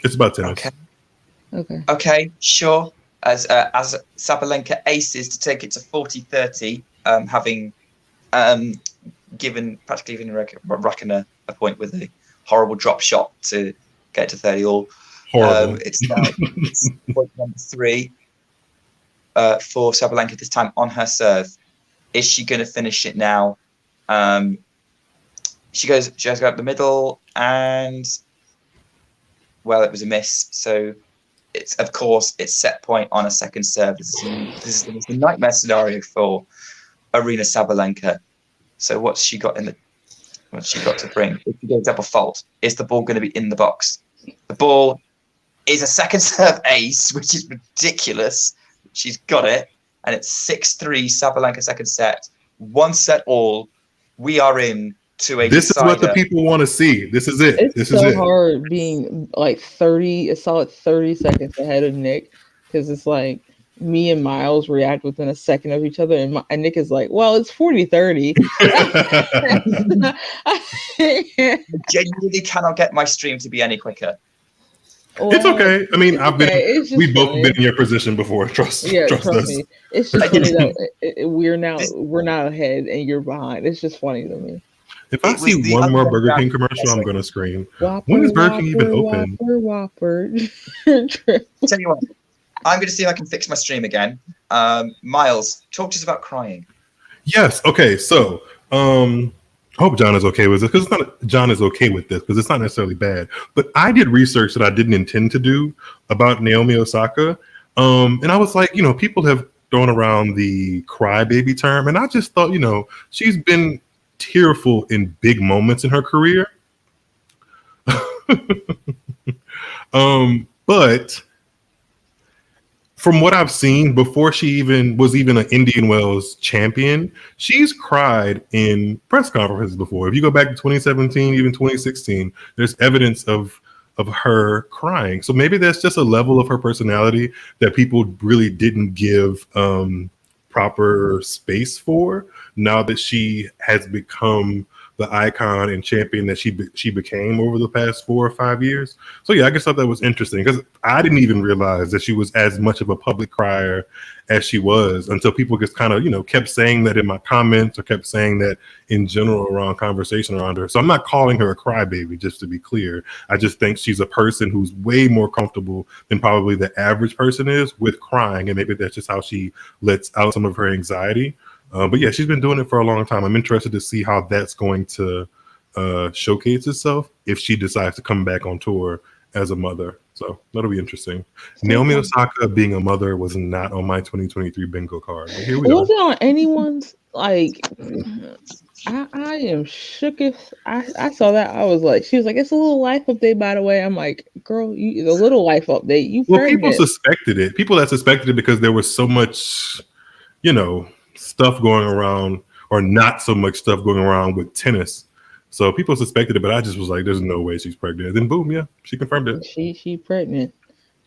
Speaker 4: It's about tennis.
Speaker 3: Okay,
Speaker 2: sure. As Sabalenka aces to take it to 40-30, having practically giving Rybakina a point with a horrible drop shot to get to 30 all.
Speaker 4: Horrible.
Speaker 2: It's now point number 3 for Sabalenka, this time on her serve. Is she going to finish it now? She has to go up the middle, and well, it was a miss. So it's set point on a second serve. This is a nightmare scenario for Aryna Sabalenka. So what's she got to bring? If she goes double fault, is the ball going to be in the box? The ball is a second serve ace, which is ridiculous. She's got it, and it's 6-3 Sabalenka second set, 1-all. We are in to a.
Speaker 4: This is what the people want to see. This is it.
Speaker 3: It's so hard being like a solid 30 seconds ahead of Nick, because it's like me and Miles react within a second of each other, and Nick is like, well, it's 40-30.
Speaker 2: I genuinely cannot get my stream to be any quicker.
Speaker 3: Well,
Speaker 4: it's okay. I mean, we've both been in your position before. Trust us.
Speaker 3: Me. It's just funny that we're now ahead and you're behind. It's just funny to me.
Speaker 4: If I see one more Burger King commercial, I'm gonna scream.
Speaker 3: Whopper,
Speaker 4: when is Burger King even open?
Speaker 3: Whopper.
Speaker 2: Tell you what, I'm going to see if I can fix my stream again. Miles, talk to us about crying.
Speaker 4: Yes. Okay. So, I hope John is okay with this, because John is okay with this because it's not necessarily bad. But I did research that I didn't intend to do about Naomi Osaka, and I was like, people have thrown around the crybaby term, and I just thought, she's been tearful in big moments in her career. But from what I've seen, before she was even an Indian Wells champion, she's cried in press conferences before. If you go back to 2017, even 2016, there's evidence of her crying. So maybe that's just a level of her personality that people really didn't give proper space for, now that she has become the icon and champion that she became over the past 4 or 5 years. So yeah, I just thought that was interesting, because I didn't even realize that she was as much of a public crier as she was until people just kind of, kept saying that in my comments, or kept saying that in general around conversation around her. So I'm not calling her a crybaby, just to be clear. I just think she's a person who's way more comfortable than probably the average person is with crying, and maybe that's just how she lets out some of her anxiety. But yeah, she's been doing it for a long time. I'm interested to see how that's going to showcase itself if she decides to come back on tour as a mother. So that'll be interesting. Naomi Osaka being a mother was not on my 2023 bingo card. But here we go.
Speaker 3: It wasn't on anyone's. Like, I am shook. If I saw that, I was like, she was like, it's a little life update, by the way. I'm like, girl, the little life update.
Speaker 4: People suspected it. People that suspected it because there was so much, stuff going around, or not so much stuff going around with tennis. So people suspected it, but I just was like, there's no way she's pregnant. And then boom, yeah, she confirmed it.
Speaker 3: She pregnant.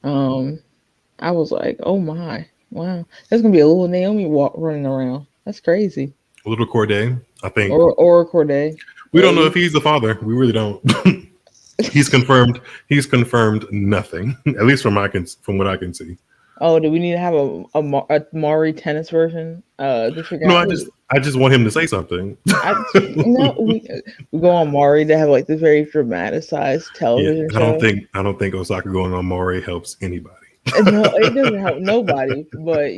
Speaker 3: I was like, oh my, wow. There's gonna be a little Naomi running around. That's crazy.
Speaker 4: A little Corday, I think.
Speaker 3: Or Corday.
Speaker 4: We don't know if he's the father. We really don't. He's confirmed nothing, at least from what I can see.
Speaker 3: Oh, do we need to have a Maury tennis version?
Speaker 4: No, I just want him to say something.
Speaker 3: We go on Maury to have like this very dramatized television show.
Speaker 4: I don't think Osaka going on Maury helps anybody.
Speaker 3: No, it doesn't help nobody. But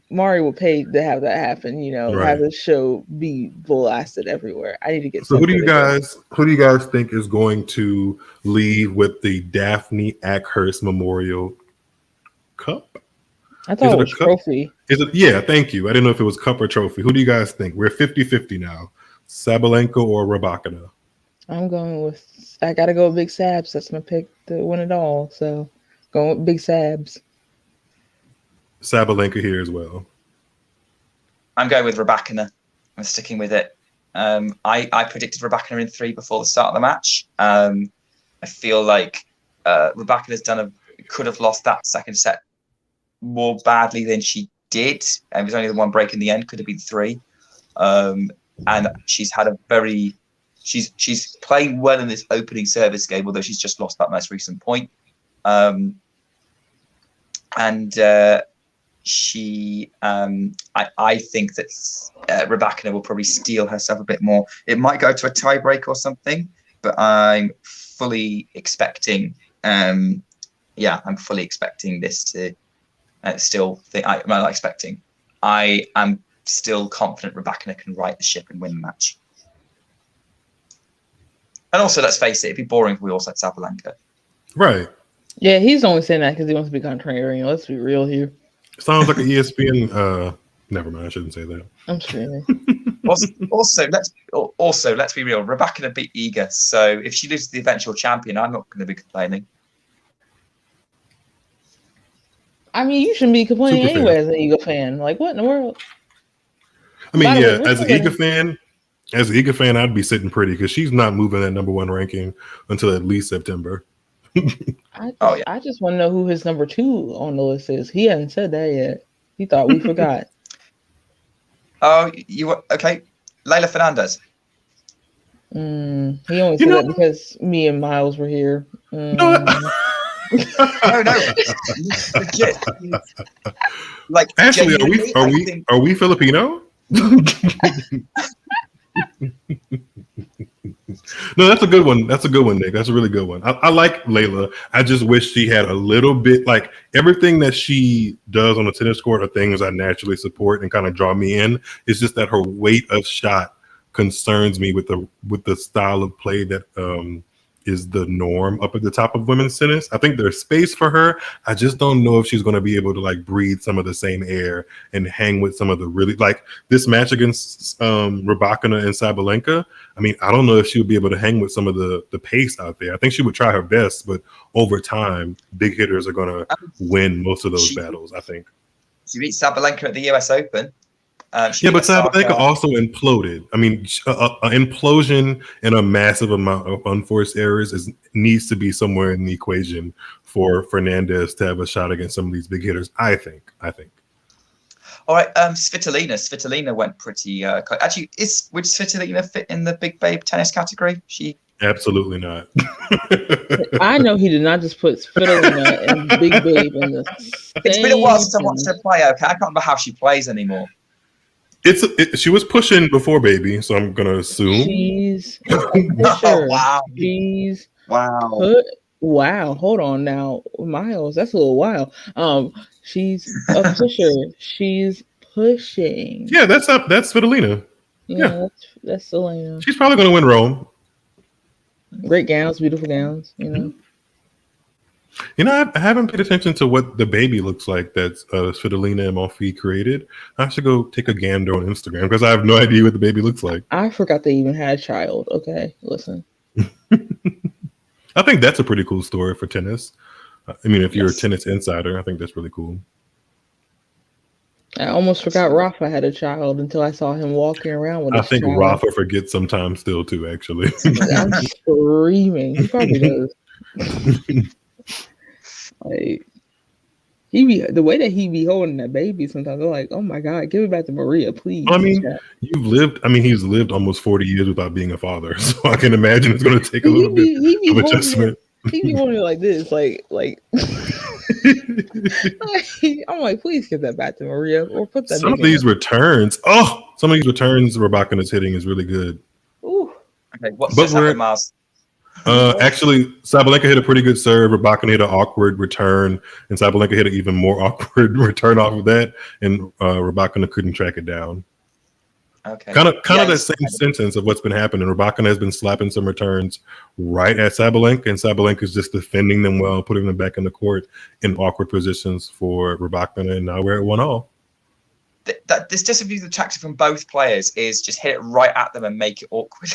Speaker 3: Maury will pay to have that happen.
Speaker 4: Right.
Speaker 3: Have the show be blasted everywhere. I need to get.
Speaker 4: So who do you guys think is going to leave with the Daphne Ackhurst Memorial Cup?
Speaker 3: I thought it was trophy.
Speaker 4: Is it? Yeah, thank you. I didn't know if it was cup or trophy. Who do you guys think? We're 50-50 now. Sabalenka or Rybakina?
Speaker 3: I'm going with. I gotta go with Big Sabs. That's my pick to win it all. So going with Big Sabs.
Speaker 4: Sabalenka here as well.
Speaker 2: I'm going with Rybakina. I'm sticking with it. I predicted Rybakina in 3 before the start of the match. I feel like Rybakina's could have lost that second set more badly than she did. It was only the one break in the end. Could have been 3. And she's had she's playing well in this opening service game, although she's just lost that most recent point. I think that Rybakina will probably steal herself a bit more. It might go to a tiebreak or something, but I'm fully expecting. I'm fully expecting this to I am still confident Rybakina can right the ship and win the match. And also, let's face it, it'd be boring if we all said Sabalenka.
Speaker 4: Right.
Speaker 3: Yeah, he's only saying that because he wants to be contrarian. Let's be real here.
Speaker 4: Sounds like an ESPN. Never mind, I shouldn't say that.
Speaker 3: I'm screaming.
Speaker 2: Also, let's be real. Rybakina beat Iga, so if she loses the eventual champion, I'm not going to be complaining.
Speaker 3: I mean, you shouldn't be complaining
Speaker 4: Super
Speaker 3: anyway
Speaker 4: fair.
Speaker 3: as an Eagle fan. Like, what in the world?
Speaker 4: I mean,
Speaker 3: By the
Speaker 4: yeah,
Speaker 3: way,
Speaker 4: as an Iga fan, I'd be sitting pretty because she's not moving that #1 ranking until at least September.
Speaker 3: I just want to know who his number 2 on the list is. He hasn't said that yet. He thought we forgot.
Speaker 2: Oh, okay? Leylah Fernandez.
Speaker 3: He only said that because me and Miles were here.
Speaker 2: No. Legit. Like,
Speaker 4: Ashley, are we Filipino? No, that's a good one. That's a good one, Nick. That's a really good one. I like Leylah. I just wish she had a little bit, like everything that she does on the tennis court are things I naturally support and kind of draw me in. It's just that her weight of shot concerns me with the style of play that is the norm up at the top of women's tennis. I think there's space for her. I just don't know if she's going to be able to like breathe some of the same air and hang with some of the really, like this match against Rybakina and Sabalenka. I mean, I don't know if she would be able to hang with some of the pace out there. I think she would try her best, but over time, big hitters are going to win most of those battles, I think.
Speaker 2: She beat Sabalenka at the US Open.
Speaker 4: But Sabalenka also imploded. I mean, an implosion and a massive amount of unforced errors needs to be somewhere in the equation for Fernandez to have a shot against some of these big hitters. I think.
Speaker 2: All right, Svitolina. Svitolina went pretty. Actually, would Svitolina fit in the big babe tennis category? She
Speaker 4: absolutely not.
Speaker 3: I know he did not just put Svitolina and Big Babe in the same.
Speaker 2: It's been a while since I watched her play. Okay, I can't remember how she plays anymore.
Speaker 4: She was pushing before baby, so I'm gonna assume
Speaker 3: she's a pusher.
Speaker 2: Wow.
Speaker 3: She's
Speaker 2: wow.
Speaker 3: Wow. Hold on now, Miles. That's a little wild. She's a pusher. She's pushing.
Speaker 4: Yeah, that's Svitolina.
Speaker 3: Yeah. That's Elena.
Speaker 4: She's probably gonna win Rome.
Speaker 3: Great gowns, beautiful gowns.
Speaker 4: You know, I haven't paid attention to what the baby looks like that Svitolina and Monfils created. I should go take a gander on Instagram because I have no idea what the baby looks like.
Speaker 3: I forgot they even had a child. Okay, listen.
Speaker 4: I think that's a pretty cool story for tennis. I mean, if you're a tennis insider, I think that's really cool.
Speaker 3: I almost forgot Rafa had a child until I saw him walking around with. I think child.
Speaker 4: Rafa forgets sometimes still too. Actually,
Speaker 3: I'm screaming. He probably does. Like the way that he be holding that baby sometimes, I'm like, oh my God, give it back to Maria, please.
Speaker 4: I mean, he's lived almost 40 years without being a father, so I can imagine it's going to take a little bit of adjustment.
Speaker 3: He be holding it like this, like. I'm like, please give that back to Maria or put that.
Speaker 4: Some of these returns, Rybakina's hitting is really good.
Speaker 3: Ooh.
Speaker 2: Okay, what's just happened, Miles?
Speaker 4: Actually, Sabalenka hit a pretty good serve. Rybakina hit an awkward return, and Sabalenka hit an even more awkward return off of that, and Rybakina couldn't track it down.
Speaker 2: Okay,
Speaker 4: kind of that same sentence of what's been happening. Rybakina has been slapping some returns right at Sabalenka, and Sabalenka is just defending them well, putting them back in the court in awkward positions for Rybakina, and now we're at 1-1.
Speaker 2: that this disappears tactic from both players is just hit it right at them and make it awkward.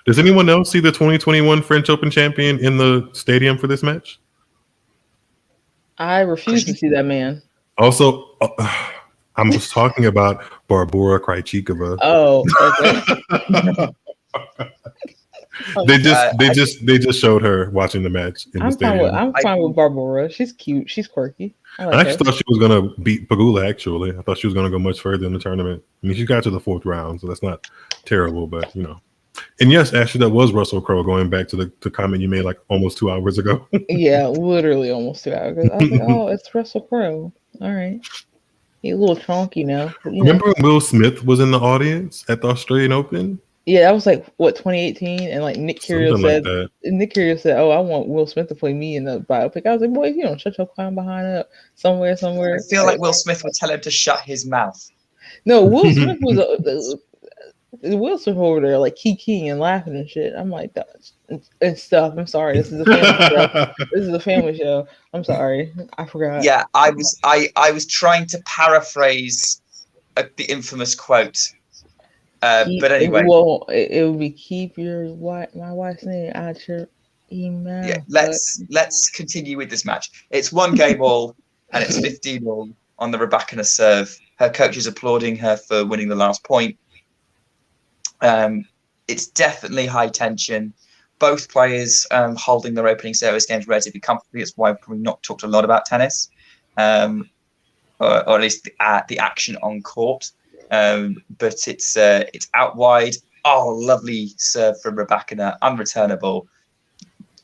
Speaker 4: Does anyone else see the 2021 French Open champion in the stadium for this match?
Speaker 3: I refuse to see that man.
Speaker 4: Also, I was talking about Barbora Krejcikova.
Speaker 3: Oh, okay.
Speaker 4: They just showed her watching the match in the stadium.
Speaker 3: I'm fine with Barbora. She's cute. She's quirky.
Speaker 4: I actually thought she was gonna beat Pagula. Actually, I thought she was gonna go much further in the tournament. I mean, she got to the 4th round, so that's not terrible. But and yes, actually, that was Russell Crowe. Going back to the comment you made like almost 2 hours ago.
Speaker 3: Yeah, literally almost 2 hours. I was like, oh, it's Russell Crowe. All right, he's a little chonky now.
Speaker 4: Remember when Will Smith was in the audience at the Australian Open?
Speaker 3: Yeah, that was like 2018, and like Nick Kyrgios said, "Oh, I want Will Smith to play me in the biopic." I was like, "Boy, you don't shut your clown behind up somewhere."
Speaker 2: I feel like Will Smith would tell him to shut his mouth.
Speaker 3: No, Will Smith was Will Smith over there like kikiing and laughing and shit. I'm like, and stuff. I'm sorry, this is a family show. This is a family show. I'm sorry, I forgot.
Speaker 2: Yeah, I was trying to paraphrase the infamous quote. But anyway,
Speaker 3: well, it would be keep my wife's name out your email.
Speaker 2: Yeah, let's continue with this match. It's 1 game all, and it's 15-all on the Rybakina serve. Her coach is applauding her for winning the last point. It's definitely high tension. Both players holding their opening service games relatively comfortably. That's why we've probably not talked a lot about tennis, or at least the action on court. But it's out wide. Oh, lovely serve from Rybakina, unreturnable.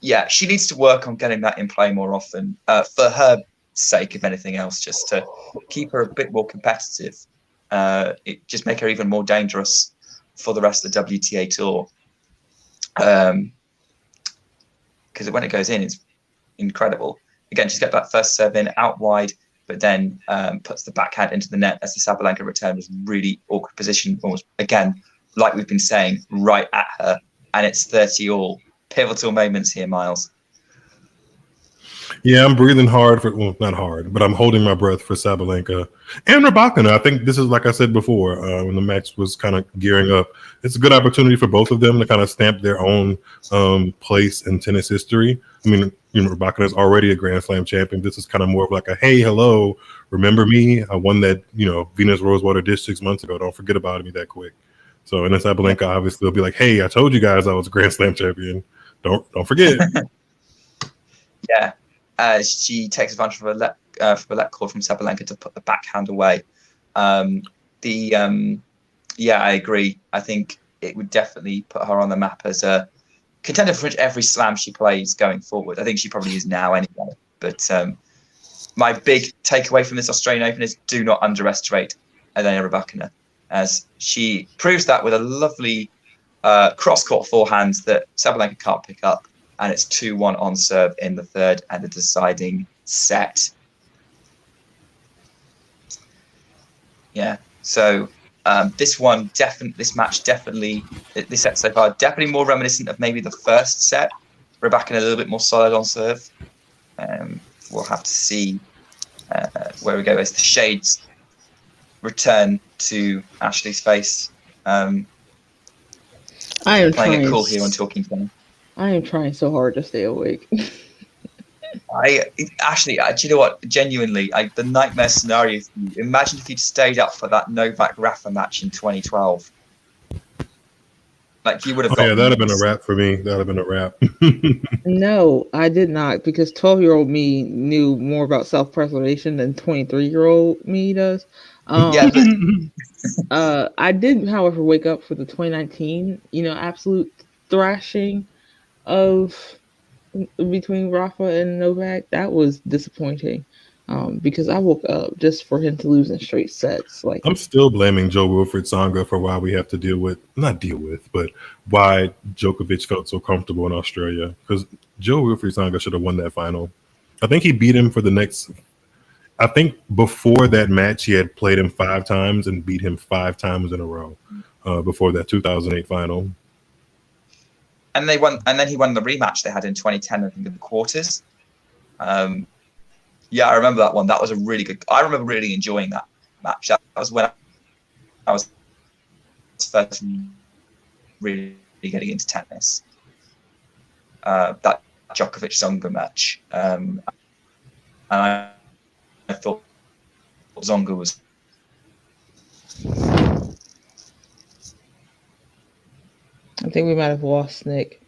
Speaker 2: Yeah, she needs to work on getting that in play more often for her sake, if anything else, just to keep her a bit more competitive. It just make her even more dangerous for the rest of the WTA tour. Because when it goes in, it's incredible. Again, she's got that first serve in out wide, but then puts the backhand into the net as the Sabalenka return was really awkward position, almost, again, like we've been saying, right at her. And it's 30-all. Pivotal moments here, Miles.
Speaker 4: Yeah, I'm breathing hard not hard, but I'm holding my breath for Sabalenka and Rybakina. I think this is, like I said before, when the match was kind of gearing up, it's a good opportunity for both of them to kind of stamp their own place in tennis history. I mean, Rybakina is already a Grand Slam champion. This is kind of more of like a, hey, hello, remember me? I won that, Venus Rosewater dish 6 months ago. Don't forget about me that quick. So, and then Sabalenka obviously will be like, hey, I told you guys I was a Grand Slam champion. Don't forget.
Speaker 2: Yeah. She takes advantage of a let call from Sabalenka to put the backhand away. I agree. I think it would definitely put her on the map as a contender for every slam she plays going forward. I think she probably is now anyway. But my big takeaway from this Australian Open is do not underestimate Elena Rybakina, as she proves that with a lovely cross-court forehand that Sabalenka can't pick up. And it's 2-1 on serve in the third and the deciding set. Yeah. So this match definitely, this set so far, definitely more reminiscent of maybe the first set. Rybakina a little bit more solid on serve. We'll have to see where we go as the shades return to Ashley's face.
Speaker 3: I am
Speaker 2: playing it cool here on Talking Tennis.
Speaker 3: I am trying so hard to stay awake.
Speaker 2: Ashley, do you know what? Genuinely, the nightmare scenario for you. Imagine if you'd stayed up for that Novak Rafa match in 2012. Like you would have.
Speaker 4: Oh, yeah, that'd have been a wrap for me. That'd have been a wrap.
Speaker 3: No, I did not, because 12-year-old me knew more about self-preservation than 23-year-old me does. I did, however, wake up for the 2019, absolute thrashing of between Rafa and Novak. That was disappointing, because I woke up just for him to lose in straight sets. Like,
Speaker 4: I'm still blaming Jo-Wilfried Tsonga for why we have to but why Djokovic felt so comfortable in Australia, because Jo-Wilfried Tsonga should have won that final. I think he beat him I think before that match he had played him 5 times and beat him 5 times in a row before that 2008 final.
Speaker 2: And they won, and then he won the rematch they had in 2010, I think, in the quarters. I remember that one. That was a really good. I remember really enjoying that match. That was when I was first really getting into tennis. That Djokovic-Tsonga match. And I thought Tsonga was...
Speaker 3: I think we might have lost Nick.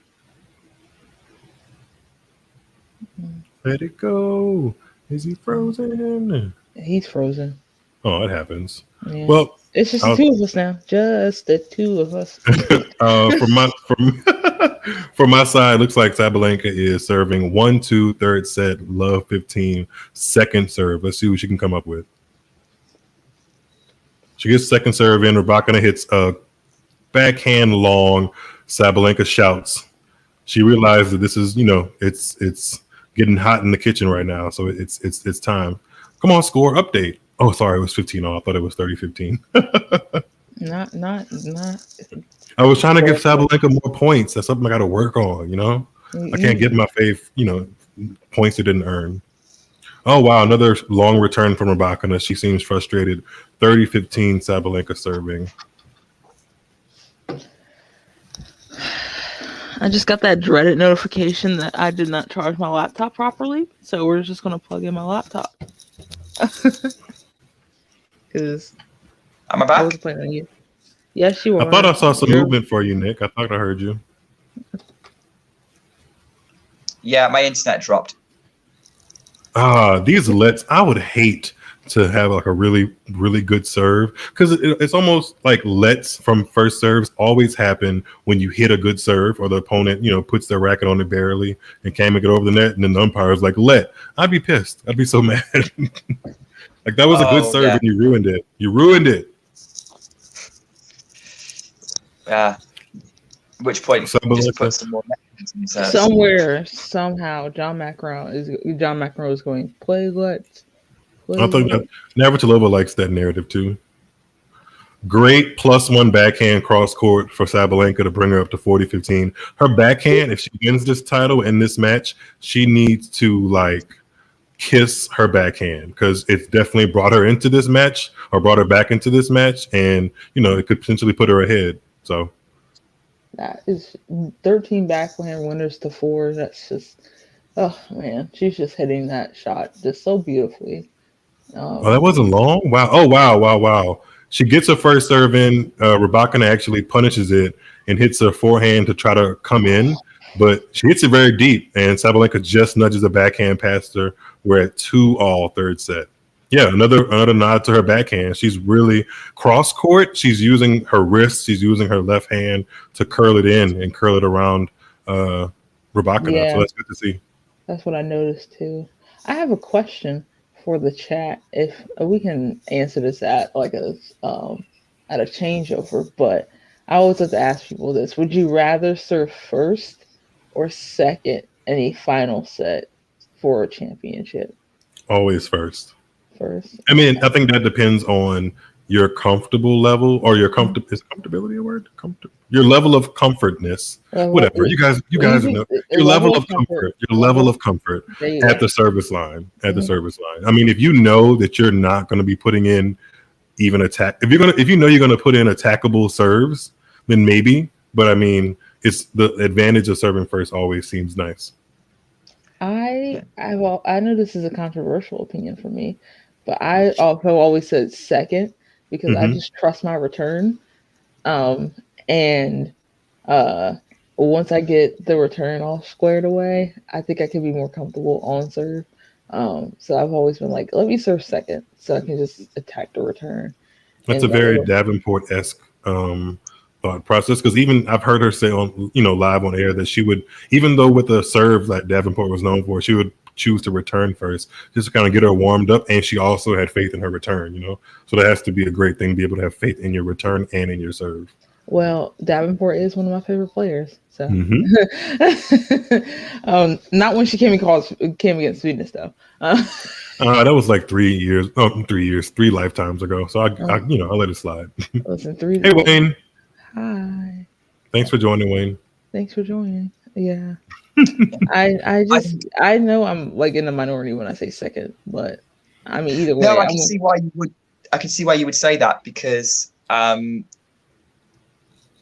Speaker 4: Let it go. Is he frozen?
Speaker 3: He's frozen.
Speaker 4: Oh, it happens.
Speaker 3: Yeah.
Speaker 4: Well,
Speaker 3: it's just the two of us now. Just the two of us.
Speaker 4: From my side, looks like Sabalenka is serving 1-2 third set, love 15 second serve. Let's see what she can come up with. She gets second serve in. Rybakina hits a backhand long. Sabalenka shouts. She realized that this is, it's getting hot in the kitchen right now, so it's time. Come on, score update. Oh, sorry, it was 15-0. I thought it was 30-15.
Speaker 3: Not.
Speaker 4: I was trying to give Sabalenka more points. That's something I got to work on. I can't get my faith. Points it didn't earn. Oh wow, another long return from Rybakina. She seems frustrated. 30-15 Sabalenka serving.
Speaker 3: I just got that dreaded notification that I did not charge my laptop properly, so we're just gonna plug in my laptop. Because
Speaker 2: am I back?
Speaker 3: I was playing on you. Yes, you are.
Speaker 4: I thought I saw some movement for you, Nick. I thought I heard you.
Speaker 2: Yeah, my internet dropped.
Speaker 4: These lets, I would hate to have like a really, really good serve, because it's almost like lets from first serves always happen when you hit a good serve or the opponent, puts their racket on it barely and can't make it over the net, and then the umpire's like, let. I'd be pissed. I'd be so mad. Like that was a good serve and you ruined it. You ruined it.
Speaker 2: Yeah. At which point just put some more
Speaker 3: somewhere, somehow, John McEnroe is going, play let's.
Speaker 4: I think that Navratilova likes that narrative too. Great +1 backhand cross court for Sabalenka to bring her up to 40-15. Her backhand, if she wins this title in this match, she needs to kiss her backhand, because it's definitely brought her into this match or brought her back into this match, and it could potentially put her ahead. So
Speaker 3: that is 13 backhand winners to 4. That's just, oh man, she's just hitting that shot just so beautifully.
Speaker 4: That wasn't long. Wow. Oh wow. She gets her first serve in. Rybakina actually punishes it and hits her forehand to try to come in, but she hits it very deep, and Sabalenka just nudges the backhand past her. We're at 2-all third set. Yeah, another nod to her backhand. She's really cross court. She's using her wrist. She's using her left hand to curl it in and curl it around Rybakina.
Speaker 3: Yeah,
Speaker 4: so that's good to see.
Speaker 3: That's what I noticed too. I have a question for the chat. If we can answer this at a changeover, but I always like to ask people this: would you rather serve first or second in a final set for a championship?
Speaker 4: Always first.
Speaker 3: First.
Speaker 4: I mean, I think that depends on your comfortable level, or your is comfortability a word? Your level of comfortness. Whatever. You guys know your level of comfort. Your level of comfort at the service line. At the service line. I mean, if you know that you're not going to be putting in even attack, if you know you're going to put in attackable serves, then maybe. But I mean, it's the advantage of serving first always seems nice.
Speaker 3: I know this is a controversial opinion for me, but I have always said second, because I just trust my return. And once I get the return all squared away, I think I can be more comfortable on serve. So I've always been like, let me serve second so I can just attack the return.
Speaker 4: That's a very Davenport-esque thought process, because even I've heard her say on live on air that she would, even though with the serve that Davenport was known for, she would choose to return first just to kind of get her warmed up, and she also had faith in her return, so that has to be a great thing, to be able to have faith in your return and in your serve.
Speaker 3: Well, Davenport is one of my favorite players, so not when she came against Sweetness though.
Speaker 4: That was like 3 lifetimes ago, so I let it slide.
Speaker 3: Listen,
Speaker 4: Hey Wayne.
Speaker 3: Hi.
Speaker 4: Thanks for joining, Wayne.
Speaker 3: Thanks for joining. Yeah. I know I'm in the minority when I say second, but I mean either way.
Speaker 2: No, I can see why you would. can see why you would say that, because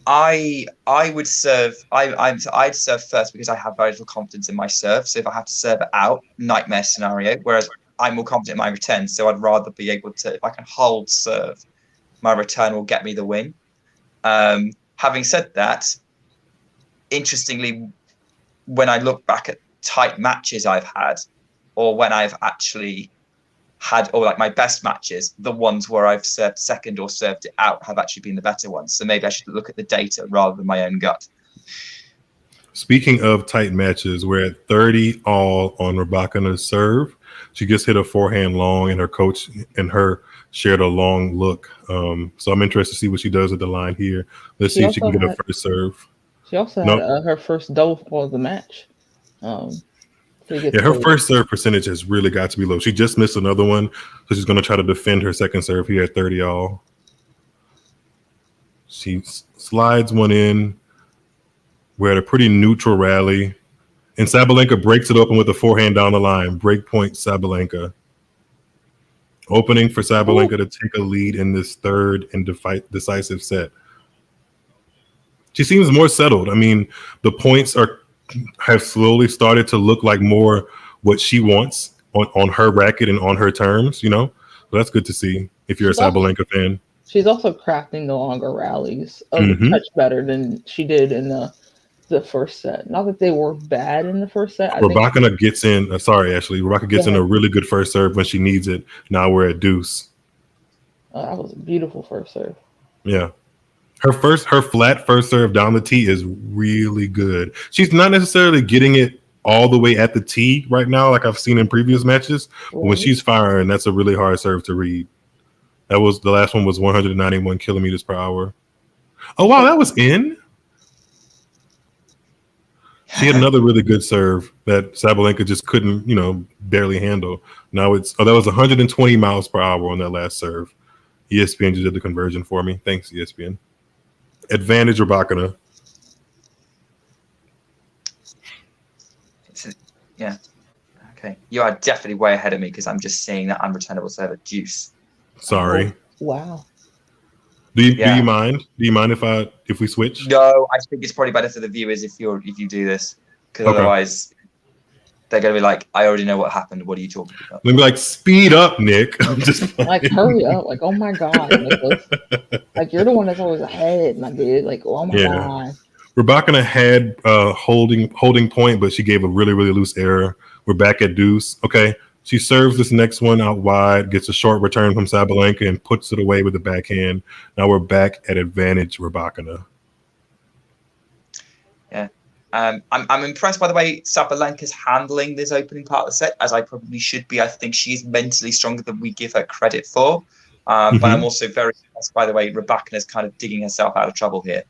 Speaker 2: I would serve. I'd serve first because I have very little confidence in my serve. So if I have to serve it out, nightmare scenario. Whereas I'm more confident in my return, so I'd rather be able to. If I can hold serve, my return will get me the win. Having said that, interestingly, when I look back at tight matches I've had, or when I've actually had, or like my best matches, the ones where I've served second or served it out have actually been the better ones. So maybe I should look at the data rather than my own gut.
Speaker 4: Speaking of tight matches, we're at 30 all on Rybakina's serve. She just hit a forehand long, and her coach and her shared a long look. So I'm interested to see what she does at the line here. Let's see if she can get a first serve.
Speaker 3: She also had her first double fall of the match.
Speaker 4: Her first serve percentage has really got to be low. She just missed another one, so she's going to try to defend her second serve here at 30 all. She slides one in. We're at a pretty neutral rally. And Sabalenka breaks it open with a forehand down the line. Break point, Sabalenka. Opening for Sabalenka to take a lead in this third and decisive set. She seems more settled. I mean, the points have slowly started to look like more what she wants on her racket and on her terms, you know? So that's good to see if you're a Sabalenka fan.
Speaker 3: She's also crafting the longer rallies a touch better than she did in the first set. Not that they were bad in the first set.
Speaker 4: Rybakina gets in, sorry, Ashley. Rybakina gets in a really good first serve when she needs it. Now we're at deuce.
Speaker 3: That was a beautiful first serve.
Speaker 4: Yeah. Her flat first serve down the tee is really good. She's not necessarily getting it all the way at the tee right now, like I've seen in previous matches. But when she's firing, that's a really hard serve to read. The last one was 191 kilometers per hour. Oh wow, that was in. She had another really good serve that Sabalenka just couldn't, barely handle. Now that was 120 miles per hour on that last serve. ESPN just did the conversion for me. Thanks, ESPN. Advantage Rybakina.
Speaker 2: Yeah. Okay. You are definitely way ahead of me because I'm just seeing that unreturnable serve at deuce.
Speaker 4: Sorry.
Speaker 3: Oh, wow.
Speaker 4: Do you mind? Do you mind if we switch?
Speaker 2: No, I think it's probably better for the viewers if you do this, because otherwise they're gonna be like, I already know what happened. What are you talking about?
Speaker 4: They'll be like, speed up, Nick. I'm just
Speaker 3: like hurry up. Like, oh my God, Nicholas. Like you're the one that's always ahead, my dude. Like, oh my God.
Speaker 4: Rybakina had holding point, but she gave a really, really loose error. We're back at deuce. Okay. She serves this next one out wide, gets a short return from Sabalenka, and puts it away with the backhand. Now we're back at advantage Rybakina.
Speaker 2: Yeah. I'm impressed by the way Sabalenka's handling this opening part of the set, as I probably should be. I think she is mentally stronger than we give her credit for. But I'm also very impressed by the way Rybakina's kind of digging herself out of trouble here.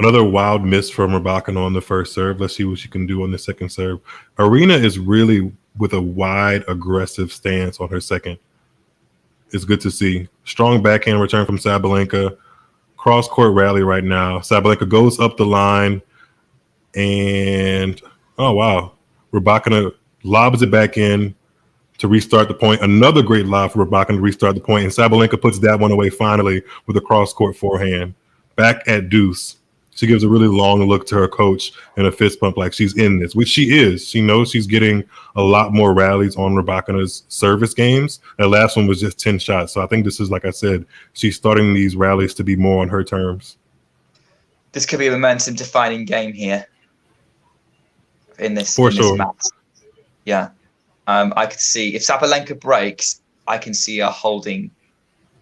Speaker 4: Another wild miss from Rybakina on the first serve. Let's see what she can do on the second serve. Aryna is really with a wide, aggressive stance on her second. It's good to see. Strong backhand return from Sabalenka. Cross-court rally right now. Sabalenka goes up the line. And, oh, wow. Rybakina lobs it back in to restart the point. Another great lob for Rybakina to restart the point. And Sabalenka puts that one away finally with a cross-court forehand. Back at deuce. She gives a really long look to her coach and a fist bump like she's in this, which she is. She knows she's getting a lot more rallies on Rybakina's service games. That last one was just 10 shots. So I think this is, like I said, she's starting these rallies to be more on her terms.
Speaker 2: This could be a momentum-defining game here in this match. Yeah. I could see, if Sabalenka breaks, I can see her holding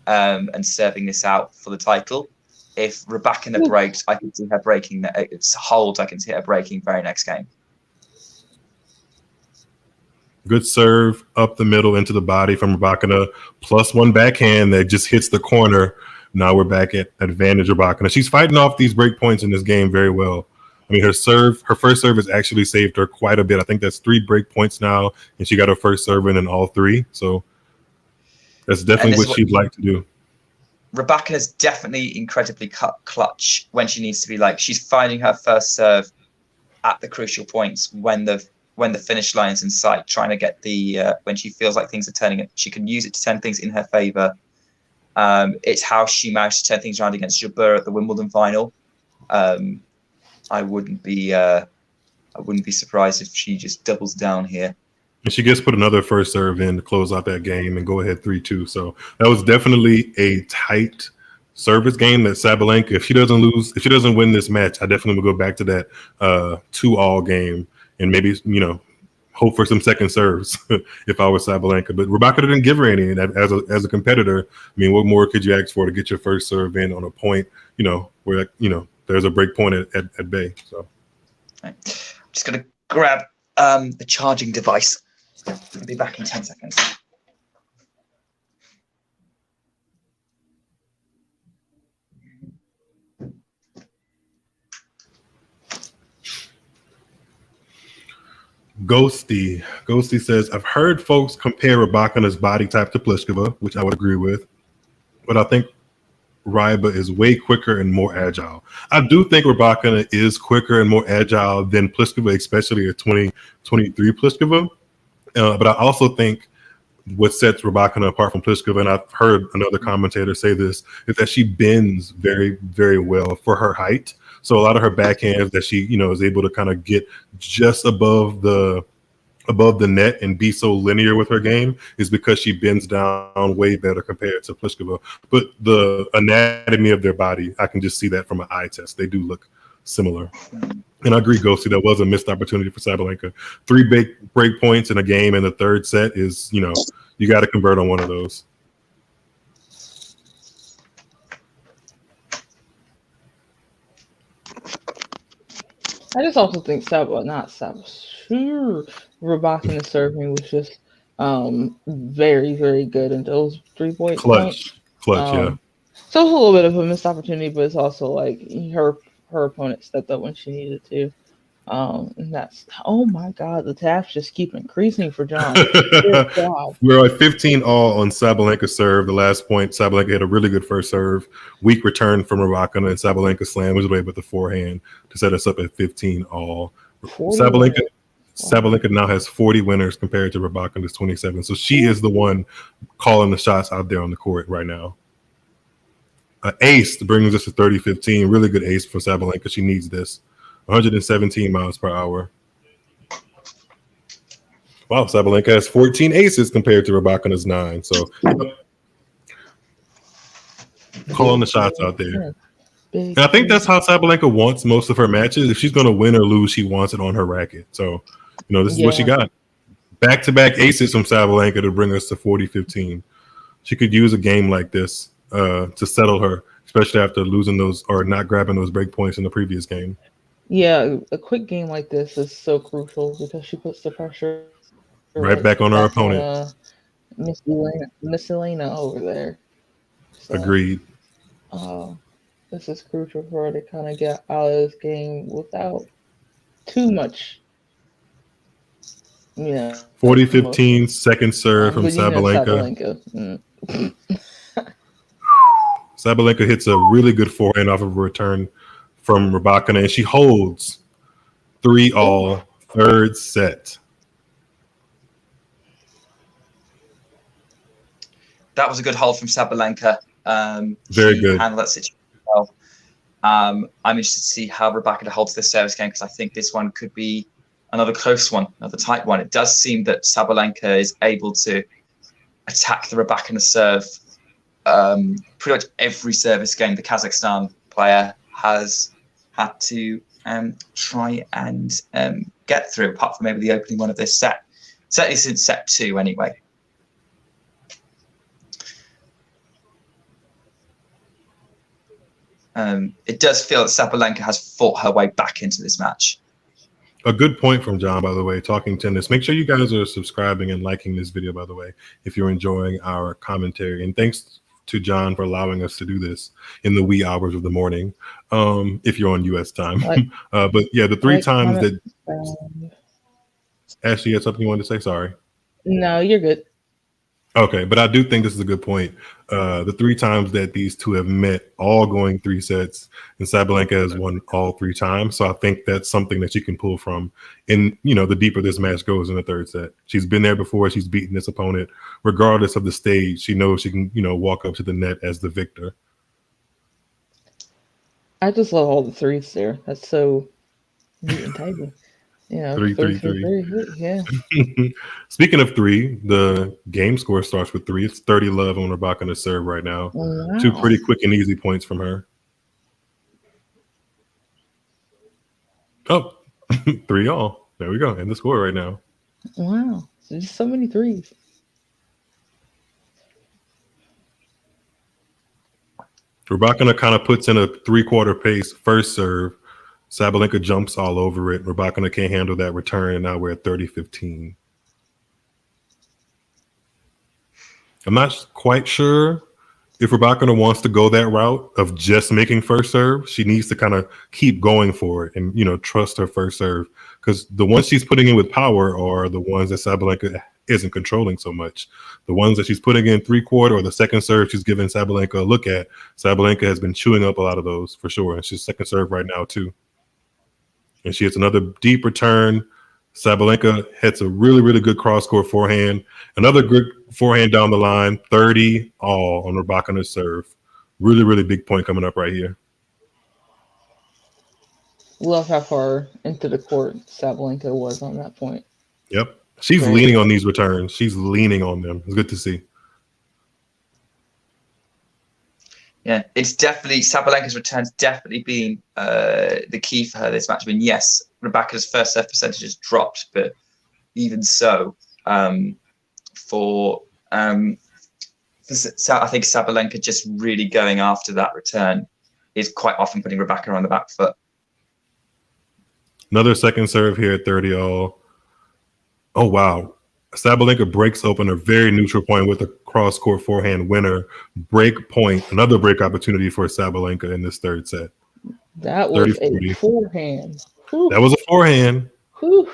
Speaker 2: and serving this out for the title. If Rybakina breaks, I can see her breaking. It's holds. I can see her breaking very next game.
Speaker 4: Good serve up the middle into the body from Rybakina. +1 backhand that just hits the corner. Now we're back at advantage Rybakina. She's fighting off these break points in this game very well. I mean, her first serve has actually saved her quite a bit. I think that's 3 break points now, and she got her first serve in all 3. So that's definitely what she'd like to do.
Speaker 2: Rybakina's definitely incredibly clutch when she needs to be. Like, she's finding her first serve at the crucial points when the when the finish line's in sight, trying to get the when she feels like things are turning, she can use it to turn things in her favor. It's how she managed to turn things around against Jabeur at the Wimbledon final. I wouldn't be surprised if she just doubles down here.
Speaker 4: And she gets put another first serve in to close out that game and go ahead 3-2. So that was definitely a tight service game that Sabalenka, if she doesn't win this match, I definitely would go back to that 2-all game and maybe, hope for some second serves if I was Sabalenka. But Rybakina didn't give her any. And as a competitor, I mean, what more could you ask for to get your first serve in on a point, where, there's a break point at bay. So
Speaker 2: I'm just going to grab the charging device. I'll be back in 10 seconds.
Speaker 4: Ghosty says, I've heard folks compare Rybakina's body type to Pliskova, which I would agree with, but I think Ryba is way quicker and more agile. I do think Rybakina is quicker and more agile than Pliskova, especially a 2023 Pliskova. But I also think what sets Rybakina apart from Pliskova, and I've heard another commentator say this, is that she bends very, very well for her height. So a lot of her backhands that she, is able to kind of get just above the net and be so linear with her game is because she bends down way better compared to Pliskova. But the anatomy of their body, I can just see that from an eye test. They do look similar. And I agree, Ghosty, that was a missed opportunity for Sabalenka. 3 break points in a game in the third set is, you got to convert on one of those.
Speaker 3: I just also think Rybakina's serving was just very, very good in those 3 points.
Speaker 4: Clutch, yeah.
Speaker 3: So it's a little bit of a missed opportunity, but it's also like her opponent stepped up when she needed to. And that's, oh my God, the taps just keep increasing for John.
Speaker 4: We're at 15-all on Sabalenka serve. The last point, Sabalenka had a really good first serve. Weak return from Rybakina, and Sabalenka slammed his way with the forehand to set us up at 15-all. Sabalenka now has 40 winners compared to Rybakina's 27. So she is the one calling the shots out there on the court right now. Ace brings us to 30-15. Really good ace for Sabalenka. She needs this. 117 miles per hour. Wow, Sabalenka has 14 aces compared to Rybakina's 9. So calling the shots out there. And I think that's how Sabalenka wants most of her matches. If she's going to win or lose, she wants it on her racket. So, this is what she got. Back-to-back aces from Sabalenka to bring us to 40-15. She could use a game like this to settle her, especially after losing those or not grabbing those break points in the previous game.
Speaker 3: Yeah, a quick game like this is so crucial because she puts the pressure
Speaker 4: right back on her opponent.
Speaker 3: Miss Elena over there. So,
Speaker 4: agreed.
Speaker 3: This is crucial for her to kind of get out of this game without too much.
Speaker 4: 40-15, second serve from Sabalenka. Sabalenka hits a really good forehand off of a return from Rybakina, and she holds 3-all, third set.
Speaker 2: That was a good hold from Sabalenka.
Speaker 4: Very good.
Speaker 2: Handled that situation well. I'm interested to see how Rybakina holds this service game because I think this one could be another close one, another tight one. It does seem that Sabalenka is able to attack the Rybakina serve pretty much every service game the Kazakhstan player has had to try and get through, apart from maybe the opening one of this set. Certainly since set 2 anyway. It does feel that Sabalenka has fought her way back into this match.
Speaker 4: A good point from John, by the way, talking tennis. Make sure you guys are subscribing and liking this video, by the way, if you're enjoying our commentary. And thanks to John for allowing us to do this in the wee hours of the morning, if you're on U.S. time. But yeah, the 3 times that... Ashley, you had something you wanted to say? Sorry.
Speaker 3: No, you're good.
Speaker 4: Okay, but I do think this is a good point. The 3 times that these two have met, all going 3 sets, and Sabalenka has won all 3 times. So I think that's something that you can pull from. And the deeper this match goes in the 3rd set, she's been there before. She's beaten this opponent, regardless of the stage. She knows she can, walk up to the net as the victor.
Speaker 3: I just love all the threes there. That's so neat and tidy. Yeah,
Speaker 4: 3-3-3.
Speaker 3: Yeah.
Speaker 4: Speaking of 3, the game score starts with 3. It's 30-love on Rybakina's serve right now.
Speaker 3: Wow.
Speaker 4: 2 pretty quick and easy points from her. Oh, 3-all. There we go. And the score right now.
Speaker 3: Wow. There's so many threes.
Speaker 4: Rybakina kind of puts in a 3/4 pace first serve. Sabalenka jumps all over it. Rybakina can't handle that return, and now we're at 30-15. I'm not quite sure if Rybakina wants to go that route of just making first serve. She needs to kind of keep going for it and, trust her first serve, because the ones she's putting in with power are the ones that Sabalenka isn't controlling so much. The ones that she's putting in 3/4 or the second serve she's giving Sabalenka a look at, Sabalenka has been chewing up a lot of those for sure. And she's second serve right now too. And she hits another deep return. Sabalenka hits a really, really good cross-court forehand. Another good forehand down the line. 30-all on Rybakina's serve. Really, really big point coming up right here.
Speaker 3: Love how far into the court Sabalenka was on that point.
Speaker 4: Yep. She's leaning on these returns. She's leaning on them. It's good to see.
Speaker 2: Yeah, it's definitely Sabalenka's returns definitely been the key for her this match. I mean, yes, Rybakina's first serve percentage has dropped, but even so, I think Sabalenka just really going after that return is quite often putting Rybakina on the back foot.
Speaker 4: Another second serve here at 30-all. Oh, wow. Sabalenka breaks open a very neutral point with a cross-court forehand winner. Break point, another break opportunity for Sabalenka in this 3rd set.
Speaker 3: That was a forehand.
Speaker 4: Whew. That was a forehand.
Speaker 3: Whew.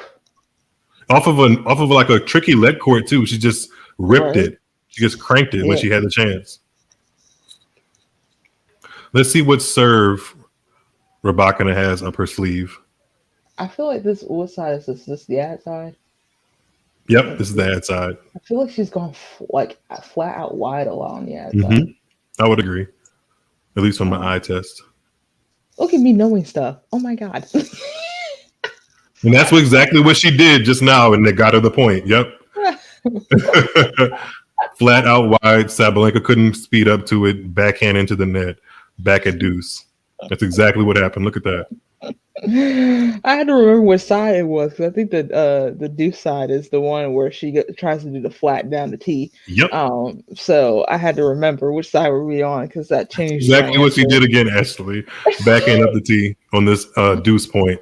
Speaker 4: Off of like a tricky leg court too. She just ripped it. She just cranked it when she had the chance. Let's see what serve Rybakina has up her sleeve.
Speaker 3: I feel like what side is this? Is this the ad side?
Speaker 4: Yep, this is the ad side.
Speaker 3: I feel like she's gone flat out wide a lot on the ad side.
Speaker 4: I would agree. At least on my eye test.
Speaker 3: Look at me knowing stuff. Oh my God.
Speaker 4: And that's exactly what she did just now, and they got her the point. Yep. Flat out wide. Sabalenka couldn't speed up to it. Backhand into the net. Back at deuce. That's exactly what happened. Look at that.
Speaker 3: I had to remember what side it was, because I think that the deuce side is the one where she tries to do the flat down the tee.
Speaker 4: Yep.
Speaker 3: So I had to remember which side were we on, because that changed.
Speaker 4: Exactly what she did again, Ashley. Backhand up the tee on this deuce point.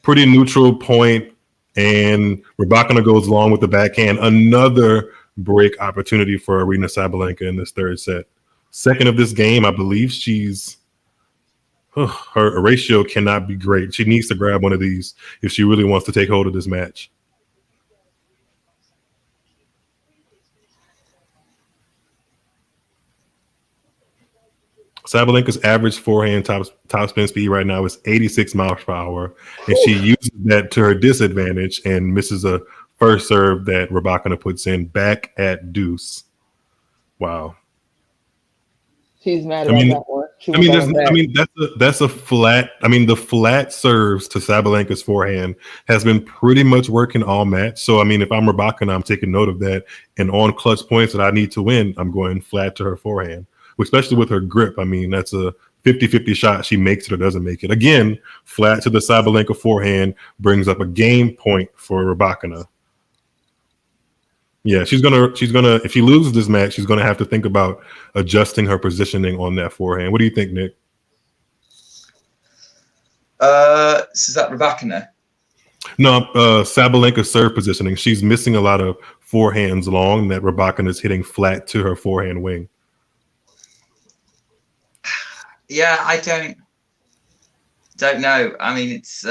Speaker 4: Pretty neutral point, and Rybakina goes along with the backhand. Another break opportunity for Aryna Sabalenka in this 3rd set. Second of this game, I believe her ratio cannot be great. She needs to grab one of these if she really wants to take hold of this match. Sabalenka's average forehand top spin speed right now is 86 miles per hour, and she uses that to her disadvantage and misses a first serve that Rybakina puts in back at deuce. Wow.
Speaker 3: She's mad about that one.
Speaker 4: That's a flat. I mean, the flat serves to Sabalenka's forehand has been pretty much working all match. So, I mean, if I'm Rybakina, I'm taking note of that. And on clutch points that I need to win, I'm going flat to her forehand, especially with her grip. I mean, that's a 50-50 shot. She makes it or doesn't make it. Again, flat to the Sabalenka forehand brings up a game point for Rybakina. Yeah, she's gonna if she loses this match, she's gonna have to think about adjusting her positioning on that forehand. What do you think, Nick?
Speaker 2: Is that Rybakina?
Speaker 4: No, Sabalenka's serve positioning. She's missing a lot of forehands long that Rybakina is hitting flat to her forehand wing.
Speaker 2: Yeah, I don't know. I mean, it's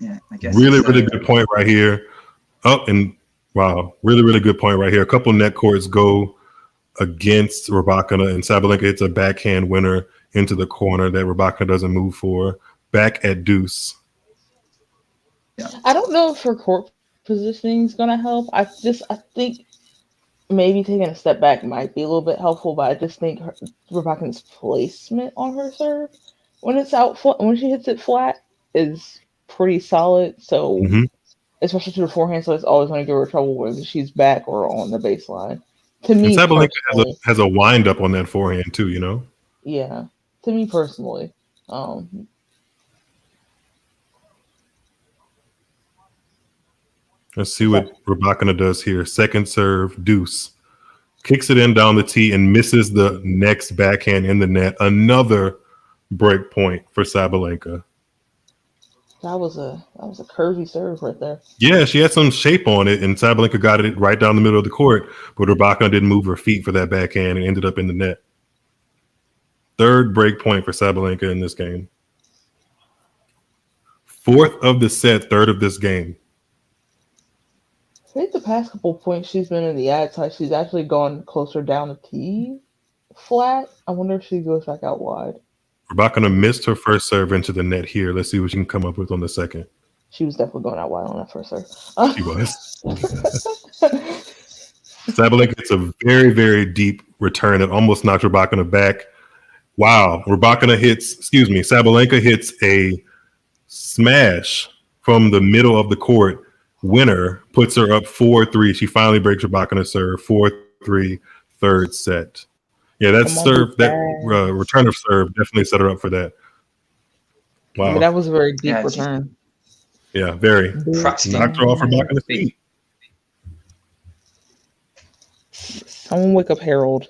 Speaker 2: Yeah, I guess.
Speaker 4: Really, really good point right here. Oh, and wow, really, really good point right here. A couple net courts go against Rybakina, and Sabalenka hits a backhand winner into the corner that Rybakina doesn't move for. Back at deuce.
Speaker 3: Yeah. I don't know if her court positioning is going to help. I think maybe taking a step back might be a little bit helpful, but I just think Rybakina's placement on her serve when it's out when she hits it flat is pretty solid. So especially to the forehand, so it's always going to give her trouble whether she's back or on the baseline. To me,
Speaker 4: and Sabalenka has a wind up on that forehand too. You know.
Speaker 3: Yeah, to me personally.
Speaker 4: Let's see what Rybakina does here. Second serve, deuce. Kicks it in down the tee and misses the next backhand in the net. Another break point for Sabalenka.
Speaker 3: That was a curvy serve right there.
Speaker 4: Yeah, she had some shape on it, and Sabalenka got it right down the middle of the court, but Rybakina didn't move her feet for that backhand and ended up in the net. Third break point for Sabalenka in this game. Fourth of the set, third of this game.
Speaker 3: I think the past couple points she's been in the ad side, she's actually gone closer down the tee flat. I wonder if she goes back out wide.
Speaker 4: Rybakina missed her first serve into the net here. Let's see what she can come up with on the second.
Speaker 3: She was definitely going out wide on that first serve.
Speaker 4: She was. Sabalenka hits a very, very deep return that almost knocked Rybakina back. Wow. Sabalenka hits a smash from the middle of the court. Winner puts her up 4-3. She finally breaks Rybakina's serve. 4-3, third set. Yeah, that serve, that return of serve definitely set her up for that. Wow.
Speaker 3: I mean, that was a very deep return.
Speaker 4: Yeah, very. Knocked her off Rybakina's feet.
Speaker 3: Someone wake up Harold.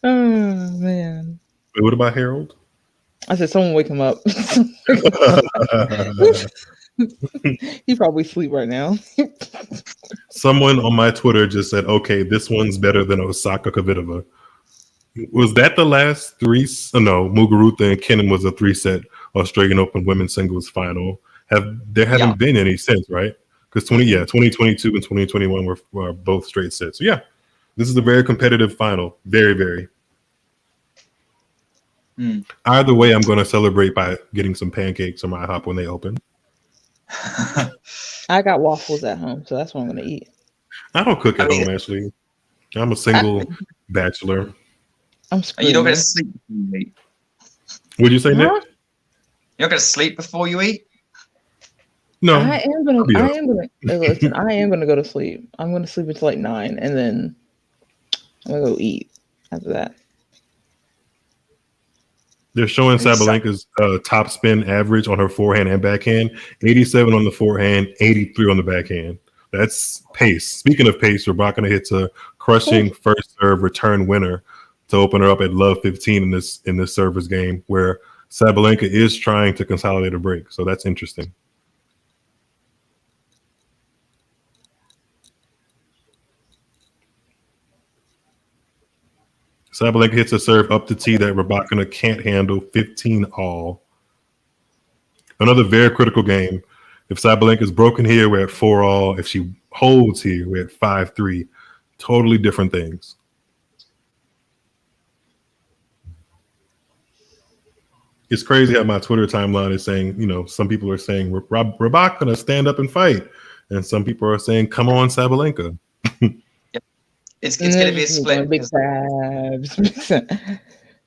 Speaker 3: Oh, man.
Speaker 4: Wait, what about Harold?
Speaker 3: I said, someone wake him up. He probably sleep right now.
Speaker 4: Someone on my Twitter just said, okay, this one's better than Osaka Kvitova. Was that the last three? No, Muguruza and Kenin was a 3-set Australian Open women's singles final. There haven't been any since, right? Because 2022 and 2021 were both straight sets. So yeah, this is a very competitive final. Very, very. Either way, I'm going to celebrate by getting some pancakes on my IHOP when they open.
Speaker 3: I got waffles at home, so that's what I'm going to eat.
Speaker 4: I don't cook at home, actually. I'm a single bachelor.
Speaker 3: I'm
Speaker 2: screwed. You're not going to sleep before you eat?
Speaker 4: What'd you say, Nick?
Speaker 2: You're not going to sleep before you eat?
Speaker 4: No.
Speaker 3: I am gonna go to sleep. I'm going to sleep until like 9, and then I'm going to go eat after that.
Speaker 4: They're showing Sabalenka's top spin average on her forehand and backhand, 87 on the forehand, 83 on the backhand. That's pace. Speaking of pace, Rybakina hits a crushing first serve return winner to open her up at love 15 in this servers game, where Sabalenka is trying to consolidate a break. So that's interesting. Sabalenka hits a serve up the tee that Rybakina can't handle, 15 all. Another very critical game. If Sabalenka is broken here, we're at 4 all. If she holds here, we're at 5-3. Totally different things. It's crazy how my Twitter timeline is saying, some people are saying, Rybakina, stand up and fight. And some people are saying, come on, Sabalenka.
Speaker 2: It's going to be a split.
Speaker 3: Big tabs.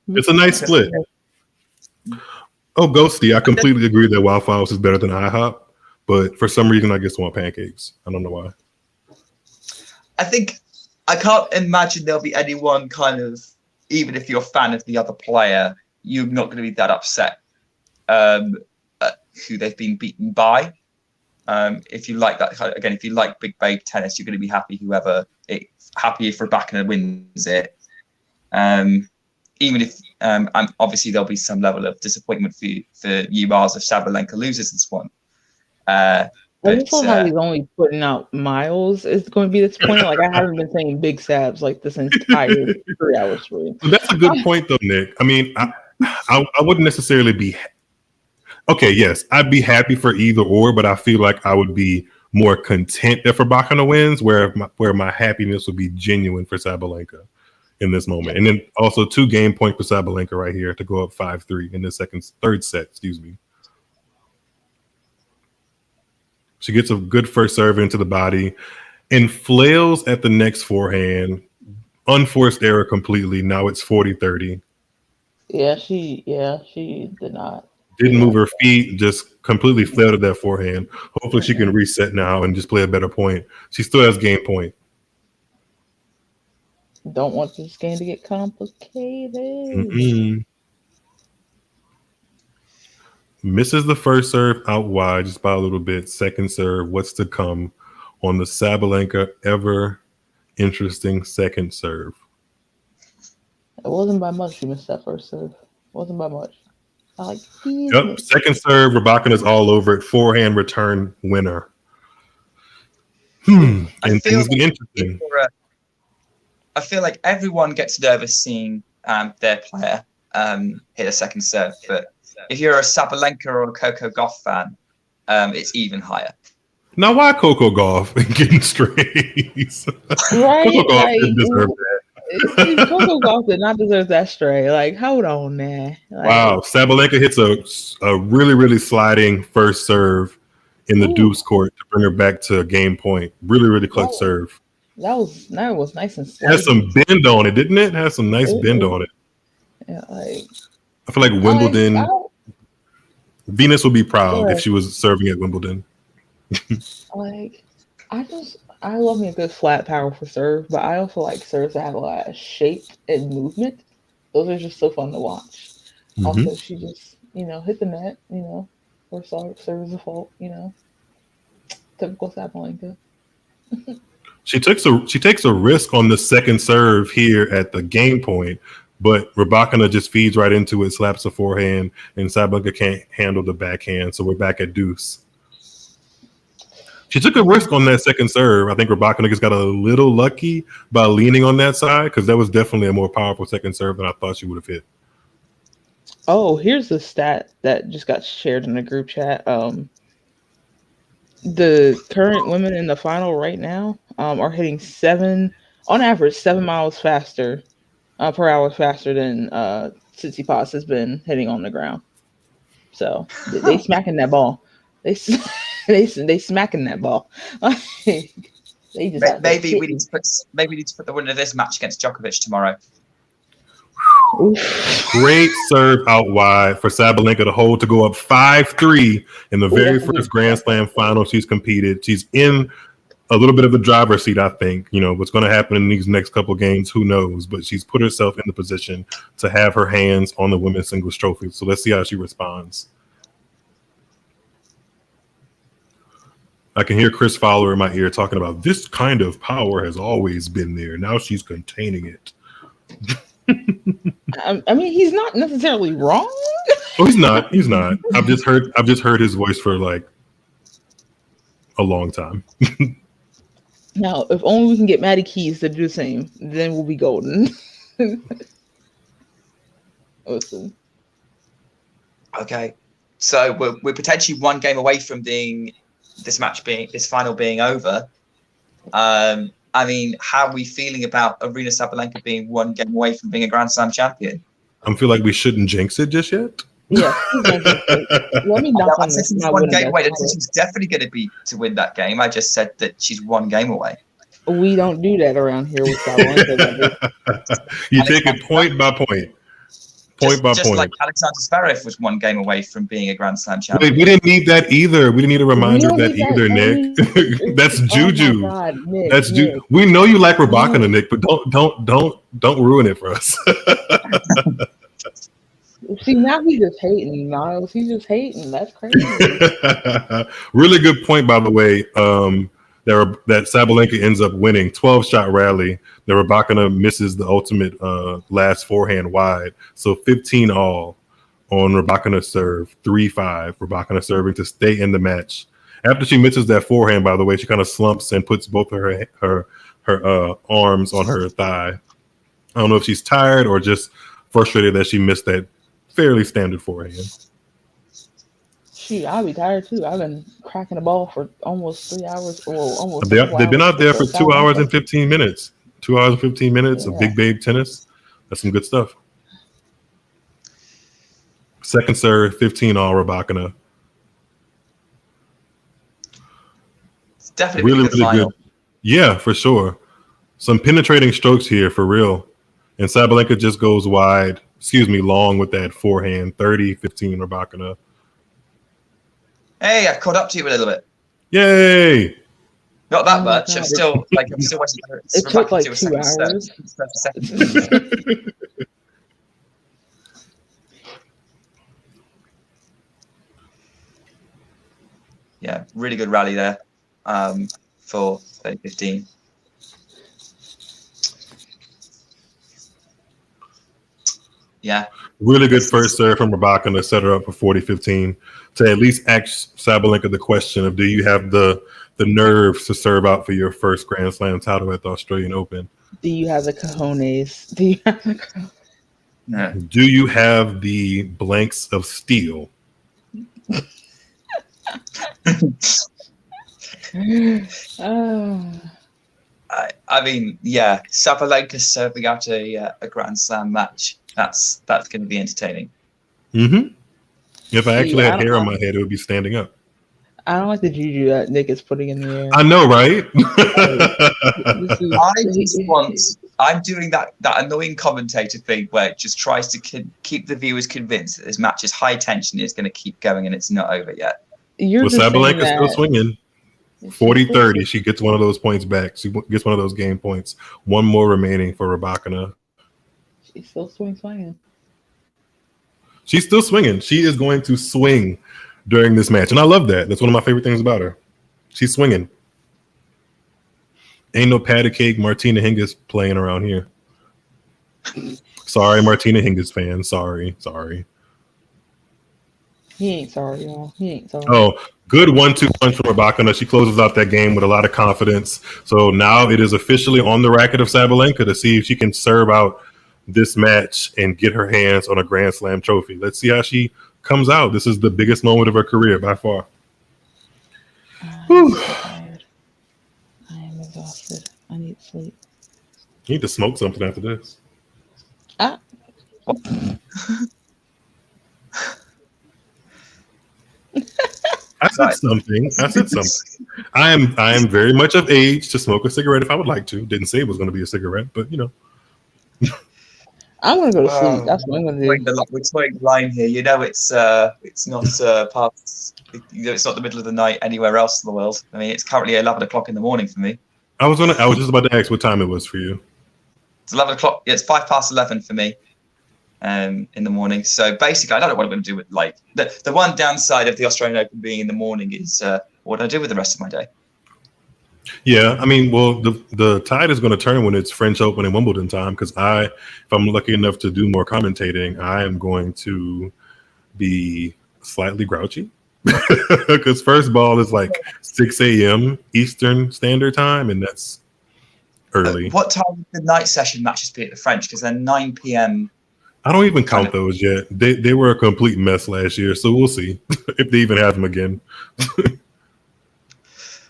Speaker 4: It's a nice split. Oh, Ghosty, I completely agree that Waffle House is better than IHOP, but for some reason I just want pancakes. I don't know why.
Speaker 2: I think I can't imagine there'll be anyone kind of, even if you're a fan of the other player, you're not going to be that upset who they've been beaten by. If you like that, again, if you like big babe tennis, you're going to be happy happy if Rybakina wins it. Even if obviously there'll be some level of disappointment for you, Mars, if Sabalenka loses this one.
Speaker 3: I just love how he's only putting out miles is going to be disappointing. Like, I haven't been saying big Sabs like this entire 3 hours for you.
Speaker 4: That's a good point, though, Nick. I mean, I wouldn't necessarily be. Okay, yes, I'd be happy for either or, but I feel like I would be more content if Rybakina wins, where my happiness would be genuine for Sabalenka in this moment. And then also 2 game points for Sabalenka right here to go up 5-3 in the third set, excuse me. She gets a good first serve into the body and flails at the next forehand. Unforced error completely. Now it's 40-30.
Speaker 3: Yeah, she did not.
Speaker 4: Didn't move her feet, just completely flailed at that forehand. Hopefully she can reset now and just play a better point. She still has game point.
Speaker 3: Don't want this game to get complicated.
Speaker 4: Mm-hmm. Misses the first serve out wide just by a little bit. Second serve, what's to come on the Sabalenka ever interesting second serve?
Speaker 3: It wasn't by much she missed that first serve. It wasn't by much.
Speaker 4: Yep. Second serve, Rybakina's all over it. Forehand return winner. And things get interesting.
Speaker 2: I feel like everyone gets nervous seeing their player hit a second serve, but if you're a Sabalenka or a Coco Gauff fan, it's even higher.
Speaker 4: Now, why Coco Gauff getting strays?
Speaker 3: Right?
Speaker 4: Coco Gauff didn't deserve that.
Speaker 3: Coco Gauff did not deserve that stray. Like, hold on, man.
Speaker 4: Wow, Sabalenka hits a really, really sliding first serve in the deuce court to bring her back to game point. Really, really clutch serve.
Speaker 3: That was nice and sliding.
Speaker 4: Has some bend on it, didn't it? Has some nice bend on it.
Speaker 3: Yeah, like
Speaker 4: I feel like Wimbledon. Venus would be proud if she was serving at Wimbledon.
Speaker 3: I love me a good flat, powerful serve, but I also like serves that have a lot of shape and movement. Those are just so fun to watch. Mm-hmm. Also, she just, hit the net, or serve is a fault, typical Sabalenka.
Speaker 4: She takes a risk on the second serve here at the game point, but Rybakina just feeds right into it, slaps a forehand, and Sabalenka can't handle the backhand, so we're back at deuce. She took a risk on that second serve. I think Rybakina just got a little lucky by leaning on that side because that was definitely a more powerful second serve than I thought she would have hit.
Speaker 3: Oh, here's the stat that just got shared in the group chat. The current women in the final right now are hitting on average 7 miles faster per hour faster than Tsitsipas has been hitting on the ground. So they smacking that ball. They smacking that ball.
Speaker 2: Maybe we need to put the winner of this match against Djokovic tomorrow.
Speaker 4: Great serve out wide for Sabalenka to hold to go up 5-3 in the very first Grand Slam final she's competed. She's in a little bit of a driver's seat, I think. What's going to happen in these next couple games, who knows? But she's put herself in the position to have her hands on the women's singles trophy. So let's see how she responds. I can hear Chris Fowler in my ear talking about this kind of power has always been there. Now she's containing it.
Speaker 3: I mean, he's not necessarily wrong.
Speaker 4: Oh, he's not. He's not. I've just heard his voice for like a long time.
Speaker 3: Now, if only we can get Maddie Keys to do the same, then we'll be golden. Awesome.
Speaker 2: Okay, so we're potentially one game away from this final being over. I mean, how are we feeling about Aryna Sabalenka being one game away from being a Grand Slam champion?
Speaker 4: I feel like we shouldn't jinx it just yet.
Speaker 3: Yeah. Let me knock on this.
Speaker 2: She's one game away. She's definitely going to be to win that game. I just said that she's one game away.
Speaker 3: We don't do that around here with Sabalenka.
Speaker 4: You take it point by point. Just
Speaker 2: like Alexander Zverev was one game away from being a Grand Slam champion.
Speaker 4: Wait, we didn't need that either. We didn't need a reminder of that either, Nick. That's juju.
Speaker 3: Oh my God, Nick,
Speaker 4: That's
Speaker 3: Nick.
Speaker 4: We know you like Rybakina, Nick, but don't ruin it for us.
Speaker 3: See, now he's just hating, Miles. He's just hating. That's crazy.
Speaker 4: Really good point, by the way. That Sabalenka ends up winning 12-shot rally. The Rybakina misses the ultimate last forehand wide. So 15 all on Rybakina's serve, 3-5. Rybakina serving to stay in the match. After she misses that forehand, by the way, she kind of slumps and puts both of her arms on her thigh. I don't know if she's tired or just frustrated that she missed that fairly standard forehand.
Speaker 3: Shoot, I'll be tired too. I've been cracking the ball for almost 3 hours, or almost
Speaker 4: They've been
Speaker 3: 4 hours
Speaker 4: out
Speaker 3: with
Speaker 4: there for 2 hours
Speaker 3: Sabalenka.
Speaker 4: and 15 minutes. 2 hours and 15 minutes of
Speaker 3: Yeah.
Speaker 4: big babe tennis. That's some good stuff. Second serve, 15 all Rybakina.
Speaker 2: It's definitely
Speaker 4: Really,
Speaker 2: a good
Speaker 4: really
Speaker 2: final.
Speaker 4: good. Yeah, for sure. Some penetrating strokes here for real. And Sabalenka just goes long with that forehand. 30-15 Rybakina.
Speaker 2: Hey, I caught up to you a little bit.
Speaker 4: Yay!
Speaker 2: Not that
Speaker 3: Oh my
Speaker 2: much. I'm
Speaker 3: God.
Speaker 2: still waiting for
Speaker 3: It took
Speaker 2: Rybakina
Speaker 3: like
Speaker 2: to do a
Speaker 3: 2
Speaker 2: second set.
Speaker 3: hours.
Speaker 2: Yeah, really good rally there for 30-15. Yeah.
Speaker 4: Really good first serve from Rybakina to set her up for 40-15 to at least ask Sabalenka the question of, do you have the nerves to serve out for your first Grand Slam title at the Australian Open?
Speaker 3: Do you have the cojones? Do you have the
Speaker 2: No.
Speaker 4: Do you have the blanks of steel?
Speaker 3: Oh.
Speaker 2: I mean, yeah, Sabalenka serving out a Grand Slam match. That's going to be entertaining.
Speaker 4: Mm-hmm. If I
Speaker 3: See,
Speaker 4: actually had hair on my head, it would be standing up.
Speaker 3: I don't like the juju that Nick is putting in the air.
Speaker 4: I know, right?
Speaker 2: I'm doing that annoying commentator thing where it just tries to keep the viewers convinced that this match is high tension, it's going to keep going, and it's not over yet.
Speaker 3: You're just
Speaker 4: Sabalenka's
Speaker 3: saying
Speaker 4: still
Speaker 3: that
Speaker 4: swinging. 40-30. She gets one of those points back. She gets one of those game points. One more remaining for Rybakina.
Speaker 3: she's still swinging.
Speaker 4: She's still swinging. She is going to swing during this match. And I love that. That's one of my favorite things about her. She's swinging. Ain't no patty cake Martina Hingis playing around here. Sorry, Martina Hingis fans. Sorry.
Speaker 3: He ain't sorry, y'all. He ain't sorry.
Speaker 4: Oh, good 1-2 punch from Rybakina. She closes out that game with a lot of confidence. So now it is officially on the racket of Sabalenka to see if she can serve out this match and get her hands on a Grand Slam trophy. Let's see how she comes out. This is the biggest moment of her career by far.
Speaker 3: I'm so tired. I am exhausted. I need sleep.
Speaker 4: You need to smoke something after this.
Speaker 3: Ah.
Speaker 4: I said something. I am very much of age to smoke a cigarette if I would like to. Didn't say it was going to be a cigarette, but you know.
Speaker 3: I'm gonna go to sleep. That's what I'm gonna do.
Speaker 2: We're towing the line here. You know, it's not past. You know, it's not the middle of the night anywhere else in the world. I mean, it's currently 11 o'clock in the morning for me.
Speaker 4: I was just about to ask what time it was for you.
Speaker 2: It's 11 o'clock. Yeah, it's 11:05 for me. In the morning. So basically, I don't know what I'm going to do with like the one downside of the Australian Open being in the morning is what do I do with the rest of my day?
Speaker 4: Yeah, I mean, well, the tide is going to turn when it's French Open and Wimbledon time because if I'm lucky enough to do more commentating, I am going to be slightly grouchy because first ball is like 6 a.m. Eastern Standard Time, and that's early.
Speaker 2: What time would the night session matches be at the French? Because they're 9 p.m.
Speaker 4: I don't even count those yet. They were a complete mess last year, so we'll see if they even have them again.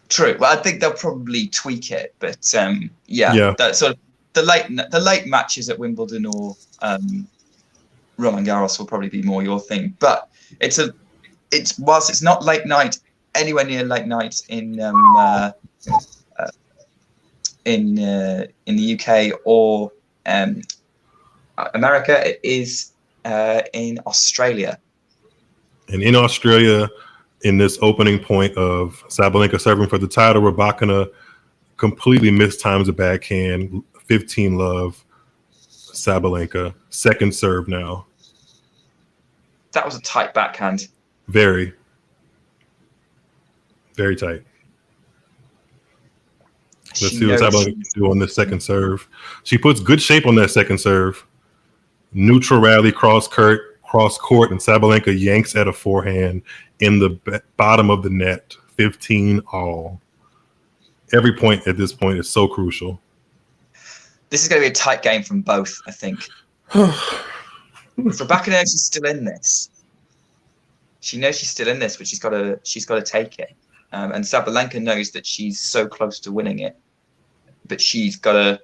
Speaker 2: True. Well, I think they'll probably tweak it, but yeah. That sort of the late matches at Wimbledon or Roland Garros will probably be more your thing. But whilst it's not late night, anywhere near late night in the UK or America, it is in Australia.
Speaker 4: And in Australia, in this opening point of Sabalenka serving for the title, Rybakina completely mistimes a backhand, 15 love. Sabalenka, second serve now.
Speaker 2: That was a tight backhand.
Speaker 4: Very, very tight. Let's see what Sabalenka can do on this second serve. She puts good shape on that second serve. Neutral rally, cross court, and Sabalenka yanks at a forehand in the bottom of the net. 15 all. Every point at this point is so crucial.
Speaker 2: This is going to be a tight game from both, I think. If Rybakina is still in this, She knows she's still in this, but she's got to take it. And Sabalenka knows that she's so close to winning it, but she's got to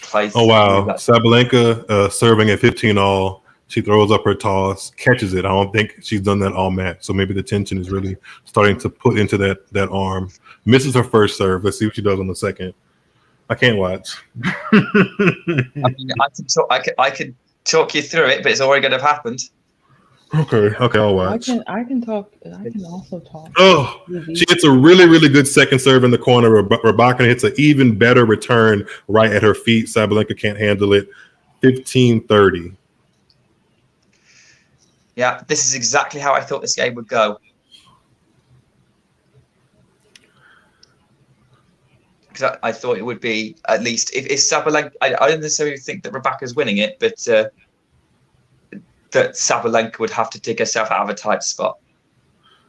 Speaker 2: play.
Speaker 4: Oh wow, Sabalenka serving at 15-all. She throws up her toss, catches it. I don't think she's done that all match, so maybe the tension is really starting to put into that arm. Misses her first serve. Let's see what she does on the second. I can't watch.
Speaker 2: I mean, I could talk you through it, but it's already going to have happened.
Speaker 4: Okay, I'll watch.
Speaker 3: I can talk. I can also talk.
Speaker 4: Oh, she hits a really, really good second serve in the corner. Rybakina hits an even better return right at her feet. Sabalenka can't handle it. 15-30.
Speaker 2: Yeah, this is exactly how I thought this game would go. Because I thought it would be, at least if Sabalenka. I don't necessarily think that Rybakina's winning it, but that Sabalenka would have to dig herself out of a tight spot.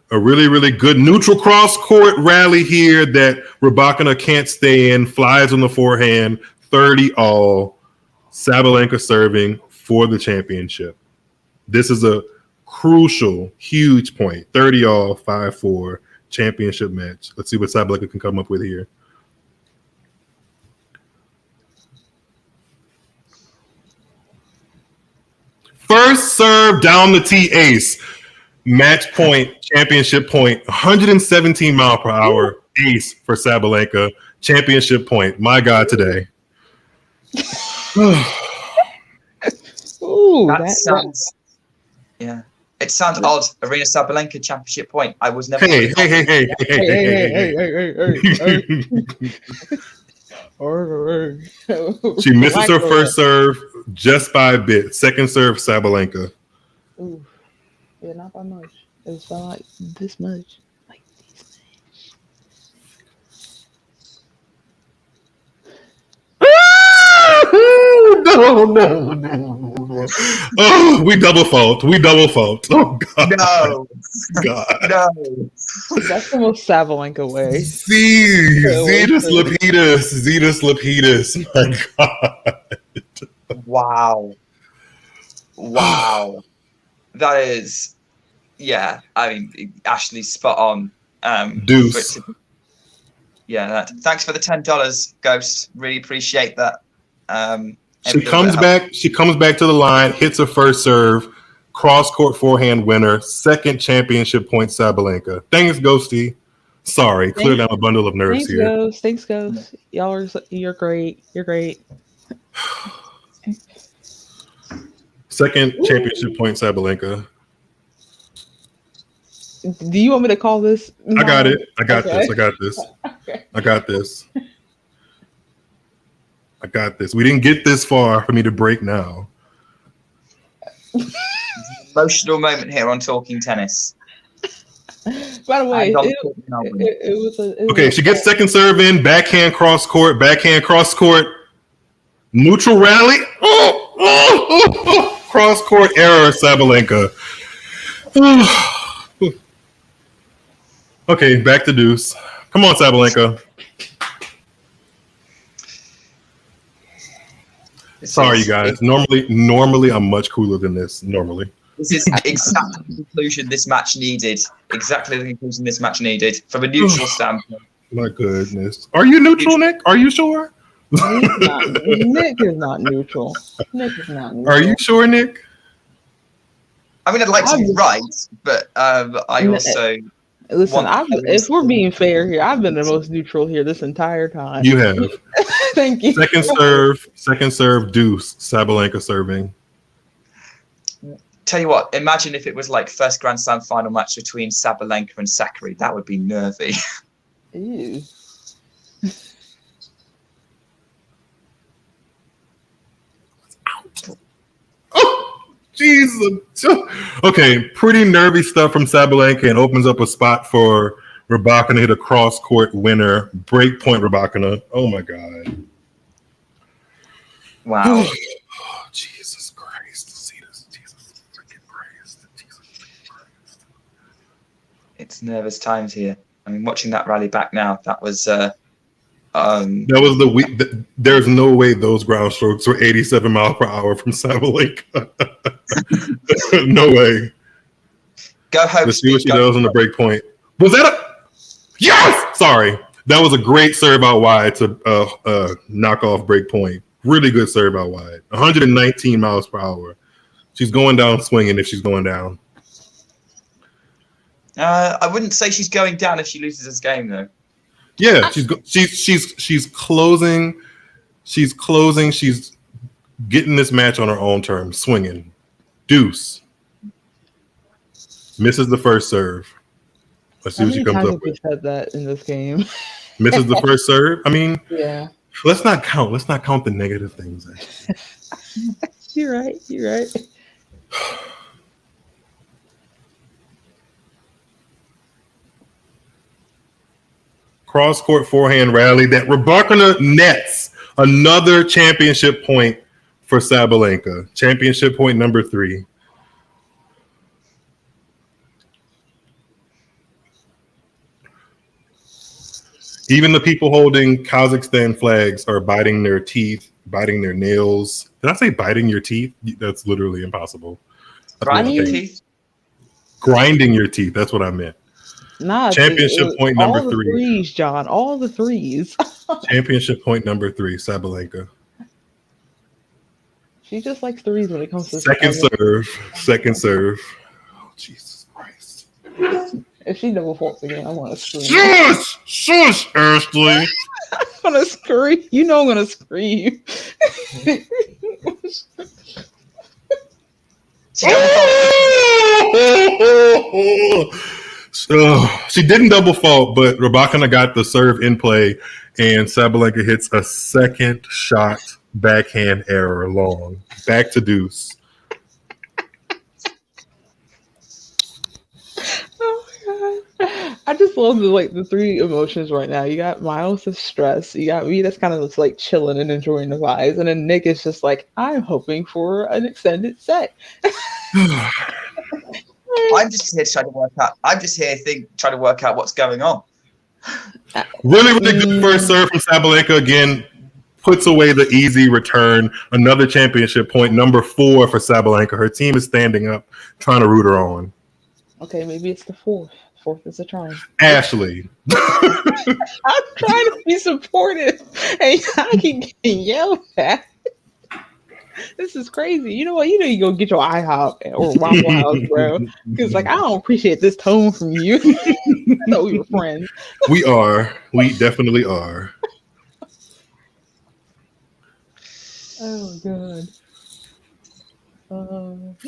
Speaker 4: A really, really good neutral cross-court rally here that Rybakina can't stay in. Flies on the forehand. 30-all. Sabalenka serving for the championship. This is a crucial, huge point. 30-all, 5-4 championship match. Let's see what Sabalenka can come up with here. First serve down the tee ace. Match point, championship point, 117 mile per hour ace for Sabalenka. Championship point. My God, today.
Speaker 3: Ooh,
Speaker 2: that sounds. Yeah, it sounds odd. Aryna Sabalenka championship point. I was never.
Speaker 4: Hey. She misses her first serve just by a bit. Second serve, Sabalenka.
Speaker 3: Ooh. Yeah, not by much. It was like this much. Like this much.
Speaker 4: No. Oh, we double fault. Oh, God.
Speaker 2: No.
Speaker 4: God.
Speaker 2: No.
Speaker 3: That's the most Sabalenka way.
Speaker 4: Zetas Lapidus. My God.
Speaker 2: Wow. That is, yeah. I mean, Ashley's spot on.
Speaker 4: Deuce.
Speaker 2: Thanks for the $10, Ghost. Really appreciate that.
Speaker 4: She comes back to the line, hits her first serve, cross-court forehand winner, second championship point, Sabalenka. Thanks, Ghosty. Sorry, clear down a bundle of nerves here.
Speaker 3: Thanks, Ghost. You're great. You're great.
Speaker 4: Second championship point, Sabalenka.
Speaker 3: Do you want me to call this?
Speaker 4: I got it. I got this. We didn't get this far for me to break now.
Speaker 2: Emotional moment here on Talking Tennis.
Speaker 3: By the way,
Speaker 4: she gets second serve in, backhand cross court, neutral rally. Cross court error, Sabalenka. Okay, back to deuce. Come on, Sabalenka. Sorry, you guys. Normally, I'm much cooler than this. Normally.
Speaker 2: This is exactly the conclusion this match needed. From a neutral standpoint.
Speaker 4: My goodness. Are you neutral, Nick? Are you sure?
Speaker 3: Nick is not neutral.
Speaker 4: Are you sure, Nick?
Speaker 2: I mean, I'd like to be right, but I also...
Speaker 3: Listen, if we're being fair here, I've been the most neutral here this entire time.
Speaker 4: You have.
Speaker 3: Thank you.
Speaker 4: Second serve, deuce, Sabalenka serving.
Speaker 2: Tell you what, imagine if it was like first Grand Slam final match between Sabalenka and Sakkari. That would be nervy.
Speaker 3: Ew.
Speaker 4: Jesus. Okay, pretty nervy stuff from Sabalenka and opens up a spot for Rybakina to hit a cross-court winner. Break point, Rybakina. Oh, my God.
Speaker 2: Wow.
Speaker 4: Oh, Jesus Christ. Jesus freaking Christ.
Speaker 2: It's nervous times here. I mean, watching that rally back now, that was...
Speaker 4: there's no way those ground strokes were 87 miles per hour from Sabalenka. No way.
Speaker 2: Go home.
Speaker 4: Let's see what she does on the break point. Was that a yes? Sorry, that was a great serve out wide to knock off break point. Really good serve out wide. 119 miles per hour. She's going down swinging if she's going down.
Speaker 2: I wouldn't say she's going down if she loses this game, though.
Speaker 4: Yeah, she's closing. She's closing. She's getting this match on her own terms. Swinging, deuce. Misses the first serve. Let's see what she comes up with.
Speaker 3: Said that in this game.
Speaker 4: Misses the first serve. I mean,
Speaker 3: yeah.
Speaker 4: Let's not count the negative things.
Speaker 3: You're right.
Speaker 4: Cross-court forehand rally that Rybakina nets another championship point for Sabalenka. Championship point number 3. Even the people holding Kazakhstan flags are biting their teeth, biting their nails. Did I say biting your teeth? That's literally impossible.
Speaker 2: Grinding your teeth?
Speaker 4: Grinding your teeth. That's what I meant.
Speaker 3: Nah,
Speaker 4: championship point number
Speaker 3: all
Speaker 4: 3.
Speaker 3: The threes, John. All the threes.
Speaker 4: Championship point number 3, Sabalenka.
Speaker 3: She just likes threes when it comes to
Speaker 4: second serve. Oh, Jesus Christ.
Speaker 3: If she double faults again, I want to scream.
Speaker 4: Shush, Ashley.
Speaker 3: I'm gonna scream. You know I'm gonna scream.
Speaker 4: So she didn't double fault, but Rybakina got the serve in play, and Sabalenka hits a second shot backhand error long. Back to deuce.
Speaker 3: I just love the 3 emotions right now. You got Miles of stress. You got me that's kind of just like chilling and enjoying the vibes, and then Nick is just like, I'm hoping for an extended set.
Speaker 2: I'm just here trying to work out. Trying to work out what's going on.
Speaker 4: Really good first serve from Sabalenka again. Puts away the easy return. Another championship point, number 4 for Sabalenka. Her team is standing up, trying to root her on.
Speaker 3: Okay, maybe it's the 4th. 4th is a charm.
Speaker 4: Ashley.
Speaker 3: I'm trying to be supportive, and I keep getting yelled at. This is crazy. You know what? You know you go get your IHOP or Waffle House, bro. Because I don't appreciate this tone from you. I thought we were friends.
Speaker 4: We are. We definitely are.
Speaker 3: Oh god.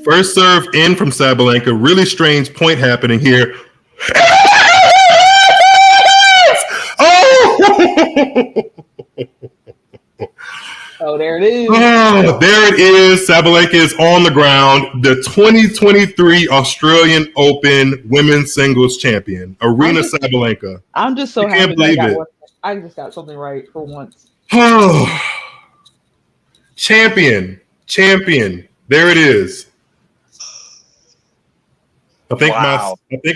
Speaker 4: First serve in from Sabalenka. Really strange point happening here. Oh!
Speaker 3: Oh, there it is.
Speaker 4: Oh, there it is. Sabalenka is on the ground. The 2023 Australian Open Women's Singles Champion, Aryna Sabalenka.
Speaker 3: I'm just so happy that I just got something right for once.
Speaker 4: Oh, champion. There it is. I think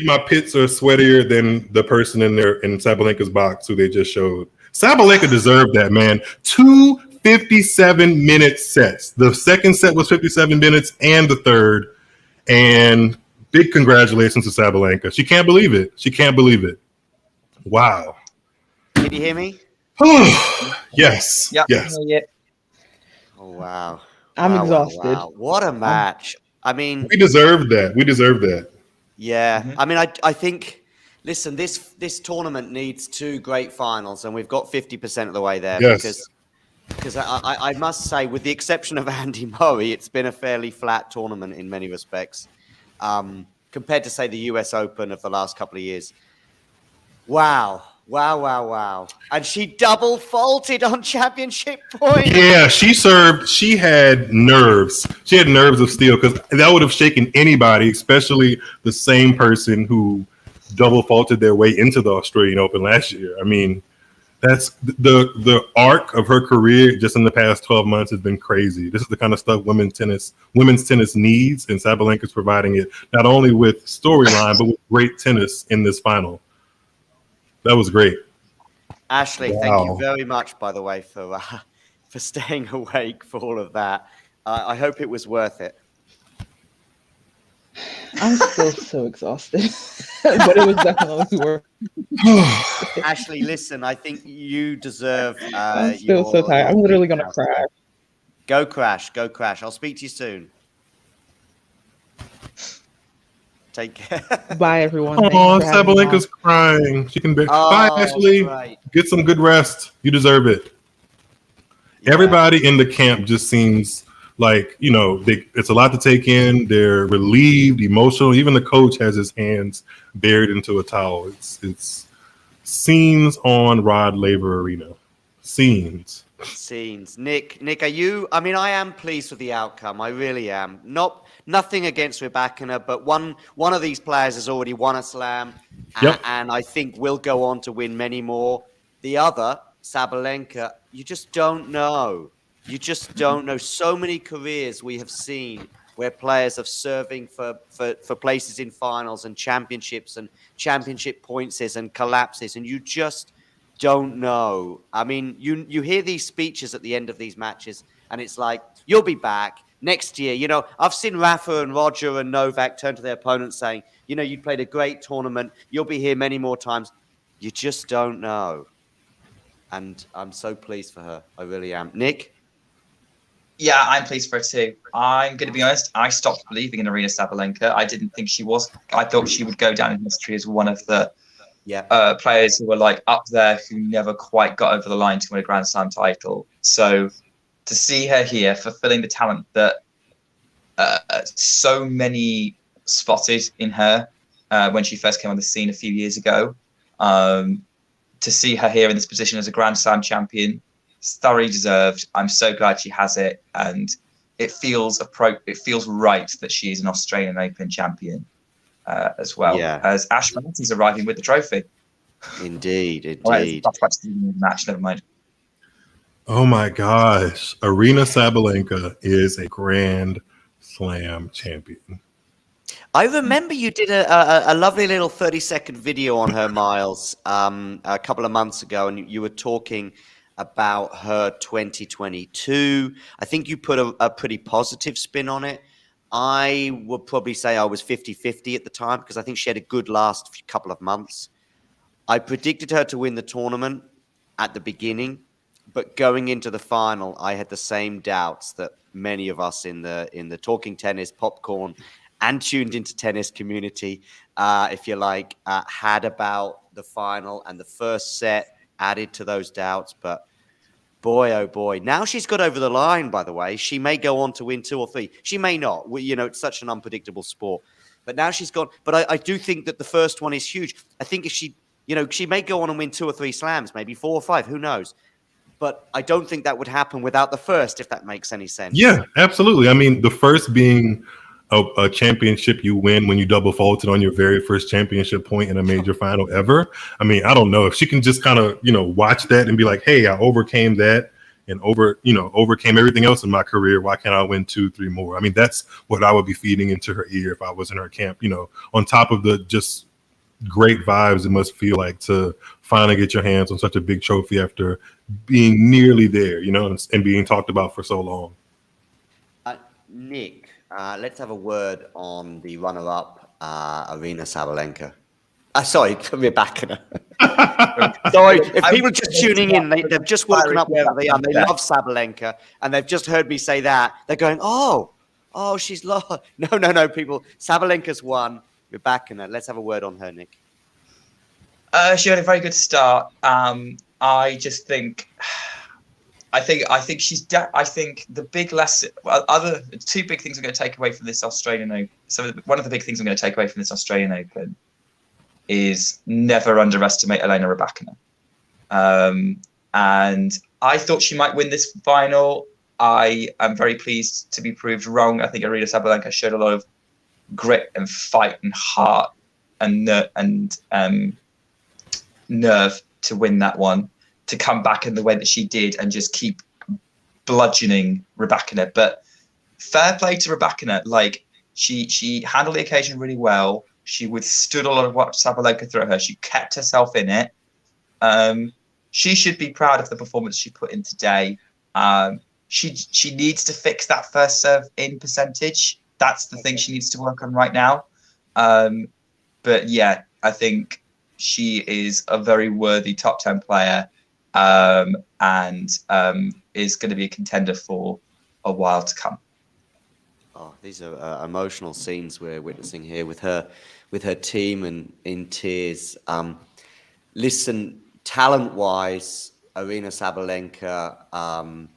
Speaker 4: my pits are sweatier than the person in Sabalenka's box who they just showed. Sabalenka deserved that, man. 2 57-minute sets. The second set was 57 minutes and the third. And big congratulations to Sabalenka. She can't believe it. Wow.
Speaker 1: Can you hear me?
Speaker 4: Yes.
Speaker 2: Yep.
Speaker 4: Yes.
Speaker 1: Oh, wow.
Speaker 3: I'm exhausted.
Speaker 1: Wow. What a match. I mean,
Speaker 4: we deserved that.
Speaker 1: Yeah. Mm-hmm. I mean, I think, listen, this tournament needs 2 great finals, and we've got 50% of the way there.
Speaker 4: Yes.
Speaker 1: Because I must say, with the exception of Andy Murray, it's been a fairly flat tournament in many respects, compared to, say, the US Open of the last couple of years. Wow. And she double faulted on championship point.
Speaker 4: Yeah, she served. She had nerves. She had nerves of steel, because that would have shaken anybody, especially the same person who double faulted their way into the Australian Open last year. I mean, that's the arc of her career just in the past 12 months has been crazy. This is the kind of stuff women's tennis needs, and Sabalenka's providing it not only with storyline but with great tennis in this final. That was great.
Speaker 1: Ashley, Thank you very much, by the way, for staying awake for all of that. I hope it was worth it.
Speaker 3: I'm still so exhausted, but it was definitely worth.
Speaker 1: Ashley, listen, I think you deserve
Speaker 3: I'm still so tired. I'm literally gonna crash.
Speaker 1: Go crash. I'll speak to you soon. Take care.
Speaker 3: Bye, everyone.
Speaker 4: Oh,
Speaker 3: Thanks for having me on.
Speaker 4: Sabalenka's crying. She can bear.
Speaker 1: Oh,
Speaker 4: Bye, Ashley.
Speaker 1: right.
Speaker 4: Get some good rest. You deserve it.
Speaker 1: Yeah.
Speaker 4: Everybody in the camp just seems like, it's a lot to take in. They're relieved, emotional. Even the coach has his hands buried into a towel. It's scenes on Rod Laver Arena. Scenes.
Speaker 1: Nick, are you? I mean, I am pleased with the outcome. I really am. Nothing against Rybakina, but one of these players has already won a slam, and I think will go on to win many more. The other, Sabalenka, you just don't know. You just don't know. So many careers we have seen where players are serving for places in finals and championships and championship points and collapses, and you just don't know. I mean, you hear these speeches at the end of these matches, and it's like, you'll be back next year. I've seen Rafa and Roger and Novak turn to their opponents saying, you played a great tournament. You'll be here many more times. You just don't know. And I'm so pleased for her. I really am. Nick?
Speaker 2: Yeah, I'm pleased for her too. I'm going to be honest. I stopped believing in Aryna Sabalenka. I didn't think she was. I thought she would go down in history as one of the players who were like up there who never quite got over the line to win a Grand Slam title. So to see her here fulfilling the talent that so many spotted in her when she first came on the scene a few years ago, to see her here in this position as a Grand Slam champion, it's thoroughly deserved. I'm so glad she has it, and it feels right that she is an Australian Open champion as well, as Ash Martin's arriving with the trophy.
Speaker 1: Indeed.
Speaker 2: Match, never mind.
Speaker 4: Oh my gosh. Aryna Sabalenka is a Grand Slam champion.
Speaker 1: I remember you did a lovely little 30-second video on her, Miles, a couple of months ago, and you were talking about her 2022. I think you put a pretty positive spin on it. I would probably say I was 50-50 at the time because I think she had a good last couple of months. I predicted her to win the tournament at the beginning, but going into the final, I had the same doubts that many of us in the Talking Tennis, Popcorn, and tuned into tennis community, if you like, had about the final, and the first set added to those doubts. But boy, oh boy, now she's got over the line, by the way. She may go on to win 2 or 3. She may not. It's such an unpredictable sport. But now she's gone. But I do think that the first one is huge. I think if she may go on and win 2 or 3 slams, maybe 4 or 5, who knows? But I don't think that would happen without the first, if that makes any sense.
Speaker 4: Yeah, absolutely. I mean, the first being a championship you win when you double faulted on your very first championship point in a major final ever. I mean, I don't know if she can just kind of, watch that and be like, hey, I overcame that and overcame everything else in my career. Why can't I win 2, 3 more? I mean, that's what I would be feeding into her ear if I was in her camp, on top of the just great vibes it must feel like to finally get your hands on such a big trophy after being nearly there, and being talked about for so long.
Speaker 1: Nick, let's have a word on the runner-up, Aryna Sabalenka. Sorry, Rybakina. Sorry, if people are just tuning in, they've just woken up wherever they are. They love Sabalenka, and they've just heard me say that. They're going, oh, she's lost. No, people. Sabalenka's won. Rybakina. Let's have a word on her, Nick.
Speaker 2: She had a very good start. I just think. I think she's. I think the big lesson. Well, other 2 big things I'm going to take away from this Australian Open. So one of the big things I'm going to take away from this Australian Open is never underestimate Elena Rybakina. And I thought she might win this final. I am very pleased to be proved wrong. I think Aryna Sabalenka showed a lot of grit and fight and heart and nerve to win that one, to come back in the way that she did and just keep bludgeoning Rybakina. But fair play to Rybakina. Like, she handled the occasion really well. She withstood a lot of what Sabalenka threw at her. She kept herself in it. She should be proud of the performance she put in today. She needs to fix that first serve in percentage. That's the thing she needs to work on right now. But yeah, I think she is a very worthy top 10 player, and is going to be a contender for a while to come.
Speaker 1: Oh, these are emotional scenes we're witnessing here with her team and in tears. Listen, talent-wise, Aryna Sabalenka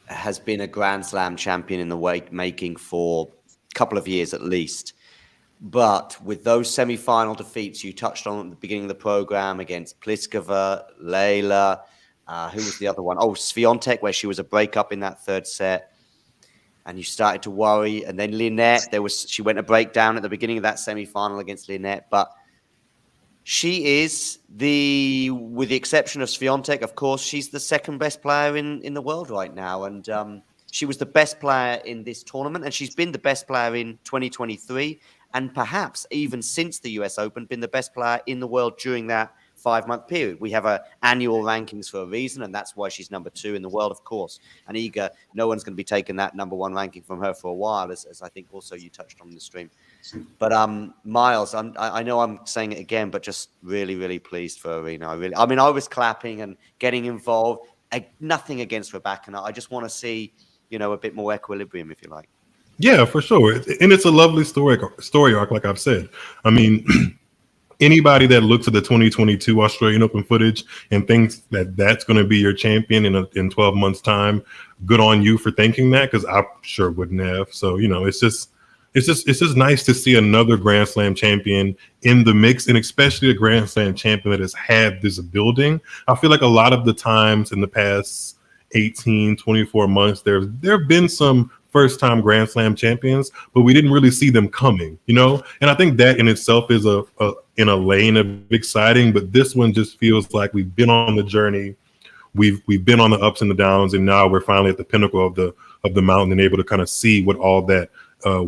Speaker 1: has been a Grand Slam champion in the making for a couple of years at least. But with those semi-final defeats you touched on at the beginning of the program against Pliskova, Layla, who was the other one? Oh, Swiatek, where she was a breakup in that third set. And you started to worry. And then Lynette, she went a breakdown at the beginning of that semi-final against Lynette. But she is with the exception of Swiatek, of course, she's the second best player in the world right now. And she was the best player in this tournament. And she's been the best player in 2023. And perhaps even since the US Open, been the best player in the world during that 5-month period. We have annual rankings for a reason, and that's why she's number 2 in the world, of course. And Iga, no one's going to be taking that number 1 ranking from her for a while, as I think also you touched on in the stream. But Miles, I know I'm saying it again, but just really, really pleased for Aryna. I was clapping and getting involved. Nothing against Rybakina. I just want to see, a bit more equilibrium, if you like.
Speaker 4: Yeah, for sure. And it's a lovely story arc, like I've said. I mean, anybody that looks at the 2022 Australian Open footage and thinks that that's going to be your champion in 12 months' time, good on you for thinking that, because I sure wouldn't have. So, it's just nice to see another Grand Slam champion in the mix, and especially a Grand Slam champion that has had this building. I feel like a lot of the times in the past 18, 24 months, there have been some first-time Grand Slam champions, but we didn't really see them coming, And I think that in itself is in a lane of exciting. But this one just feels like we've been on the journey, we've been on the ups and the downs, and now we're finally at the pinnacle of the mountain and able to kind of see what all that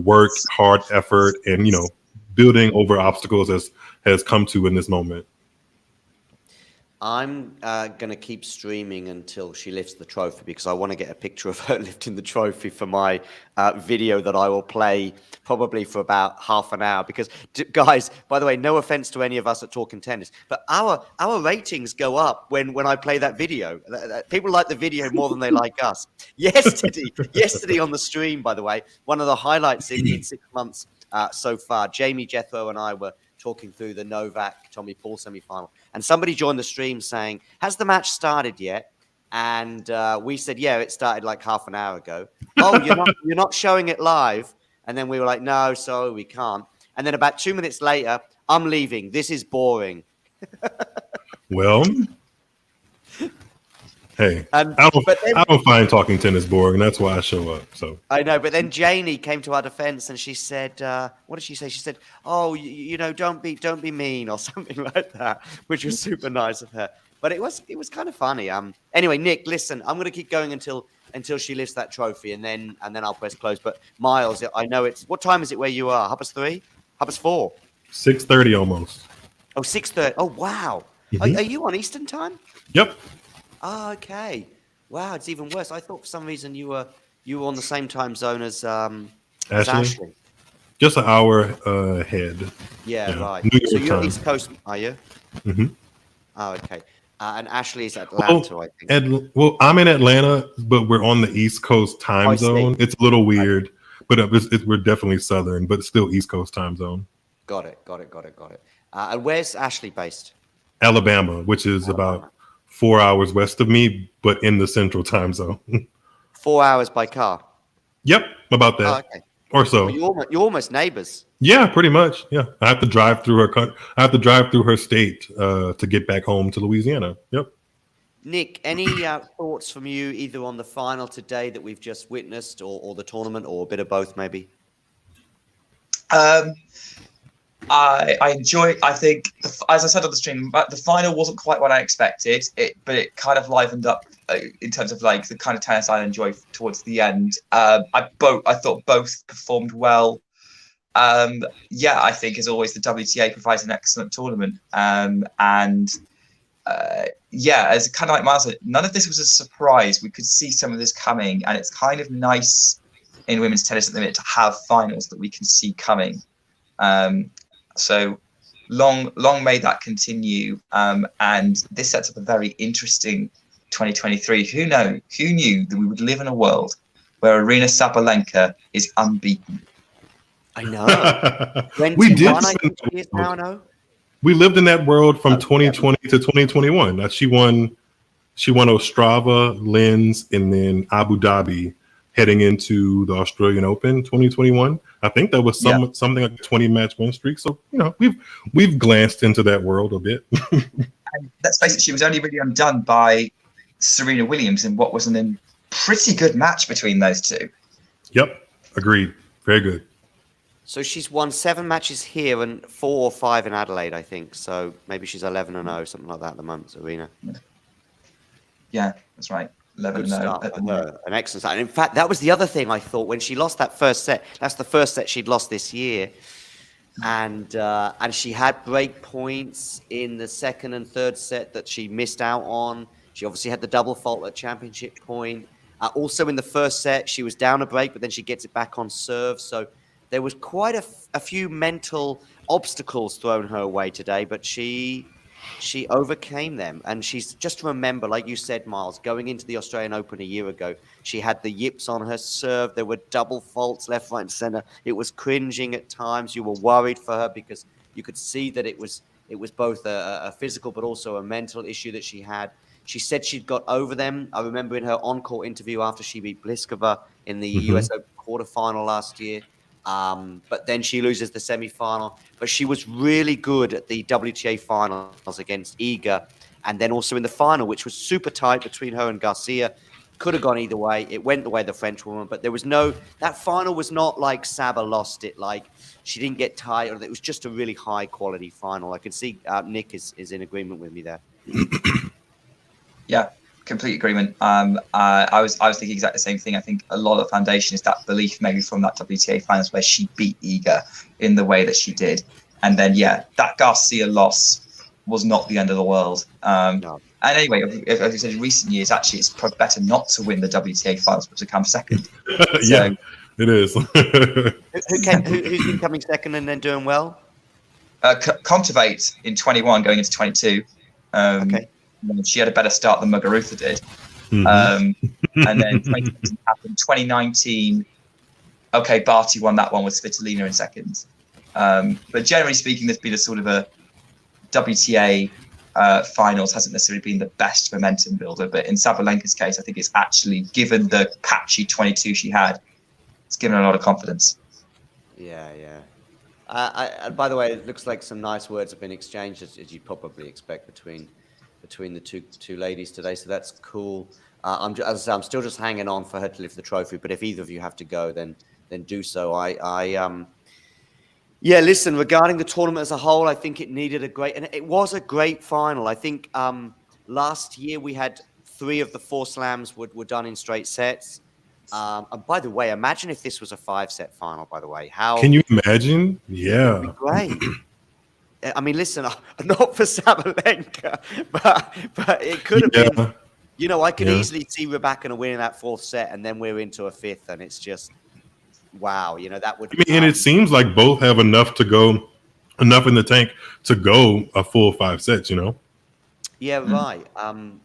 Speaker 4: work, hard effort, and building over obstacles has come to in this moment.
Speaker 1: I'm going to keep streaming until she lifts the trophy, because I want to get a picture of her lifting the trophy for my video that I will play probably for about half an hour. Because, guys, by the way, no offense to any of us at Talking Tennis, but our ratings go up when I play that video. People like the video more than they like us. Yesterday on the stream, by the way, one of the highlights in 6 months so far, Jamie Jethro and I were talking through the Novak Tommy Paul semi-final, and somebody joined the stream saying, "Has the match started yet?" And we said, "Yeah, it started like half an hour ago." "Oh, you're not showing it live?" And then we were like, "No, sorry, we can't." And then about 2 minutes later, "I'm leaving. This is boring."
Speaker 4: Well, hey, I don't find talking tennis boring. That's why I show up. So
Speaker 1: I know, but then Janie came to our defense and she said, "What did she say?" She said, "Oh, don't be mean," or something like that, which was super nice of her. But it was kind of funny. Anyway, Nick, listen, I'm going to keep going until she lifts that trophy, and then I'll press close. But Miles, I know what time is it where you are? 3:30? 4?
Speaker 4: 6:30 almost.
Speaker 1: Oh, 6:30. Oh, wow.
Speaker 4: Mm-hmm.
Speaker 1: Are you on Eastern time?
Speaker 4: Yep.
Speaker 1: Oh, okay. Wow, it's even worse. I thought for some reason you were on the same time zone as Ashley.
Speaker 4: Just an hour ahead.
Speaker 1: Yeah, right.
Speaker 4: New York
Speaker 1: so you're
Speaker 4: time.
Speaker 1: East Coast, are you?
Speaker 4: Mm-hmm.
Speaker 1: Oh, okay. And Ashley's Atlanta, I think.
Speaker 4: I'm in Atlanta, but we're on the East Coast time zone. It's a little weird, but we're definitely Southern, but it's still East Coast time zone.
Speaker 1: Got it. And where's Ashley based?
Speaker 4: Alabama, which is about 4 hours west of me, but in the Central time zone.
Speaker 1: 4 hours by car?
Speaker 4: Yep, about that.
Speaker 1: Oh, okay.
Speaker 4: Or so.
Speaker 1: Well, you're almost neighbors.
Speaker 4: Yeah, pretty much. Yeah, I have to drive through her state to get back home to Louisiana. Yep.
Speaker 1: Nick, any thoughts from you either on the final today that we've just witnessed, or the tournament, or a bit of both, maybe?
Speaker 2: I enjoy. I think, as I said on the stream, the final wasn't quite what I expected. But it kind of livened up in terms of like the kind of tennis I enjoy towards the end. I thought both performed well. I think as always the WTA provides an excellent tournament. As kind of like Miles said, none of this was a surprise. We could see some of this coming, and it's kind of nice in women's tennis at the minute to have finals that we can see coming. So long may that continue. And this sets up a very interesting 2023. Who knew that we would live in a world where Aryna Sabalenka is unbeaten?
Speaker 1: I know.
Speaker 4: We did.
Speaker 1: 21, I think she is now, no?
Speaker 4: We lived in that world from 2020 to 2021. She won Ostrava, Linz, and then Abu Dhabi heading into the Australian Open 2021. I think that was something like a 20-match win streak. So, we've glanced into that world a bit.
Speaker 2: And let's face it, she was only really undone by Serena Williams in what was a pretty good match between those two.
Speaker 4: Yep, agreed. Very good.
Speaker 1: So she's won 7 matches here and 4 or 5 in Adelaide, I think. So maybe she's 11-0, something like that at the moment, Aryna.
Speaker 2: Yeah, that's right. 11-0
Speaker 1: start
Speaker 2: at the
Speaker 1: for her.
Speaker 2: moment.
Speaker 1: An excellent start. And in fact, that was the other thing I thought when she lost that first set. That's the first set she'd lost this year. And she had break points in the second and third set that she missed out on. She obviously had the double fault at championship point. Also in the first set, she was down a break, but then she gets it back on serve. So there was quite a few mental obstacles thrown her way today, but she overcame them. And she's just to remember, like you said, Miles, going into the Australian Open a year ago, she had the yips on her serve. There were double faults left, right, and center. It was cringing at times. You were worried for her because you could see that it was both a physical but also a mental issue that she had. She said she'd got over them. I remember in her on-court interview after she beat Pliskova in the US Open quarterfinal last year. But then she loses the semi-final. But she was really good at the WTA finals against Iga, and then also in the final, which was super tight between her and Garcia. Could have gone either way. It went the way of the French woman, but there was that final was not like Saba lost it, like she didn't get tired. It was just a really high quality final. I can see Nick is in agreement with me there.
Speaker 2: Yeah, complete agreement. I was thinking exactly the same thing. I think a lot of the foundation is that belief maybe from that WTA finals where she beat Iga in the way that she did. And then, that Garcia loss was not the end of the world. No. And anyway, as you said, in recent years, actually, it's probably better not to win the WTA finals, but to come second.
Speaker 4: Yeah, it is.
Speaker 1: Who's been coming second and then doing well?
Speaker 2: Kontaveit in 21 going into 22. Okay. She had a better start than Muguruza did. And then 2019 happened. 2019, Barty won that one with Svitolina in second. But generally speaking, there's been a sort of a WTA finals hasn't necessarily been the best momentum builder. But in Sabalenka's case, I think it's actually, given the patchy 22 she had, it's given her a lot of confidence.
Speaker 1: Yeah. By the way, it looks like some nice words have been exchanged, as you'd probably expect between the two ladies today, so that's cool. I'm still just hanging on for her to lift the trophy, but if either of you have to go, then do so. Listen, regarding the tournament as a whole, I think it was a great final. I think last year we had 3 of the 4 slams were done in straight sets. And by the way, imagine if this was a 5-set final, by the way. How
Speaker 4: can you imagine? Yeah.
Speaker 1: It would be great. I mean, listen, not for Sabalenka, but it could have been. I could easily see Rybakina winning that 4th set, and then we're into a 5th, and it's just wow. That would.
Speaker 4: And it seems like both have enough in the tank to go a full 5 sets.
Speaker 1: Yeah, right.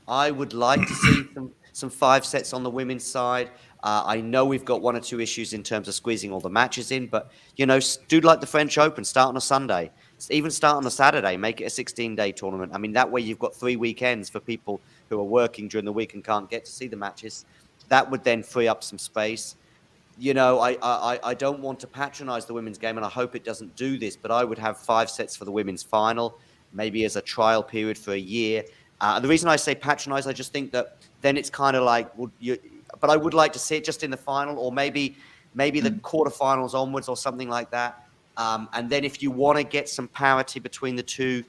Speaker 1: I would like to see some 5 sets on the women's side. I know we've got 1 or 2 issues in terms of squeezing all the matches in, but do like the French Open, start on a Sunday. Even start on a Saturday, make it a 16-day tournament. I mean, that way you've got 3 weekends for people who are working during the week and can't get to see the matches. That would then free up some space. I don't want to patronize the women's game, and I hope it doesn't do this, but I would have 5 sets for the women's final, maybe as a trial period for a year. The reason I say patronize, I just think that then it's kind of like, but I would like to see it just in the final, or maybe the quarterfinals onwards or something like that. And then if you want to get some parity between the two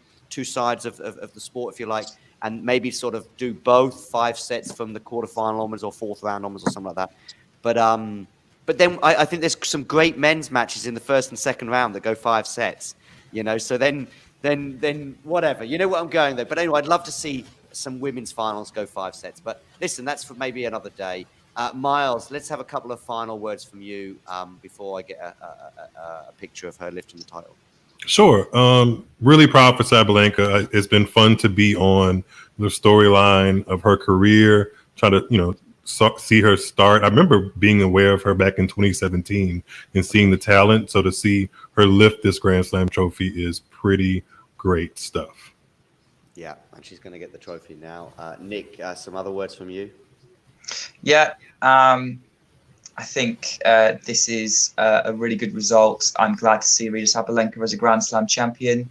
Speaker 1: sides of the sport, if you like, and maybe sort of do both 5 sets from the quarterfinal onwards or 4th round onwards or something like that. But then I think there's some great men's matches in the 1st and 2nd round that go 5 sets, so then whatever, you know what I'm going there. But anyway, I'd love to see some women's finals go 5 sets. But listen, that's for maybe another day. Miles, let's have a couple of final words from you before I get a picture of her lifting the title.
Speaker 4: Sure. Really proud for Sabalenka. It's been fun to be on the storyline of her career, try to, see her start. I remember being aware of her back in 2017 and seeing the talent. So to see her lift this Grand Slam trophy is pretty great stuff.
Speaker 1: Yeah, and she's going to get the trophy now. Nick, some other words from you?
Speaker 2: Yeah, I think this is a really good result. I'm glad to see Aryna Sabalenka as a Grand Slam champion.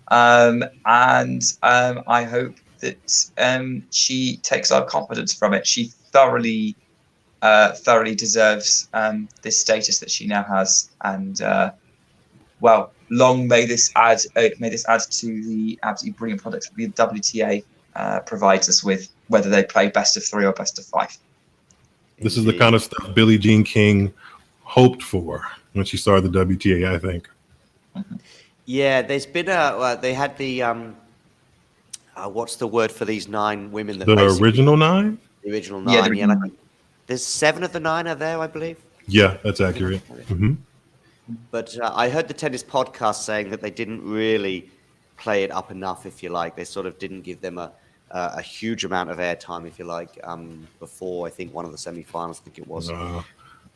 Speaker 2: And I hope that she takes our confidence from it. She thoroughly deserves this status that she now has. And well, long may this add to the absolutely brilliant products that the WTA provides us with, whether they play best of 3 or best of 5.
Speaker 4: This is the kind of stuff Billie Jean King hoped for when she started the WTA, I think.
Speaker 1: Yeah, there's been they had the what's the word for these 9 women that
Speaker 4: The original 9?
Speaker 1: The original 9, yeah. And I think there's 7 of the 9 are there, I believe.
Speaker 4: Yeah, that's accurate. Mm-hmm.
Speaker 1: But I heard the tennis podcast saying that they didn't really play it up enough, if you like. They sort of didn't give them a huge amount of airtime, if you like, before, I think, one of the semifinals, I think it was.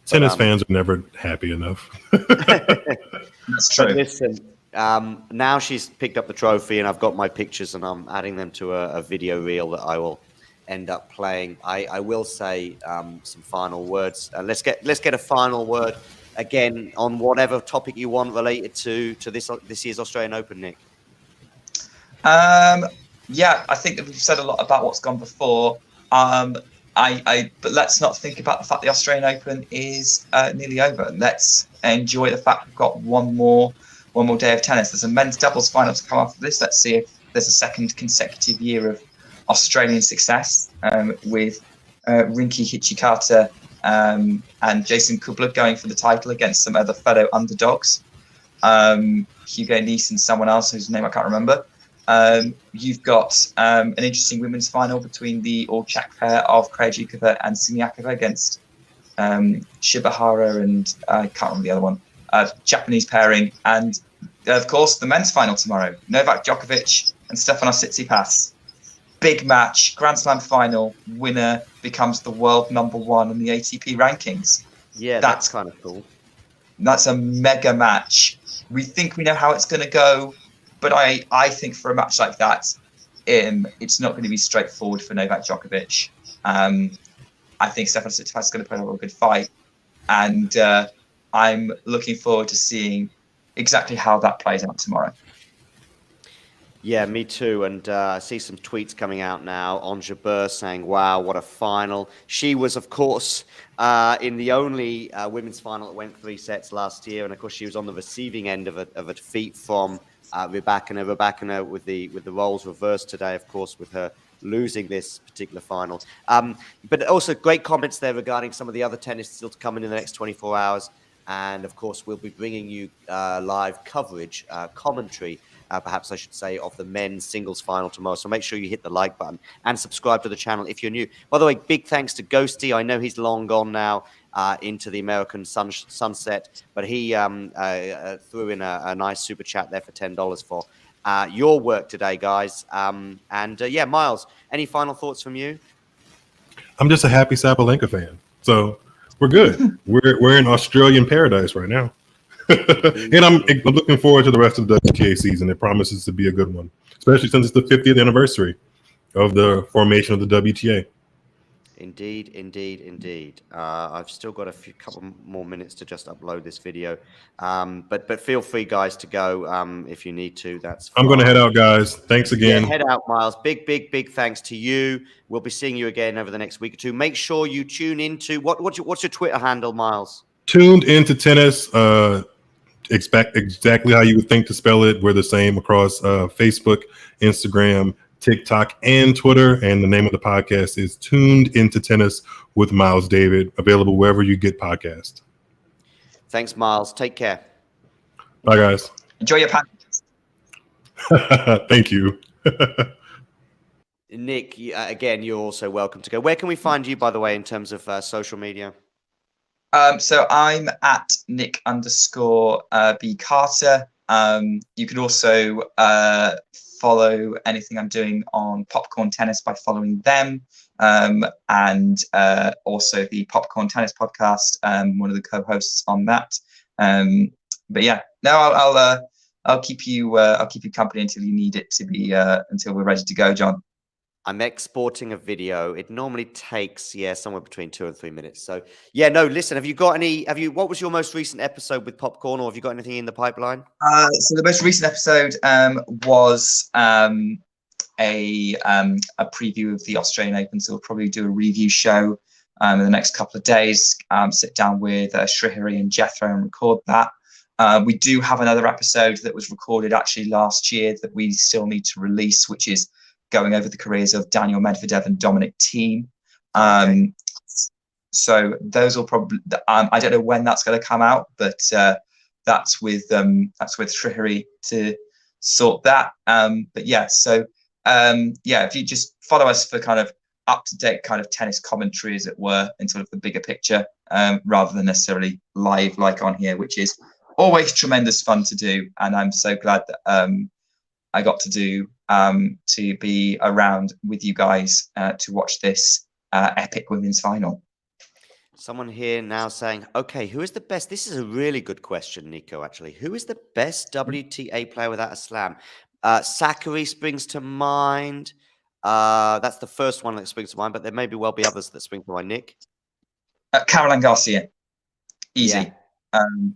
Speaker 4: Tennis fans are never happy enough.
Speaker 2: That's true.
Speaker 1: But listen, now she's picked up the trophy, and I've got my pictures, and I'm adding them to a video reel that I will end up playing. I will say some final words. Let's get a final word again on whatever topic you want related to this year's Australian Open, Nick.
Speaker 2: Yeah, I think that we've said a lot about what's gone before. But let's not think about the fact the Australian Open is nearly over. Let's enjoy the fact we've got one more day of tennis. There's a men's doubles final to come after this. Let's see if there's a second consecutive year of Australian success with Rinky Hichikata and Jason Kubler going for the title against some other fellow underdogs. Hugo Nice and someone else whose name I can't remember. You've got an interesting women's final between the all-Czech pair of Krejcikova and Siniakova against Shibahara and I can't remember the other one. Japanese pairing, and of course the men's final tomorrow. Novak Djokovic and Stefanos Tsitsipas. Big match, Grand Slam final. Winner becomes the world #1 in the ATP rankings.
Speaker 1: Yeah, that's kind of cool.
Speaker 2: That's a mega match. We think we know how it's going to go, but I think for a match like that, it's not going to be straightforward for Novak Djokovic. I think Stefanos Tsitsipas is going to put up a good fight, and I'm looking forward to seeing exactly how that plays out tomorrow.
Speaker 1: Yeah, me too. And I see some tweets coming out now on Jabeur saying, wow, what a final. She was, of course, in the only women's final that went 3 sets last year. And, of course, she was on the receiving end of a defeat from Rybakina. Rybakina with the roles reversed today, of course, with her losing this particular final. But also great comments there regarding some of the other tennis still to come in the next 24 hours. And, of course, we'll be bringing you live coverage, commentary, perhaps I should say, of the men's singles final tomorrow. So make sure you hit the like button and subscribe to the channel if you're new. By the way, big thanks to Ghosty. I know he's long gone now into the American sunset, but he threw in a nice super chat there for $10 for your work today, guys. Yeah, Miles, any final thoughts from you?
Speaker 4: I'm just a happy Sabalenka fan. So we're good. We're in Australian paradise right now. And I'm looking forward to the rest of the WTA season. It promises to be a good one, especially since it's the 50th anniversary of the formation of the WTA.
Speaker 1: Indeed, indeed, indeed. I've still got a couple more minutes to just upload this video, but feel free, guys, to go if you need to. That's fine.
Speaker 4: I'm going to head out, guys. Thanks again.
Speaker 1: Yeah, head out, Miles. Big thanks to you. We'll be seeing you again over the next week or two. Make sure you tune into what's your Twitter handle, Miles?
Speaker 4: Tuned into tennis. Expect exactly how you would think to spell it. We're the same across Facebook, Instagram, TikTok, and Twitter. And the name of the podcast is Tuned Into Tennis with Miles David, available wherever you get podcasts.
Speaker 1: Thanks, Miles. Take care.
Speaker 4: Bye, guys.
Speaker 2: Enjoy your packages.
Speaker 4: Thank you.
Speaker 1: Nick, again, you're also welcome to go. Where can we find you, by the way, in terms of social media?
Speaker 2: So I'm at Nick_B Carter You can also follow anything I'm doing on Popcorn Tennis by following them, and also the Popcorn Tennis podcast. One of the co-hosts on that. But yeah, no, I'll keep you company until you need it to be until we're ready to go, John.
Speaker 1: I'm exporting a video. It normally takes, somewhere between 2 and 3 minutes. So, no, listen, what was your most recent episode with Popcorn, or have you got anything in the pipeline?
Speaker 2: So the most recent episode was a preview of the Australian Open. So we'll probably do a review show in the next couple of days, sit down with Srihari and Jethro and record that. We do have another episode that was recorded actually last year that we still need to release, which is going over the careers of Daniel Medvedev and Dominic Thiem.
Speaker 1: Okay.
Speaker 2: So those will probably, I don't know when that's going to come out, but that's with Srihari to sort that. But yeah, so if you just follow us for kind of up-to-date kind of tennis commentary, as it were, in sort of the bigger picture, rather than necessarily live like on here, which is always tremendous fun to do. And I'm so glad that I got to be around with you guys to watch this epic women's final.
Speaker 1: Someone here now saying, okay, who is the best? This is a really good question, Nico, actually. Who is the best WTA player without a slam? Sakkari springs to mind. That's the first one that springs to mind, but there may well be others that spring to mind. Nick?
Speaker 2: Caroline Garcia. Easy.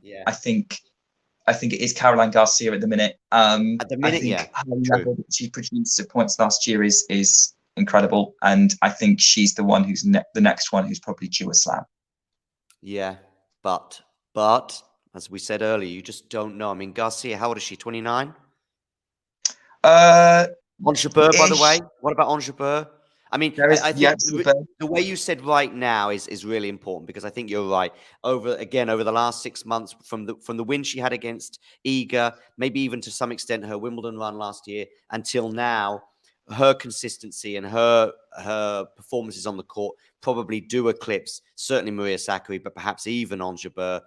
Speaker 1: Yeah.
Speaker 2: I think it is Caroline Garcia at the minute.
Speaker 1: At the minute,
Speaker 2: her level that she produced at points last year is incredible, and I think she's the one who's the next one who's probably due a slam.
Speaker 1: Yeah, but as we said earlier, you just don't know. I mean, Garcia, how old is she? 29. Ons Jabeur, by the way. What about Ons Jabeur? I mean, I think the way you said right now is really important, because I think you're right. Over the last 6 months, from the win she had against Iga, maybe even to some extent her Wimbledon run last year, until now, her consistency and her performances on the court probably do eclipse certainly Maria Sakkari, but perhaps even Ons Jabeur,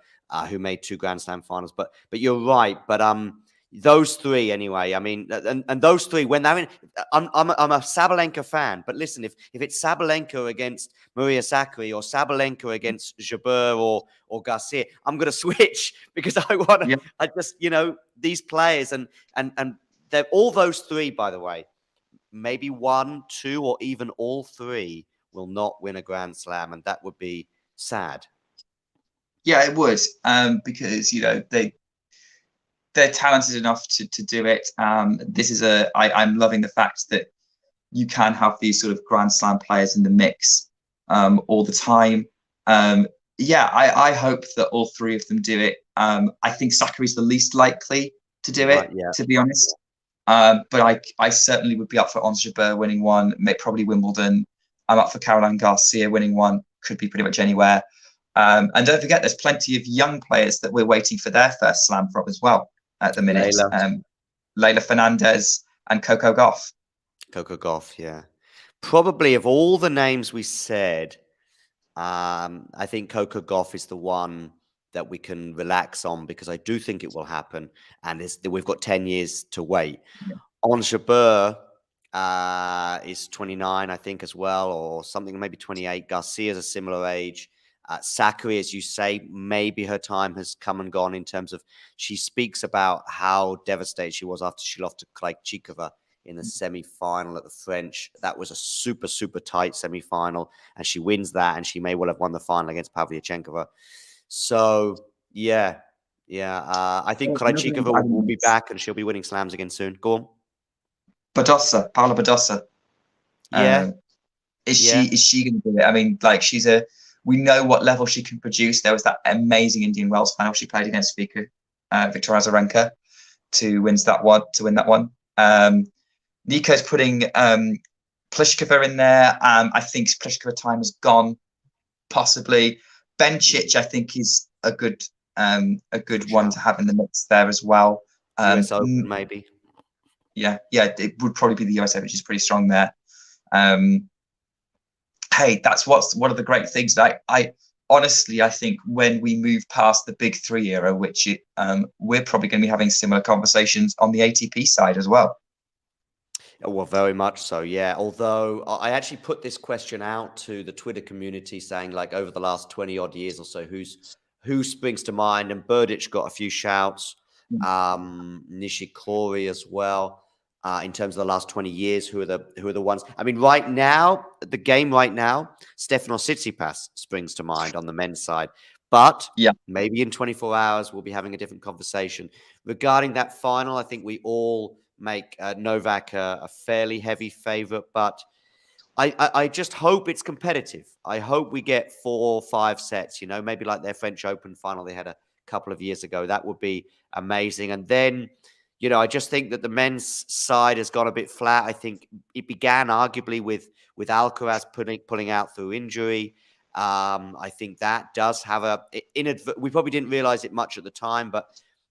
Speaker 1: who made 2 Grand Slam finals. But you're right. But those three, anyway. I mean, and those three, when they're in, I'm a Sabalenka fan. But listen, if it's Sabalenka against Maria Sakkari, or Sabalenka against Jabeur or Garcia, I'm going to switch, because I want to. Yeah. I just, these players and they're all those three, by the way. Maybe 1, 2, or even all 3 will not win a Grand Slam, and that would be sad.
Speaker 2: Yeah, it would, because they're talented enough to do it. This is I'm loving the fact that you can have these sort of Grand Slam players in the mix all the time. I hope that all 3 of them do it. I think Sakkari's the least likely to do it, to be honest. But I certainly would be up for Ons Jabeur winning one, probably Wimbledon. I'm up for Caroline Garcia winning one, could be pretty much anywhere. And don't forget, there's plenty of young players that we're waiting for their first slam from as well at the minute. Leylah Fernandez and Coco Gauff.
Speaker 1: Coco Gauff, yeah. Probably of all the names we said, I think Coco Gauff is the one that we can relax on, because I do think it will happen, and we've got 10 years to wait. Yeah. Ons Jabeur is 29, I think, as well, or something, maybe 28. Garcia's a similar age. Sakkari, as you say, maybe her time has come and gone, in terms of, she speaks about how devastated she was after she lost to Krejcikova in the semi-final at the French. That was a super, super tight semi-final, and she wins that, and she may well have won the final against Pavlyuchenkova. So, I think Krejcikova will be back, and she'll be winning slams again soon. Go on.
Speaker 2: Paula Badosa.
Speaker 1: Yeah.
Speaker 2: Is she going to do it? I mean, like, we know what level she can produce. There was that amazing Indian Wells final she played against Victoria Azarenka to win that one. Nico's putting Pliskova in there. I think Pliskova time has gone, possibly. Bencic, I think, is a good one to have in the mix there as well.
Speaker 1: US Open, maybe.
Speaker 2: Yeah, it would probably be the US Open, which is pretty strong there. Hey, that's one of the great things that honestly, I think when we move past the big three era, which we're probably going to be having similar conversations on the ATP side as well.
Speaker 1: Well, very much so, yeah. Although I actually put this question out to the Twitter community saying, like, over the last 20 odd years or so, who springs to mind? And Burditch got a few shouts, Nishikori as well. In terms of the last 20 years, who are the ones? I mean, right now, the game right now, Stefanos Tsitsipas springs to mind on the men's side. But maybe in 24 hours, we'll be having a different conversation. Regarding that final, I think we all make Novak a fairly heavy favorite, but I just hope it's competitive. I hope we get 4 or 5 sets, you know, maybe like their French Open final they had a couple of years ago. That would be amazing. And then, you know, I just think that the men's side has gone a bit flat. I think it began arguably with Alcaraz pulling out through injury. I think that does have we probably didn't realize it much at the time, but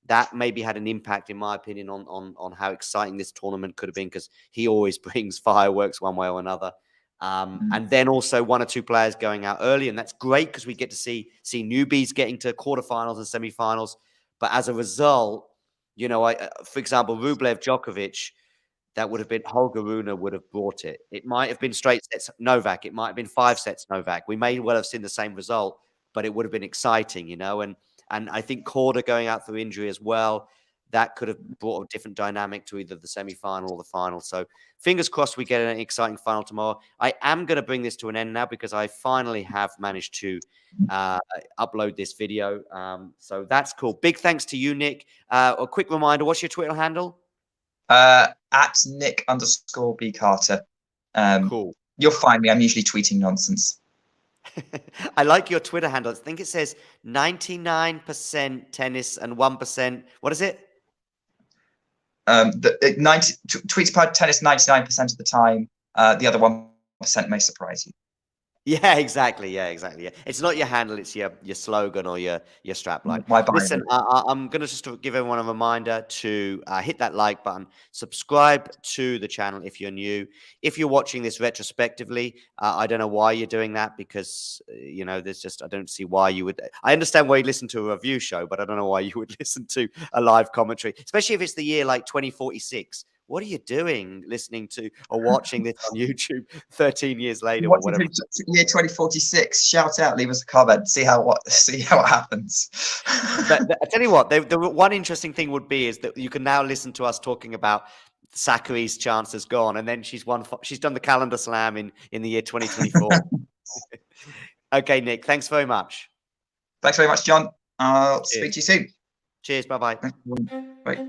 Speaker 1: that maybe had an impact, in my opinion, on how exciting this tournament could have been, because he always brings fireworks one way or another. And then also 1 or 2 players going out early, and that's great because we get to see newbies getting to quarterfinals and semifinals. But as a result, you know, for example, Rublev Djokovic, that would have been Holger Rune would have brought it. It might have been straight sets Novak. It might have been 5 sets Novak. We may well have seen the same result, but it would have been exciting, you know. And I think Korda going out through injury as well, that could have brought a different dynamic to either the semi-final or the final. So fingers crossed we get an exciting final tomorrow. I am going to bring this to an end now because I finally have managed to upload this video. So that's cool. Big thanks to you, Nick. A quick reminder, what's your Twitter handle?
Speaker 2: At Nick_B Carter.
Speaker 1: Cool.
Speaker 2: You'll find me. I'm usually tweeting nonsense.
Speaker 1: I like your Twitter handle. I think it says 99% tennis and 1%. What is it?
Speaker 2: Tweets about tennis 99% of the time. The other 1% may surprise you.
Speaker 1: Yeah, exactly. Yeah. It's not your handle; it's your slogan or your strapline.
Speaker 2: My bio.
Speaker 1: Listen, I'm gonna just give everyone a reminder to hit that like button, subscribe to the channel if you're new. If you're watching this retrospectively, I don't know why you're doing that, because you know, I don't see why you would. I understand why you listen to a review show, but I don't know why you would listen to a live commentary, especially if it's the year like 2046. What are you doing listening to or watching this on YouTube 13 years later or whatever?
Speaker 2: Year 2046. Shout out, leave us a comment, see how it happens.
Speaker 1: But I tell you what, the one interesting thing would be is that you can now listen to us talking about Sakkari's chance has gone, and then she's done the calendar slam in the year 2024. Okay, Nick, thanks very much.
Speaker 2: Thanks very much, John. I'll speak to you soon.
Speaker 1: Cheers. Bye-bye.
Speaker 2: Bye.